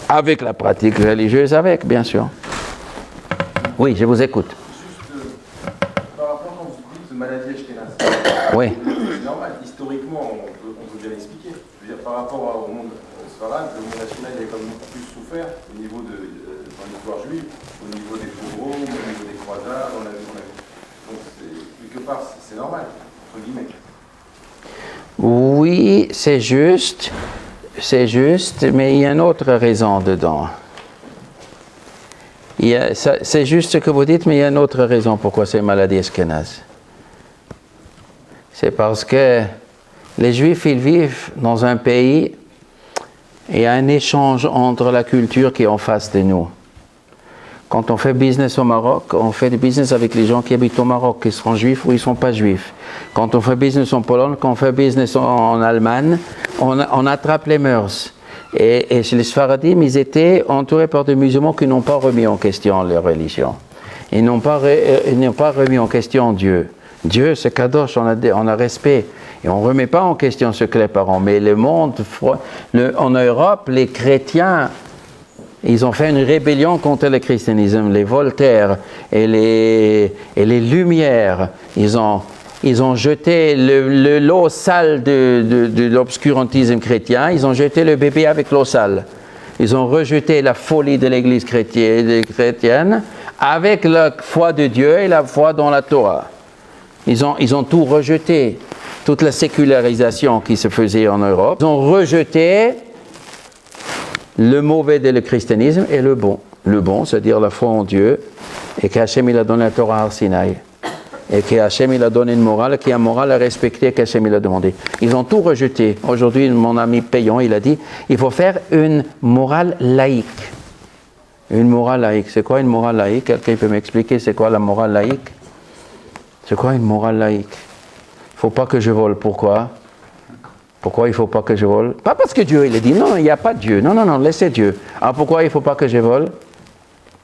Avec la pratique religieuse, bien sûr. Oui, je vous écoute. Maladie ashkénaze. Oui. C'est normal, historiquement, on peut bien l'expliquer. Je veux dire, par rapport au monde sfarade, le monde national avait quand même beaucoup plus souffert au niveau dans l'histoire juive, au niveau des pogroms, au niveau des croisades. Donc, quelque part, c'est normal, entre guillemets. Oui, c'est juste, mais il y a une autre raison dedans. C'est juste ce que vous dites, mais il y a une autre raison pourquoi c'est maladie ashkénaze. C'est parce que les Juifs, ils vivent dans un pays, et il y a un échange entre la culture qui est en face de nous. Quand on fait business au Maroc, on fait du business avec les gens qui habitent au Maroc, qui sont juifs ou ils ne sont pas juifs. Quand on fait business en Pologne, quand on fait business en Allemagne, on attrape les mœurs. Et chez les Sfaradim, ils étaient entourés par des musulmans qui n'ont pas remis en question leur religion. Ils n'ont pas remis en question Dieu. Dieu, c'est Kadosh, on a respect. Et on ne remet pas en question ce que les parents. Mais le monde, en Europe, les chrétiens, ils ont fait une rébellion contre le christianisme. Les Voltaire et les Lumières, ils ont jeté l'eau sale de l'obscurantisme chrétien. Ils ont jeté le bébé avec l'eau sale. Ils ont rejeté la folie de l'Église chrétienne avec la foi de Dieu et la foi dans la Torah. Ils ont tout rejeté, toute la sécularisation qui se faisait en Europe. Ils ont rejeté le mauvais de le christianisme et le bon. Le bon, c'est-à-dire la foi en Dieu, et qu'Hachem il a donné la Torah à Sinaï. Et qu'Hachem il a donné une morale, qui est une morale à respecter, qu'Hachem il a demandé. Ils ont tout rejeté. Aujourd'hui, mon ami Payon, il a dit, il faut faire une morale laïque. Une morale laïque. C'est quoi une morale laïque? Quelqu'un peut m'expliquer c'est quoi la morale laïque? C'est quoi une morale laïque? Il ne faut pas que je vole. Pourquoi? Pourquoi il ne faut pas que je vole? Pas parce que Dieu, il a dit, non, il n'y a pas de Dieu. Non, non, non, laissez Dieu. Alors pourquoi il ne faut pas que je vole?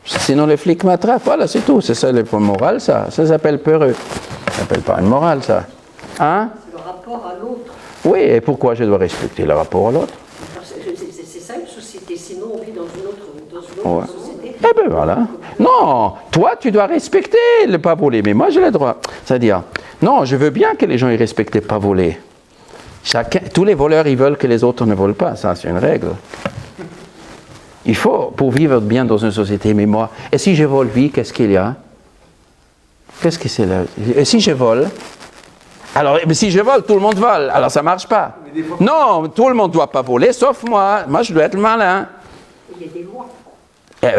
Sinon les flics m'attrapent. Voilà, c'est tout. C'est ça le morale, ça. Ça s'appelle peureux. Ça s'appelle pas une morale, ça. Hein? C'est le rapport à l'autre. Oui, et pourquoi je dois respecter le rapport à l'autre? C'est ça une société, sinon on vit dans une autre Ouais. société. Eh bien voilà. Non, toi tu dois respecter le pas voler, mais moi j'ai le droit. C'est-à-dire, non, je veux bien que les gens y respectent le pas voler. Tous les voleurs ils veulent que les autres ne volent pas, ça c'est une règle. Il faut, pour vivre bien dans une société, mais moi, et si je vole, oui, qu'est-ce qu'il y a? Qu'est-ce que c'est là? Et si je vole? Alors, si je vole, tout le monde vole, alors ça ne marche pas. Non, tout le monde ne doit pas voler, sauf moi. Moi, je dois être malin. Il y a des lois.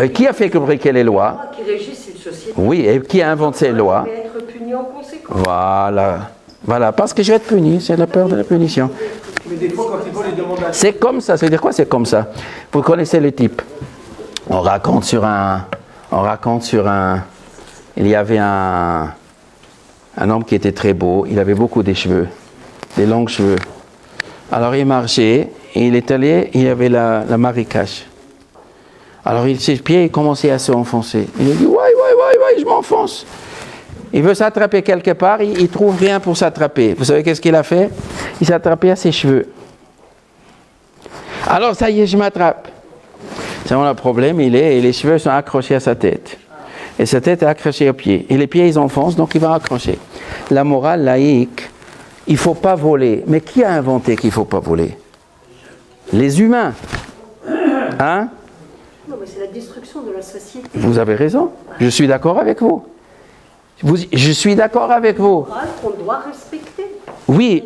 Qui a fait fabriquer les lois? Qui régissent une société. Oui, et qui a inventé ces lois? Mais être puni en conséquence. Voilà. Voilà, parce que je vais être puni, c'est la peur de la punition. Mais des fois, quand ils volent, ils demandent à... C'est comme ça, ça veut dire quoi c'est comme ça? Vous connaissez le type. On raconte sur un... Il y avait un homme qui était très beau, il avait beaucoup de cheveux, des longs cheveux. Alors il marchait, et il est allé, il y avait la marécage. Alors ses pieds commençaient à s'enfoncer. Il a dit, ouais, je m'enfonce. Il veut s'attraper quelque part, il ne trouve rien pour s'attraper. Vous savez qu'est-ce qu'il a fait? Il s'est attrapé à ses cheveux. Alors ça y est, je m'attrape. C'est le problème, et les cheveux sont accrochés à sa tête. Et sa tête est accrochée aux pieds. Et les pieds, ils enfoncent, donc il va accrocher. La morale laïque, il ne faut pas voler. Mais qui a inventé qu'il ne faut pas voler? Les humains. Hein? Non, mais c'est la destruction de la société. Vous avez raison. Je suis d'accord avec vous. Je suis d'accord avec vous. Qu'on doit respecter. Oui,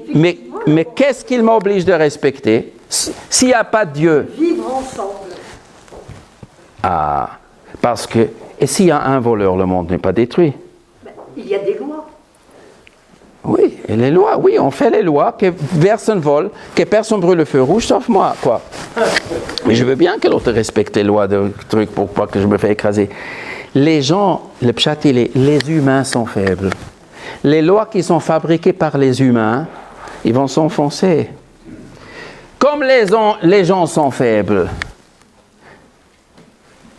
mais qu'est-ce qu'il m'oblige de respecter? S'il n'y a pas de Dieu. Vivre ensemble. Ah, parce que... Et s'il y a un voleur, le monde n'est pas détruit. Ben, il y a des lois. Oui, et les lois, oui, on fait les lois, que personne vole, que personne brûle le feu rouge, sauf moi, quoi. Mais je veux bien que l'autre respecte les lois de trucs pour pas que je me fasse écraser. Les gens, le pshat, les humains sont faibles. Les lois qui sont fabriquées par les humains, ils vont s'enfoncer. Comme les gens sont faibles,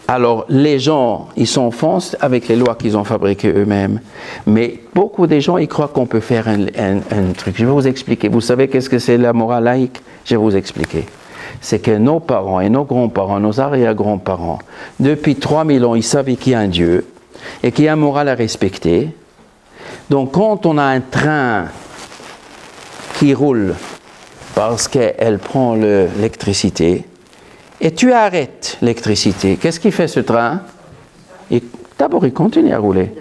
alors les gens, ils s'enfoncent avec les lois qu'ils ont fabriquées eux-mêmes. Mais beaucoup de gens, ils croient qu'on peut faire un truc. Je vais vous expliquer. Vous savez qu'est-ce que c'est la morale laïque? Je vais vous expliquer. C'est que nos parents et nos grands-parents, nos arrière-grands-parents, depuis 3000 ans, ils savaient qu'il y a un Dieu et qu'il y a une morale à respecter. Donc quand on a un train qui roule parce qu'elle prend l'électricité, et tu arrêtes l'électricité, qu'est-ce qu'il fait ce train? D'abord, il continue à rouler.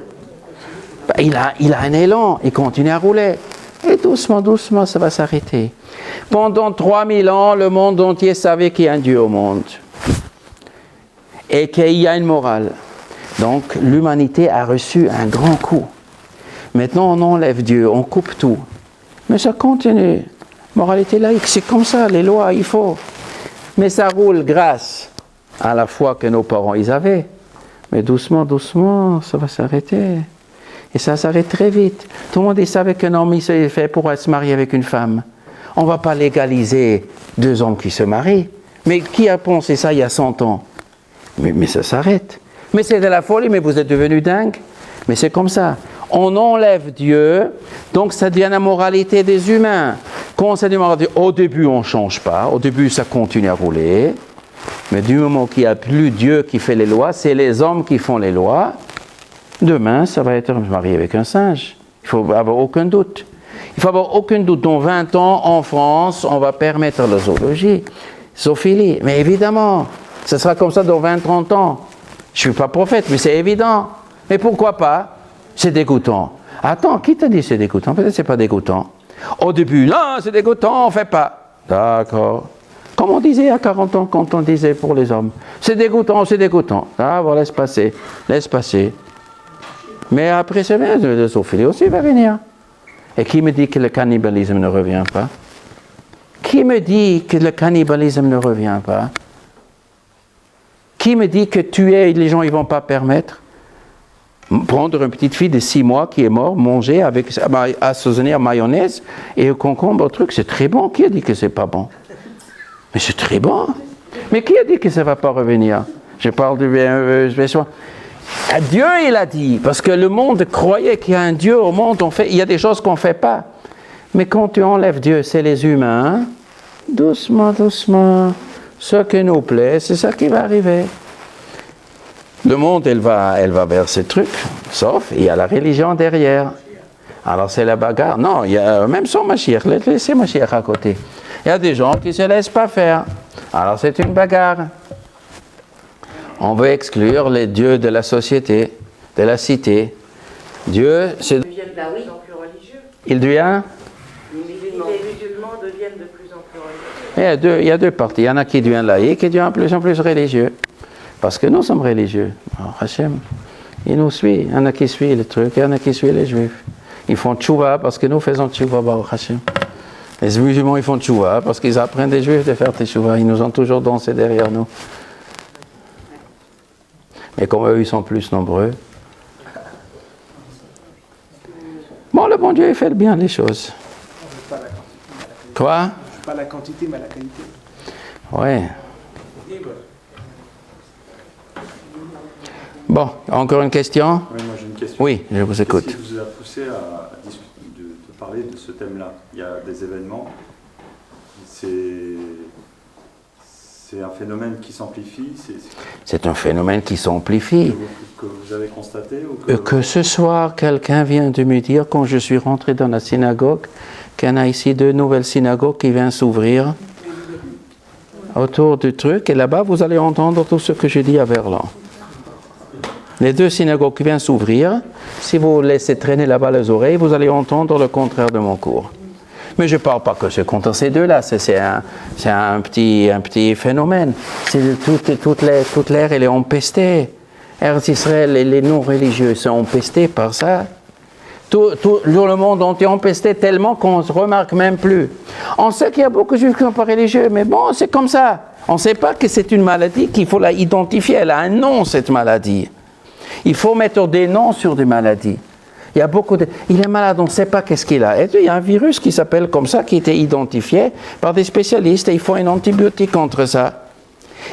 Il a un élan, il continue à rouler. Et doucement, doucement, ça va s'arrêter. Pendant 3000 ans, le monde entier savait qu'il y a un Dieu au monde. Et qu'il y a une morale. Donc, l'humanité a reçu un grand coup. Maintenant, on enlève Dieu, on coupe tout. Mais ça continue. Moralité laïque, c'est comme ça, les lois, il faut. Mais ça roule grâce à la foi que nos parents ils avaient. Mais doucement, doucement, ça va s'arrêter. Et ça s'arrête très vite. Tout le monde savait qu'un homme il s'est fait pour se marier avec une femme. On ne va pas légaliser 2 hommes qui se marient. Mais qui a pensé ça il y a 100 ans? Mais ça s'arrête. Mais c'est de la folie, mais vous êtes devenus dingues. Mais c'est comme ça. On enlève Dieu, donc ça devient la moralité des humains. Quand ça devient, au début, on ne change pas. Au début, ça continue à rouler. Mais du moment qu'il n'y a plus Dieu qui fait les lois, c'est les hommes qui font les lois. Demain, ça va être marié avec un singe. Il ne faut avoir aucun doute. Il faut avoir aucun doute. Dans 20 ans, en France, on va permettre la zoologie, zoophilie. Mais évidemment, ce sera comme ça dans 20-30 ans. Je ne suis pas prophète, mais c'est évident. Mais pourquoi pas? C'est dégoûtant. Attends, qui t'a dit c'est dégoûtant? Peut-être c'est pas dégoûtant. Au début, non, c'est dégoûtant, on fait pas. D'accord. Comme on disait à 40 ans, quand on disait pour les hommes, c'est dégoûtant, c'est dégoûtant. Ah, bon, laisse passer, laisse passer. Mais après, c'est bien, le zoophilie aussi va venir. Et qui me dit que le cannibalisme ne revient pas? Qui me dit que le cannibalisme ne revient pas? Qui me dit que tuer les gens, ils ne vont pas permettre? Prendre une petite fille de 6 mois qui est morte, manger avec assaisonner en mayonnaise et au concombre, truc, c'est très bon. Qui a dit que c'est pas bon? Mais c'est très bon. Mais qui a dit que ça ne va pas revenir? Je parle du Dieu, il a dit, parce que le monde croyait qu'il y a un Dieu au monde, il y a des choses qu'on ne fait pas. Mais quand tu enlèves Dieu, c'est les humains, hein? Doucement, doucement. Ce qui nous plaît, c'est ça qui va arriver. Le monde, elle va vers ces trucs, sauf il y a la religion derrière. Alors c'est la bagarre. Non, il y a même son Mashiach, laissez Mashiach à côté. Il y a des gens qui ne se laissent pas faire. Alors c'est une bagarre. On veut exclure les dieux de la société, de la cité. Dieu, c'est... Ils deviennent de plus en plus religieux. Il devient... Les musulmans deviennent de plus en plus religieux. Il y a deux parties. Il y en a qui deviennent laïcs et qui deviennent de plus en plus religieux. Parce que nous sommes religieux. Alors, Hachem, il nous suit. Il y en a qui suivent le truc, il y en a qui suivent les juifs. Ils font tchouva parce que nous faisons tchouva, Baruch Hachem. Les musulmans, ils font tchouva parce qu'ils apprennent des juifs de faire tchouva. Ils nous ont toujours dansé derrière nous. Mais comme eux, ils sont plus nombreux. Bon, le bon Dieu, il fait bien les choses. Quoi? Pas la quantité, mais la qualité. Ouais. Bon, encore une question? Oui, moi j'ai une question. Oui, je vous écoute. Qu'est-ce qui vous a poussé à parler de ce thème-là? Il y a des événements, c'est un phénomène qui s'amplifie. C'est un phénomène qui s'amplifie. Que vous avez constaté ou que ce soir, quelqu'un vient de me dire, quand je suis rentré dans la synagogue, qu'il y en a ici 2 nouvelles synagogues qui viennent s'ouvrir autour du truc, et là-bas, vous allez entendre tout ce que je dis à Verlan. Les 2 synagogues qui viennent s'ouvrir, si vous laissez traîner là-bas les oreilles, vous allez entendre le contraire de mon cours. Mais je ne parle pas que contre ces 2-là, c'est un petit phénomène. Toute l'ère, elle est empestée. Eretz Israël et les non-religieux sont empestés par ça. Tout le monde entier est empesté tellement qu'on ne se remarque même plus. On sait qu'il y a beaucoup de juifs qui ne sont pas religieux, mais bon, c'est comme ça. On ne sait pas que c'est une maladie, qu'il faut la identifier. Elle a un nom, cette maladie. Il faut mettre des noms sur des maladies. Il y a il est malade, on ne sait pas qu'est-ce qu'il a. Et il y a un virus qui s'appelle comme ça, qui a été identifié par des spécialistes, et il faut un antibiotique contre ça.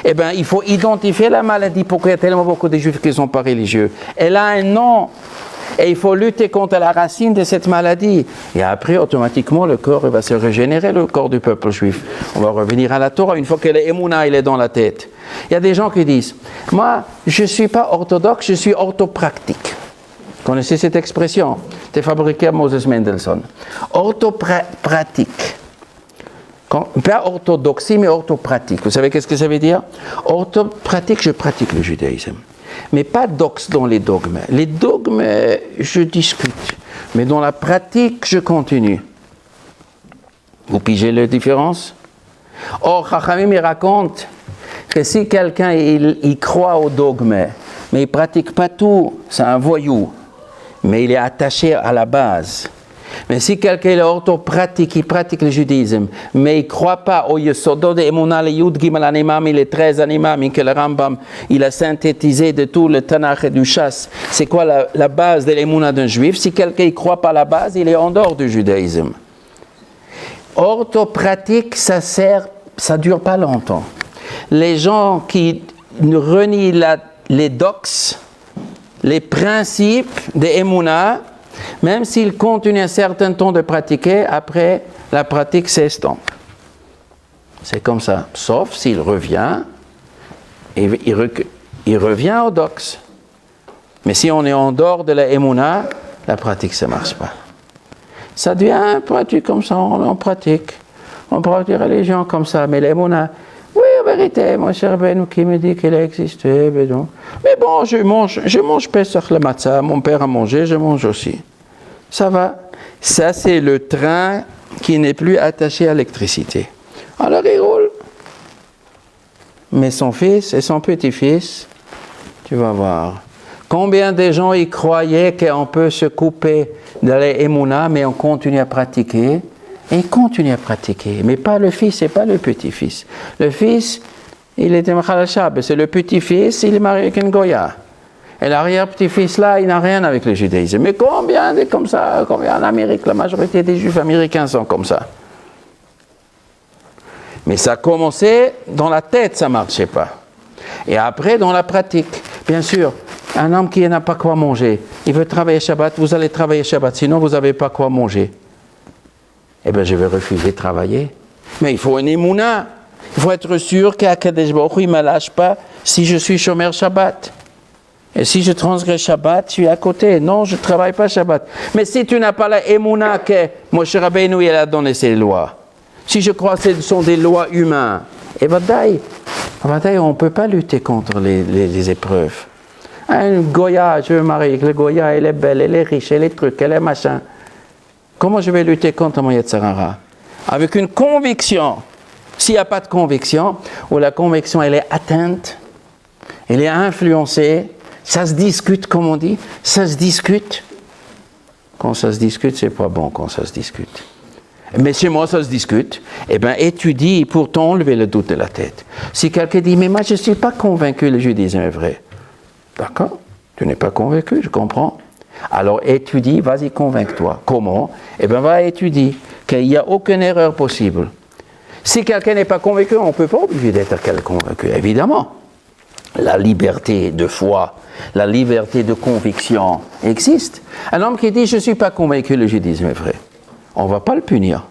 Eh bien, il faut identifier la maladie, pourquoi il y a tellement beaucoup de juifs qui ne sont pas religieux. Elle a un nom, et il faut lutter contre la racine de cette maladie. Et après, automatiquement, le corps va se régénérer, le corps du peuple juif. On va revenir à la Torah, une fois que l'émouna, il est dans la tête. Il y a des gens qui disent, moi, je ne suis pas orthodoxe, je suis orthopractique. Vous connaissez cette expression? C'est fabriqué à Moses Mendelssohn. Orthopratique. Pas orthodoxie, mais orthopratique. Vous savez qu'est-ce que ça veut dire? Orthopratique, je pratique le judaïsme. Mais pas doxe dans les dogmes. Les dogmes, je discute. Mais dans la pratique, je continue. Vous pigez la différence? Or, Chachamim, il raconte que si quelqu'un, il croit au dogme, mais il ne pratique pas tout, c'est un voyou. Mais il est attaché à la base. Mais si quelqu'un est orthopratique, il pratique le judaïsme, mais il ne croit pas au Yesodot de Emunah, le Yud Gimel Animam, les 13 animam que le Rambam il a synthétisé de tout le Tanakh et du Chasse. C'est quoi la base de l'Emunah d'un juif? Si quelqu'un ne croit pas à la base, il est en dehors du judaïsme. Orthopratique, ça ne dure pas longtemps. Les gens qui renient les doxes, les principes de Emunah, même s'ils continuent un certain temps de pratiquer, après, la pratique s'estompe. C'est comme ça. Sauf s'il revient, et il revient au dox. Mais si on est en dehors de la Emunah, la pratique, ça ne marche pas. Ça devient un pratique comme ça, on pratique. On pratique des religions comme ça, mais l'Emunah, oui, en vérité, mon cher Ben, qui me dit qu'il a existé, mais bon, je mange Pesach le matzah, mon père a mangé, je mange aussi. ça va. Ça, c'est le train qui n'est plus attaché à l'électricité. Alors, il roule. Mais son fils et son petit-fils, tu vas voir. Combien de gens y croyaient qu'on peut se couper de l'émouna, mais on continue à pratiquer. Et il continue à pratiquer. Mais pas le fils et pas le petit-fils. Le fils, il était Machal Shab. C'est le petit-fils, il est marié avec une Goya. Et l'arrière-petit-fils là, il n'a rien avec le judaïsme. Mais combien de comme ça, combien en Amérique, la majorité des juifs américains sont comme ça. Mais ça a commencé dans la tête, ça ne marchait pas. Et après, dans la pratique. Bien sûr, un homme qui n'a pas quoi manger, il veut travailler Shabbat, vous allez travailler Shabbat, sinon vous n'avez pas quoi manger. Eh bien, je vais refuser de travailler. Mais il faut une émouna. Il faut être sûr qu'Akadosh Baruch Hu, il ne me lâche pas si je suis chômeur Shabbat. Et si je transgresse Shabbat, je suis à côté. Non, je ne travaille pas Shabbat. Mais si tu n'as pas la émouna que Moshe Rabbeinu il a donné ses lois, si je crois que ce sont des lois humaines, eh bien, on ne peut pas lutter contre les épreuves. Un Goya, je veux marier, le Goya, elle est belle, elle est riche, elle est truc, elle est machin. Comment je vais lutter contre mon Yetzirah? Avec une conviction. S'il n'y a pas de conviction, ou la conviction elle est atteinte, elle est influencée, ça se discute, comme on dit, ça se discute. Quand ça se discute, c'est pas bon quand ça se discute. Mais chez moi, ça se discute. Eh bien, étudie pour t'enlever le doute de la tête. Si quelqu'un dit, mais moi, je ne suis pas convaincu que le judaïsme est vrai. D'accord? Tu n'es pas convaincu, je comprends. Alors, étudie, vas-y, convainc-toi. Comment? Eh bien, va étudier qu'il n'y a aucune erreur possible. Si quelqu'un n'est pas convaincu, on ne peut pas obliger d'être convaincu, évidemment. La liberté de foi, la liberté de conviction existe. Un homme qui dit, je ne suis pas convaincu que le judaïsme est vrai. On ne va pas le punir.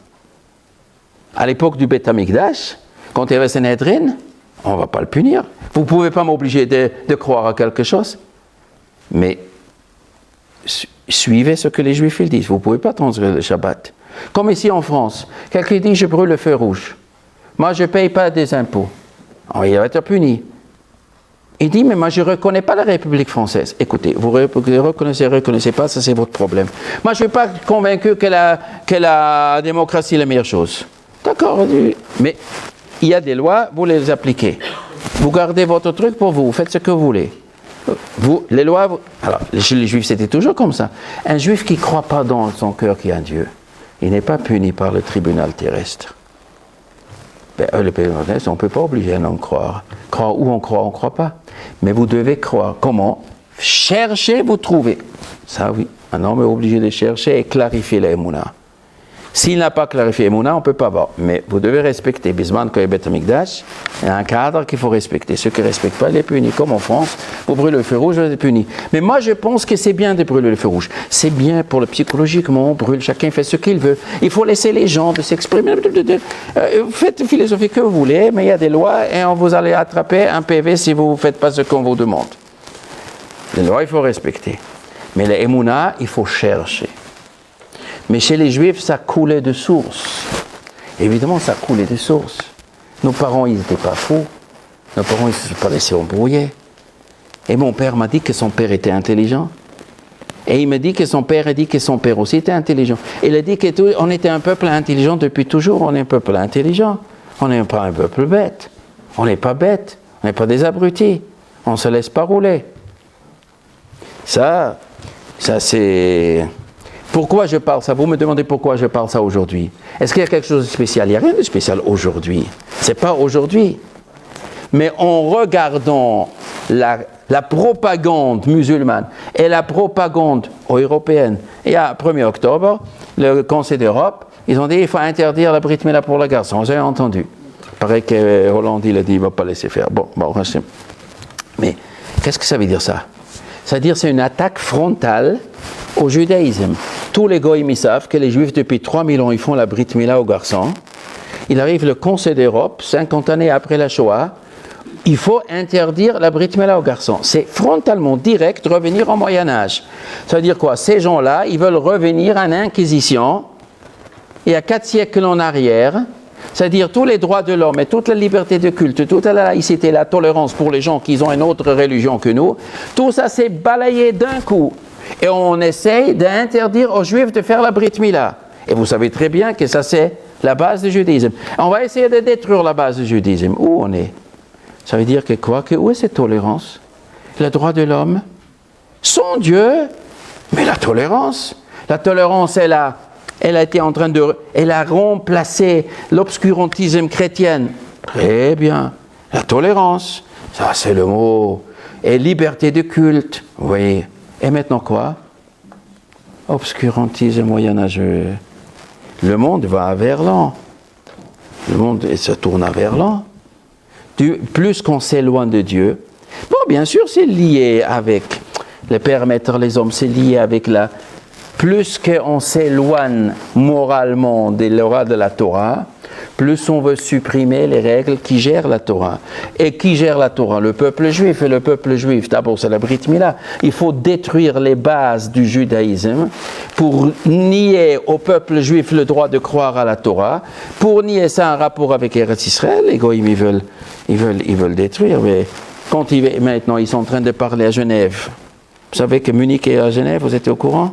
À l'époque du Beth Amikdash, quand il y avait Sanhedrin, on ne va pas le punir. Vous ne pouvez pas m'obliger de croire à quelque chose. Mais suivez ce que les Juifs ils disent. Vous ne pouvez pas transgresser le Shabbat. Comme ici en France, quelqu'un dit je brûle le feu rouge. Moi je ne paye pas des impôts. Alors, il va être puni. Il dit mais moi je ne reconnais pas la République française. Écoutez, vous reconnaissez pas, ça c'est votre problème. Moi je ne suis pas convaincu que la démocratie est la meilleure chose. D'accord, mais il y a des lois, vous les appliquez. Vous gardez votre truc pour vous, vous faites ce que vous voulez. Les lois, alors chez les Juifs c'était toujours comme ça. Un Juif qui ne croit pas dans son cœur qu'il y a un Dieu, il n'est pas puni par le tribunal terrestre. Le pays on ne peut pas obliger un homme à croire. Croire où on ne croit pas. Mais vous devez croire. Comment? Cherchez, vous trouvez. Ça oui, un homme est obligé de chercher et clarifier la émouna. S'il n'a pas clarifié l'émouna, on ne peut pas voir. Mais vous devez respecter. Bisman, quand il y a Beth Amikdash, il y a un cadre qu'il faut respecter. Ceux qui ne respectent pas, il est puni. Comme en France, vous brûlez le feu rouge, vous êtes puni. Mais moi, je pense que c'est bien de brûler le feu rouge. C'est bien pour le psychologiquement, on brûle, chacun fait ce qu'il veut. Il faut laisser les gens de s'exprimer. Faites la philosophie que vous voulez, mais il y a des lois et vous allez attraper un PV si vous ne faites pas ce qu'on vous demande. Les lois, il faut respecter. Mais les émouna, il faut chercher. Mais chez les Juifs, ça coulait de source. Évidemment, ça coulait de source. Nos parents, ils n'étaient pas fous. Nos parents, ils ne se sont pas laissés embrouiller. Et mon père m'a dit que son père était intelligent. Et il me dit que son père a dit que son père aussi était intelligent. Il a dit qu'on était un peuple intelligent depuis toujours. On est un peuple intelligent. On n'est pas un peuple bête. On n'est pas bête. On n'est pas des abrutis. On ne se laisse pas rouler. Ça c'est... Pourquoi je parle ça? Vous me demandez pourquoi je parle ça aujourd'hui. Est-ce qu'il y a quelque chose de spécial? Il n'y a rien de spécial aujourd'hui. Ce n'est pas aujourd'hui. Mais en regardant la propagande musulmane et la propagande européenne, il y a 1er octobre, le Conseil d'Europe, ils ont dit qu'il faut interdire la Brit Mila pour les garçons. Vous avez entendu. Il paraît que Hollande il a dit qu'il ne va pas laisser faire. Bon, mais qu'est-ce que ça veut dire ça? Ça veut dire que c'est une attaque frontale au judaïsme. Tous les goïms ils savent que les Juifs depuis 3000 ans ils font la Brit Mila aux garçons. Il arrive le Conseil d'Europe, 50 années après la Shoah, il faut interdire la Brit Mila aux garçons. C'est frontalement direct revenir au Moyen-Âge. Ça veut dire quoi? Ces gens-là, ils veulent revenir à l'Inquisition, il y a 4 siècles en arrière, c'est-à-dire tous les droits de l'homme et toute la liberté de culte, toute la laïcité, la tolérance pour les gens qui ont une autre religion que nous, tout ça s'est balayé d'un coup. Et on essaye d'interdire aux Juifs de faire la Brit Mila. Et vous savez très bien que ça, c'est la base du judaïsme. On va essayer de détruire la base du judaïsme. Où on est? Ça veut dire que quoi? Que où est cette tolérance? Le droit de l'homme? Son Dieu? Mais la tolérance, elle a été en train de... Elle a remplacé l'obscurantisme chrétien. Très bien. La tolérance, ça c'est le mot. Et liberté de culte. Oui. Et maintenant quoi? Obscurantisme moyenâgeux. Le monde va vers l'an. Le monde se tourne vers l'an. Plus qu'on s'éloigne de Dieu. Bon, bien sûr, c'est lié avec le permettre les hommes, c'est lié avec la... Plus qu'on s'éloigne moralement des lois de la Torah, plus on veut supprimer les règles qui gèrent la Torah. Et qui gère la Torah? Le peuple juif. Et le peuple juif, d'abord, c'est la Brit Mila. Il faut détruire les bases du judaïsme pour nier au peuple juif le droit de croire à la Torah. Pour nier ça en rapport avec Eretz Israël, les goïms, ils veulent détruire. Mais maintenant, ils sont en train de parler à Genève. Vous savez que Munich est à Genève, vous êtes au courant?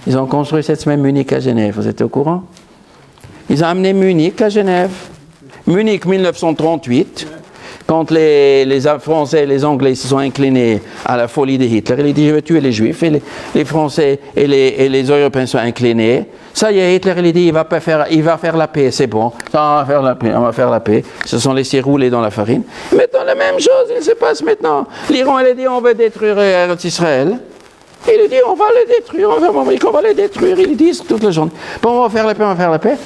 Ils ont construit cette semaine Munich à Genève, vous êtes au courant? Ils ont amené Munich à Genève. Munich 1938, quand les Français et les Anglais se sont inclinés à la folie de Hitler, il a dit je vais tuer les Juifs, et les Français et les Européens sont inclinés. Ça y est, Hitler il a dit il va faire la paix, c'est bon, ça, on va faire la paix. Ils se sont laissés rouler dans la farine. Maintenant la même chose, il se passe maintenant. L'Iran il a dit on veut détruire Israël. Il a dit, on va les détruire, on va les détruire. Ils disent toute la journée. Bon, on va faire la paix.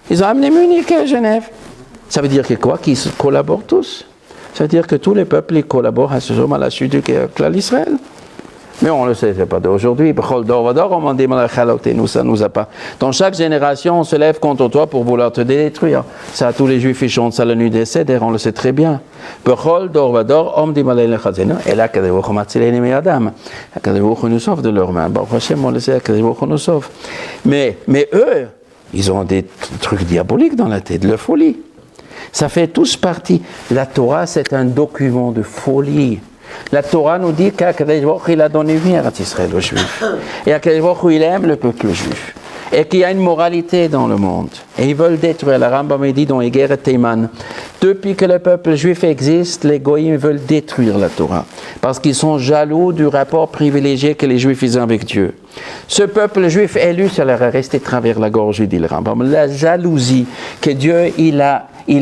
Ils ont amené Munich à Genève. Ça veut dire que quoi? Qu'ils collaborent tous. Ça veut dire que tous les peuples ils collaborent à ce jour à la chute du peuple d'Israël. Mais on ne le sait, c'est pas d'aujourd'hui. Nous, ça nous a pas. Dans chaque génération, on se lève contre toi pour vouloir te détruire. Ça, tous les Juifs, ils chantent ça la nuit des Seder, on le sait très bien. Et là, Kadesh nous sauve de leurs mains. Bon, on le sait, Kadesh nous sauve. Mais eux, ils ont des trucs diaboliques dans la tête, de la folie. Ça fait tous partie. La Torah, c'est un document de folie. La Torah nous dit qu'Akadosh Baruch Hu, il a donné vie à Israël aux Juifs. Et Akadosh Baruch Hu, il aime le peuple juif. Et qu'il y a une moralité dans le monde. Et ils veulent détruire. La Rambam dit dans Eger et Teiman, depuis que le peuple juif existe, les goïms veulent détruire la Torah. Parce qu'ils sont jaloux du rapport privilégié que les Juifs ont avec Dieu. Ce peuple juif élu, ça leur est resté travers la gorge, dit le Rambam. La jalousie que Dieu, il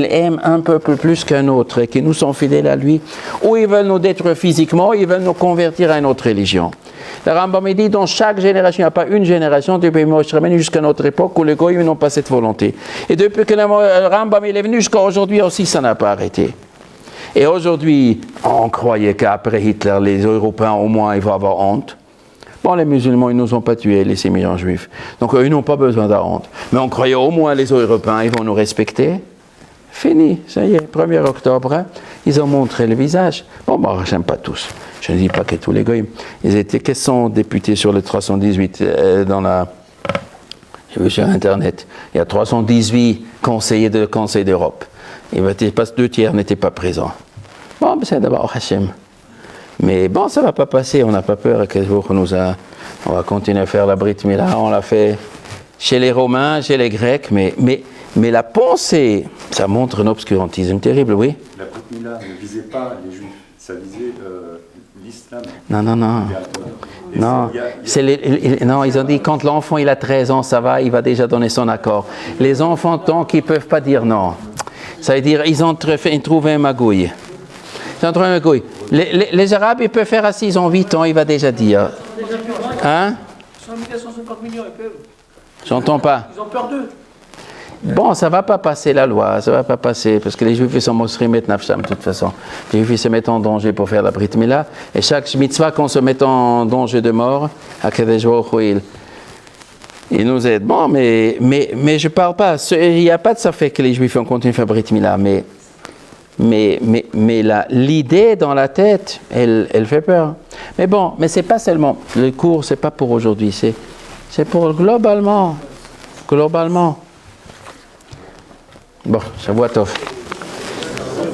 aime un peuple plus qu'un autre et qui nous sont fidèles à lui, ou ils veulent nous détruire physiquement, ou ils veulent nous convertir à une autre religion. Le Rambam dit dans chaque génération, il n'y a pas une génération depuis Moshe Rabbeinu jusqu'à notre époque où les goïms n'ont pas cette volonté. Et depuis que le Rambam est venu jusqu'à aujourd'hui aussi, ça n'a pas arrêté. Et aujourd'hui, on croyait qu'après Hitler, les Européens au moins, ils vont avoir honte. Bon, les musulmans, ils ne nous ont pas tués, les 6 millions de juifs. Donc, ils n'ont pas besoin de honte. Mais on croyait au moins les Européens, ils vont nous respecter. Fini, ça y est, 1er octobre, hein, ils ont montré le visage. Bon, moi, j'aime pas tous. Je ne dis pas que tous les goïms. Ils étaient 400 députés sur les 318 j'ai vu sur Internet. Il y a 318 conseillers de Conseil d'Europe. Il passe 2 tiers n'étaient pas présents. Bon, c'est d'abord Hachem. Mais bon, ça ne va pas passer. On n'a pas peur que on va continuer à faire la Brit Mila. On l'a fait chez les Romains, chez les Grecs, mais la pensée, ça montre un obscurantisme terrible, oui. La Brit Mila ne visait pas les Juifs, ça visait l'islam. Non. Non, ils ont dit quand l'enfant il a 13 ans, ça va, il va déjà donner son accord. Les enfants, tant qu'ils ne peuvent pas dire non, ça veut dire ils ont trouvé un magouille. Les Arabes, ils peuvent faire à 6 ans, 8 ans, il va déjà dire. Hein? 150 millions, ils peuvent. J'entends pas. Ils ont peur d'eux. Bon, ça ne va pas passer la loi, ça ne va pas passer, parce que les Juifs ils sont mosrim et nafsham de toute façon. Les Juifs ils se mettent en danger pour faire la Brit Mila, et chaque mitzvah qu'on se met en danger de mort, Akadosh Baruch Hu, il nous aide. Bon, mais je ne parle pas, il n'y a pas de ça fait que les Juifs ont continué à faire Brit Mila, mais l'idée dans la tête, elle fait peur. Mais bon, mais ce n'est pas seulement, le cours, ce n'est pas pour aujourd'hui, c'est pour globalement. Bon, Shavua Tov.